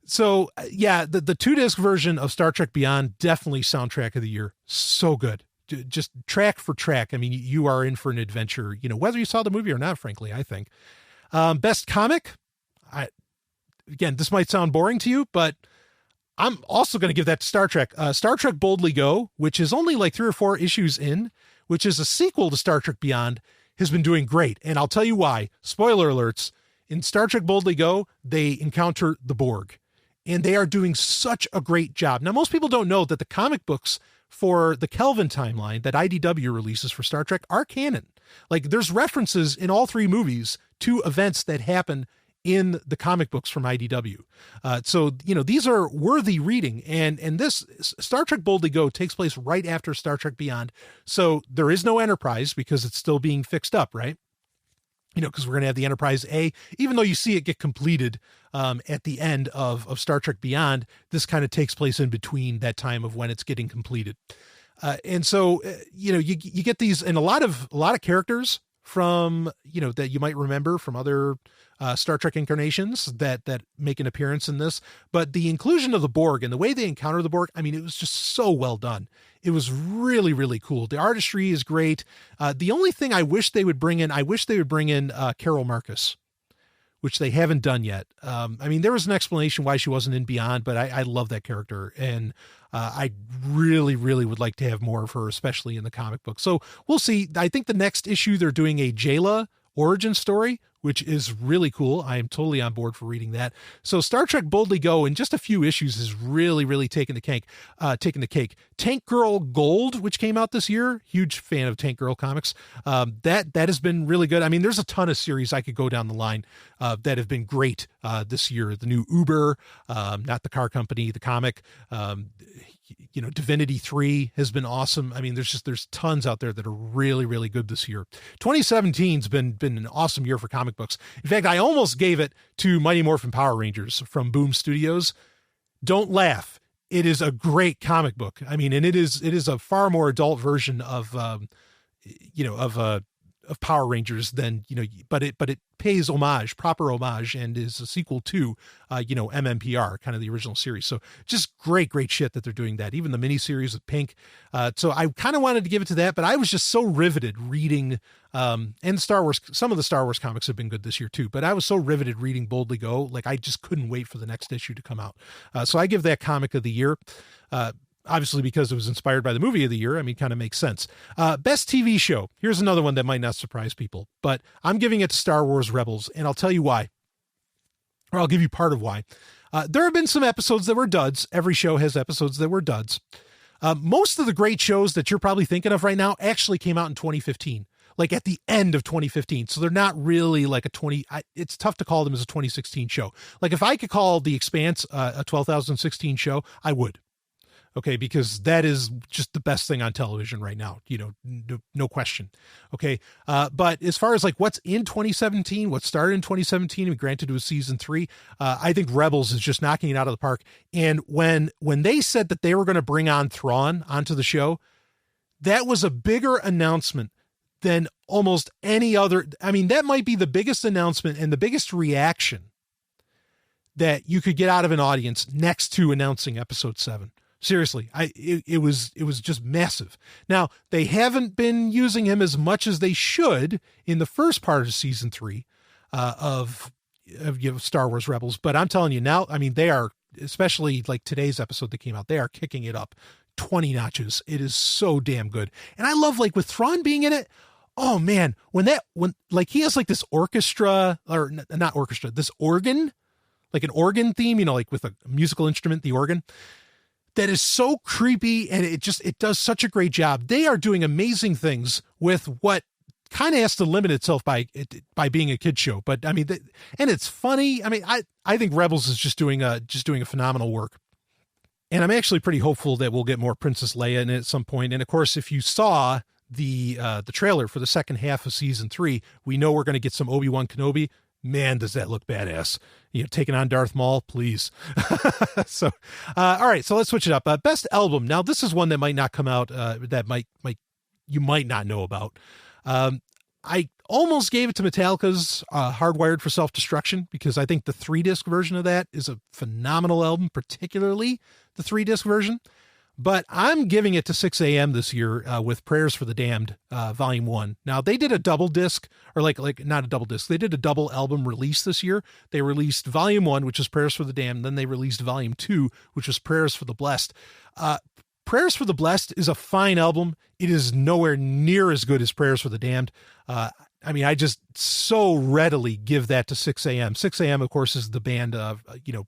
So yeah, the 2-disc version of Star Trek Beyond, definitely soundtrack of the year. So good. Just track for track. I mean, you are in for an adventure, whether you saw the movie or not, frankly, I think. Best comic. Again, this might sound boring to you, but I'm also going to give that to Star Trek. Star Trek Boldly Go, which is only like 3 or 4 issues in, which is a sequel to Star Trek Beyond, has been doing great. And I'll tell you why. Spoiler alerts. In Star Trek Boldly Go, they encounter the Borg, and they are doing such a great job. Now, most people don't know that the comic books for the Kelvin timeline that IDW releases for Star Trek are canon. Like, there's references in all 3 movies to events that happen in the comic books from IDW. So, these are worthy reading. And this Star Trek Boldly Go takes place right after Star Trek Beyond. So there is no Enterprise because it's still being fixed up, right? Because we're going to have the Enterprise A, even though you see it get completed at the end of Star Trek Beyond, this kind of takes place in between that time of when it's getting completed. And so, you get these, and a lot of characters from, that you might remember from other Star Trek incarnations that make an appearance in this. But the inclusion of the Borg and the way they encounter the Borg, I mean, it was just so well done. It was really, really cool. The artistry is great. The only thing I wish they would bring in, Carol Marcus, which they haven't done yet. I mean, there was an explanation why she wasn't in Beyond, but I love that character. And I really, really would like to have more of her, especially in the comic book. So we'll see. I think the next issue, they're doing a Jayla origin story, which is really cool. I am totally on board for reading that. So Star Trek Boldly Go in just a few issues is really, really taking the cake. Tank Girl Gold, which came out this year. Huge fan of Tank Girl comics. That has been really good. I mean, there's a ton of series I could go down the line that have been great this year. The new Uber, not the car company, the comic. Divinity 3 has been awesome. I mean, there's tons out there that are really, really good this year. 2017's been an awesome year for comic books. In fact, I almost gave it to Mighty Morphin Power Rangers from Boom Studios. Don't laugh. It is a great comic book. I mean, and it is a far more adult version of Power Rangers than, but it pays proper homage, and is a sequel to, MMPR, kind of the original series. So just great shit that they're doing that. Even the miniseries with Pink. So I kind of wanted to give it to that, but I was just so riveted reading, and Star Wars, some of the Star Wars comics have been good this year too, but I was so riveted reading Boldly Go. Like, I just couldn't wait for the next issue to come out. So I give that comic of the year. Obviously, because it was inspired by the movie of the year. I mean, kind of makes sense. Best TV show. Here's another one that might not surprise people, but I'm giving it to Star Wars Rebels, and I'll tell you why. Or I'll give you part of why. There have been some episodes that were duds. Every show has episodes that were duds. Most of the great shows that you're probably thinking of right now actually came out in 2015, like at the end of 2015. So they're not really like it's tough to call them as a 2016 show. Like, if I could call The Expanse a 2016 show, I would. Okay, because that is just the best thing on television right now, no question. Okay, but as far as like what's in 2017, what started in 2017, and granted it was season 3, I think Rebels is just knocking it out of the park. And when they said that they were going to bring on Thrawn onto the show, that was a bigger announcement than almost any other. I mean, that might be the biggest announcement and the biggest reaction that you could get out of an audience next to announcing episode 7. Seriously, it was just massive. Now, they haven't been using him as much as they should in the first part of season 3 of Star Wars Rebels. But I'm telling you now, I mean, they are, especially like today's episode that came out, they are kicking it up 20 notches. It is so damn good. And I love, like, with Thrawn being in it. Oh man, when like he has like this orchestra, or not orchestra, this organ, like an organ theme, like with a musical instrument, the organ. that is so creepy, and it does such a great job. They are doing amazing things with what kind of has to limit itself by being a kid show. But I mean, and it's funny. I mean, I think Rebels is just doing a phenomenal work. And I'm actually pretty hopeful that we'll get more Princess Leia in it at some point. And of course, if you saw the trailer for the second half of season 3, we know we're going to get some Obi-Wan Kenobi. Man, does that look badass. Taking on Darth Maul, please. So, all right, so let's switch it up. Best album. Now, this is one that might not come out, that you might not know about. I almost gave it to Metallica's Hardwired for Self-Destruction, because I think the 3-disc version of that is a phenomenal album, particularly the 3-disc version. But I'm giving it to 6 a.m. this year with Prayers for the Damned, Volume 1. Now, they did a double disc, or like not a double disc. They did a double album release this year. They released Volume 1, which is Prayers for the Damned. Then they released Volume 2, which was Prayers for the Blessed. Prayers for the Blessed is a fine album. It is nowhere near as good as Prayers for the Damned. I mean, I just so readily give that to 6 a.m. 6 a.m., of course, is the band,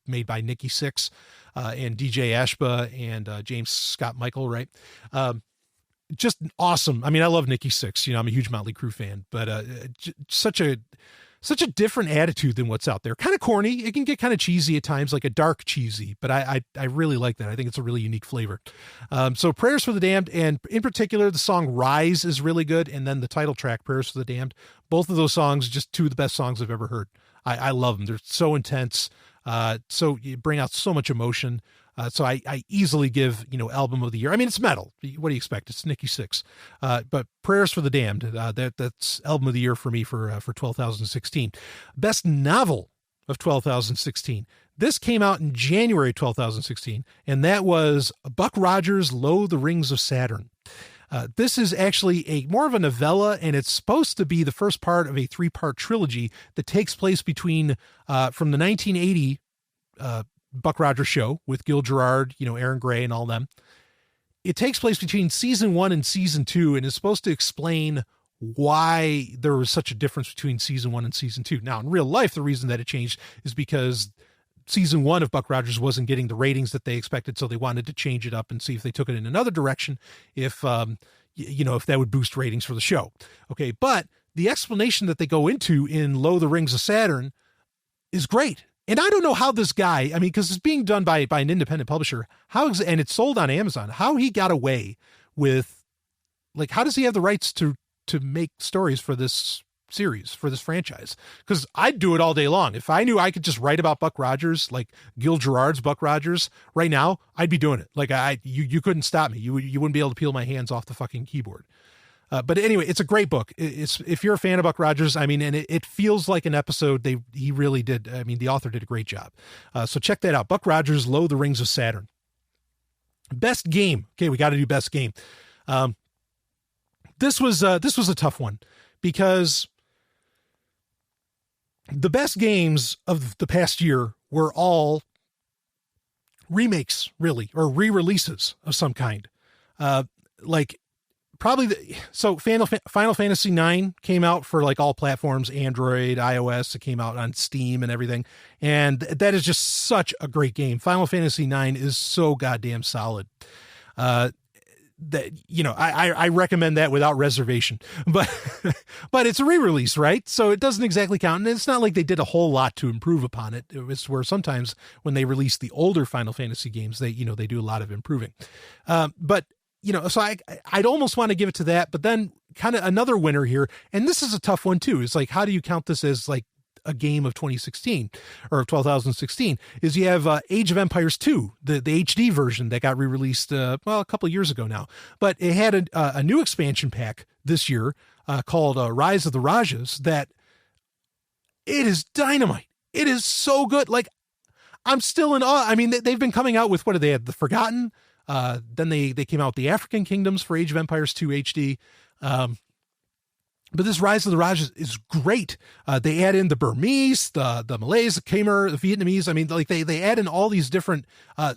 made by Nikki Sixx and DJ Ashba and James Scott Michael, right? Just awesome. I mean, I love Nikki Sixx. I'm a huge Motley Crue fan, but such a different attitude than what's out there. Kind of corny. It can get kind of cheesy at times, like a dark cheesy, but I really like that. I think it's a really unique flavor. So Prayers for the Damned, and in particular, the song Rise is really good. And then the title track, Prayers for the Damned, both of those songs, just two of the best songs I've ever heard. I love them. They're so intense. So you bring out so much emotion. So I easily give, album of the year. I mean, it's metal. What do you expect? It's Nikki Sixx. But Prayers for the Damned, that's album of the year for me for 2016. Best novel of 2016. This came out in January 2016, and that was Buck Rogers' Lo, the Rings of Saturn. This is actually more of a novella, and it's supposed to be the first part of a 3-part trilogy that takes place between from the 1980 Buck Rogers show with Gil Gerard, Aaron Gray and all them. It takes place between season 1 and season 2, and is supposed to explain why there was such a difference between season 1 and season 2. Now, in real life, the reason that it changed is because season 1 of Buck Rogers wasn't getting the ratings that they expected, so they wanted to change it up and see if they took it in another direction, if that would boost ratings for the show. Okay, but the explanation that they go into in Lo, the Rings of Saturn is great. And I don't know how this guy, I mean, because it's being done by an independent publisher, and it's sold on Amazon, how he got away with, how does he have the rights to make stories for this series, for this franchise? Because I'd do it all day long. If I knew I could just write about Buck Rogers, like Gil Gerard's Buck Rogers right now, I'd be doing it. You couldn't stop me. You wouldn't be able to peel my hands off the fucking keyboard. But anyway, it's a great book. If you're a fan of Buck Rogers, I mean, and it feels like an episode. He really did. I mean, the author did a great job. So check that out. Buck Rogers, Lo, the Rings of Saturn. Best game. Okay, we got to do best game. This was a tough one, because the best games of the past year were all remakes, really, or re-releases of some kind. Final Fantasy IX came out for all platforms, Android, iOS. It came out on Steam and everything. And that is just such a great game. Final Fantasy IX is so goddamn solid. I recommend that without reservation, but it's a re-release, right? So it doesn't exactly count. And it's not like they did a whole lot to improve upon it. It was where sometimes when they release the older Final Fantasy games, they do a lot of improving. So I'd almost want to give it to that, but then kind of another winner here. And this is a tough one too. It's how do you count this as a game of 2016 or of 2016 is you have Age of Empires 2, the HD version that got re-released, a couple of years ago now, but it had a new expansion pack this year called Rise of the Rajas that it is dynamite. It is so good. I'm still in awe. I mean, they've been coming out with, what did they have? The Forgotten. Then they came out with the African Kingdoms for Age of Empires 2 HD. But this Rise of the Rajas is great. They add in the Burmese, the Malays, the Khmer, the Vietnamese. I mean, they add in all these different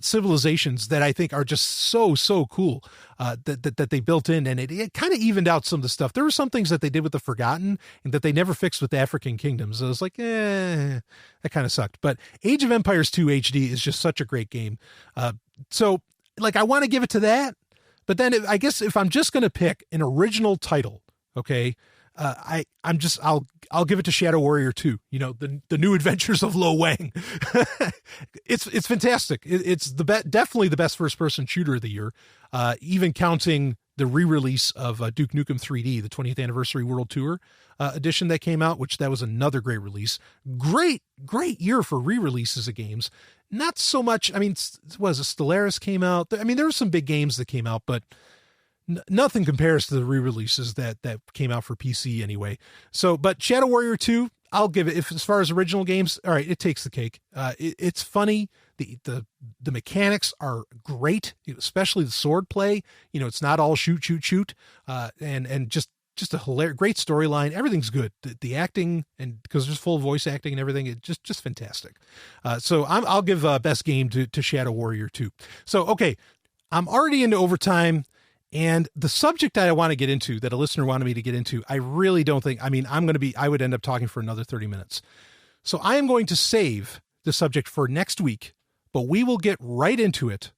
civilizations that I think are just so cool that they built in, and it kind of evened out some of the stuff. There were some things that they did with the Forgotten and that they never fixed with the African Kingdoms. I was like, that kind of sucked. But Age of Empires 2 HD is just such a great game. So like, I want to give it to that, but then I guess if I'm just going to pick an original title, okay, I'll give it to Shadow Warrior 2, the new adventures of Lo Wang. It's fantastic. It's definitely the best first person shooter of the year. Even counting the re-release of Duke Nukem 3D, the 20th anniversary World Tour edition that came out, which that was another great release. Great year for re-releases of games. Not so much. I mean, Stellaris came out. I mean, there were some big games that came out, but nothing compares to the re-releases that came out for PC anyway. So, but Shadow Warrior 2, I'll give it, as far as original games, all right, it takes the cake. It's funny. The mechanics are great, especially the sword play. It's not all shoot, and just a hilarious, great storyline. Everything's good. The acting, and because there's full voice acting and everything, it's just fantastic. So I'll give best game to Shadow Warrior 2. So, okay, I'm already into overtime. And the subject that I want to get into, that a listener wanted me to get into, I really don't think, I would end up talking for another 30 minutes. So I am going to save the subject for next week, but we will get right into it.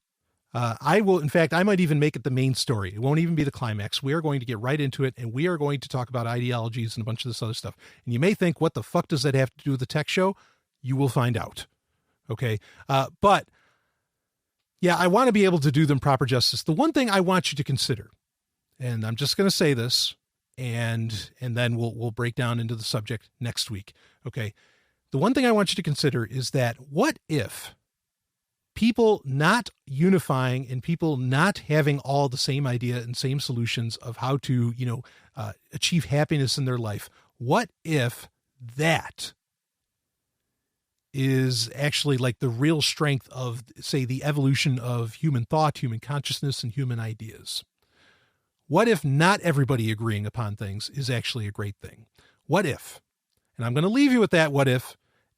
I might even make it the main story. It won't even be the climax. We are going to get right into it, and we are going to talk about ideologies and a bunch of this other stuff. And you may think, what the fuck does that have to do with the tech show? You will find out. Okay. But yeah, I want to be able to do them proper justice. The one thing I want you to consider, and I'm just going to say this, and then we'll break down into the subject next week. Okay. The one thing I want you to consider is that what if people not unifying and people not having all the same idea and same solutions of how to, achieve happiness in their life? What if that is actually like the real strength of, say, the evolution of human thought, human consciousness, and human ideas? What if not everybody agreeing upon things is actually a great thing? What if? And I'm going to leave you with that what if,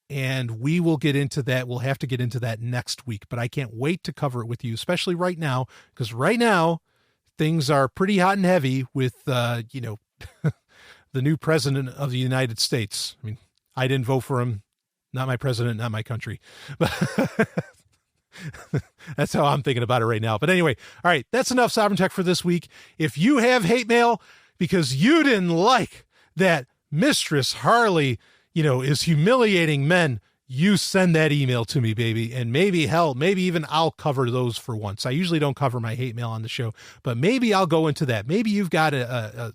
and we will get into that. We'll have to get into that next week, but I can't wait to cover it with you, especially right now, because right now things are pretty hot and heavy with, the new president of the United States. I mean, I didn't vote for him. Not my president, not my country. But that's how I'm thinking about it right now. But anyway, all right, that's enough Sovereign Tech for this week. If you have hate mail because you didn't like that Mistress Harley, is humiliating men, you send that email to me, baby. And maybe even I'll cover those for once. I usually don't cover my hate mail on the show, but maybe I'll go into that. Maybe you've got a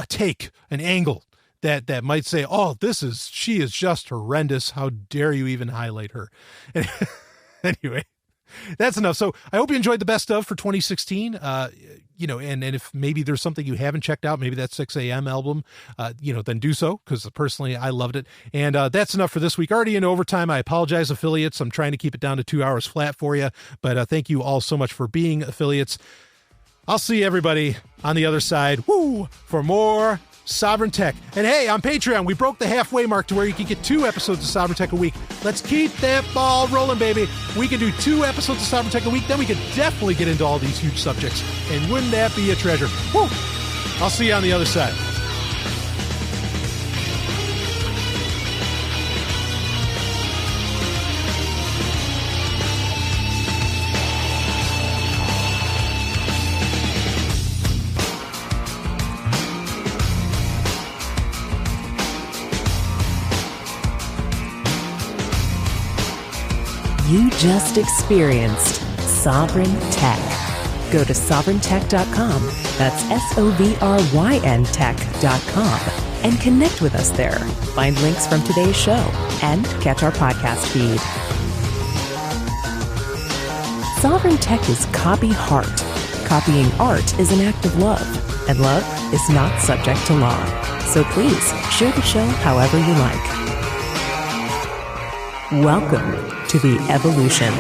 take, an angle that might say, oh, she is just horrendous. How dare you even highlight her? Anyway, that's enough. So I hope you enjoyed the best of for 2016. And if maybe there's something you haven't checked out, maybe that 6 a.m. album, then do so, because personally I loved it. And that's enough for this week. Already in overtime. I apologize, affiliates. I'm trying to keep it down to 2 hours flat for you, but thank you all so much for being affiliates. I'll see everybody on the other side. Woo! For more Sovereign Tech. And hey, on Patreon, we broke the halfway mark to where you can get 2 episodes of Sovereign Tech a week. Let's keep that ball rolling, baby. We can do 2 episodes of Sovereign Tech a week, then we can definitely get into all these huge subjects. And wouldn't that be a treasure? Woo! I'll see you on the other side. You just experienced Sovryn Tech. Go to sovryntech.com, that's SOVRYN tech.com, and connect with us there. Find links from today's show and catch our podcast feed. Sovryn Tech is copy heart. Copying art is an act of love, and love is not subject to law. So please share the show however you like. Welcome to the evolution.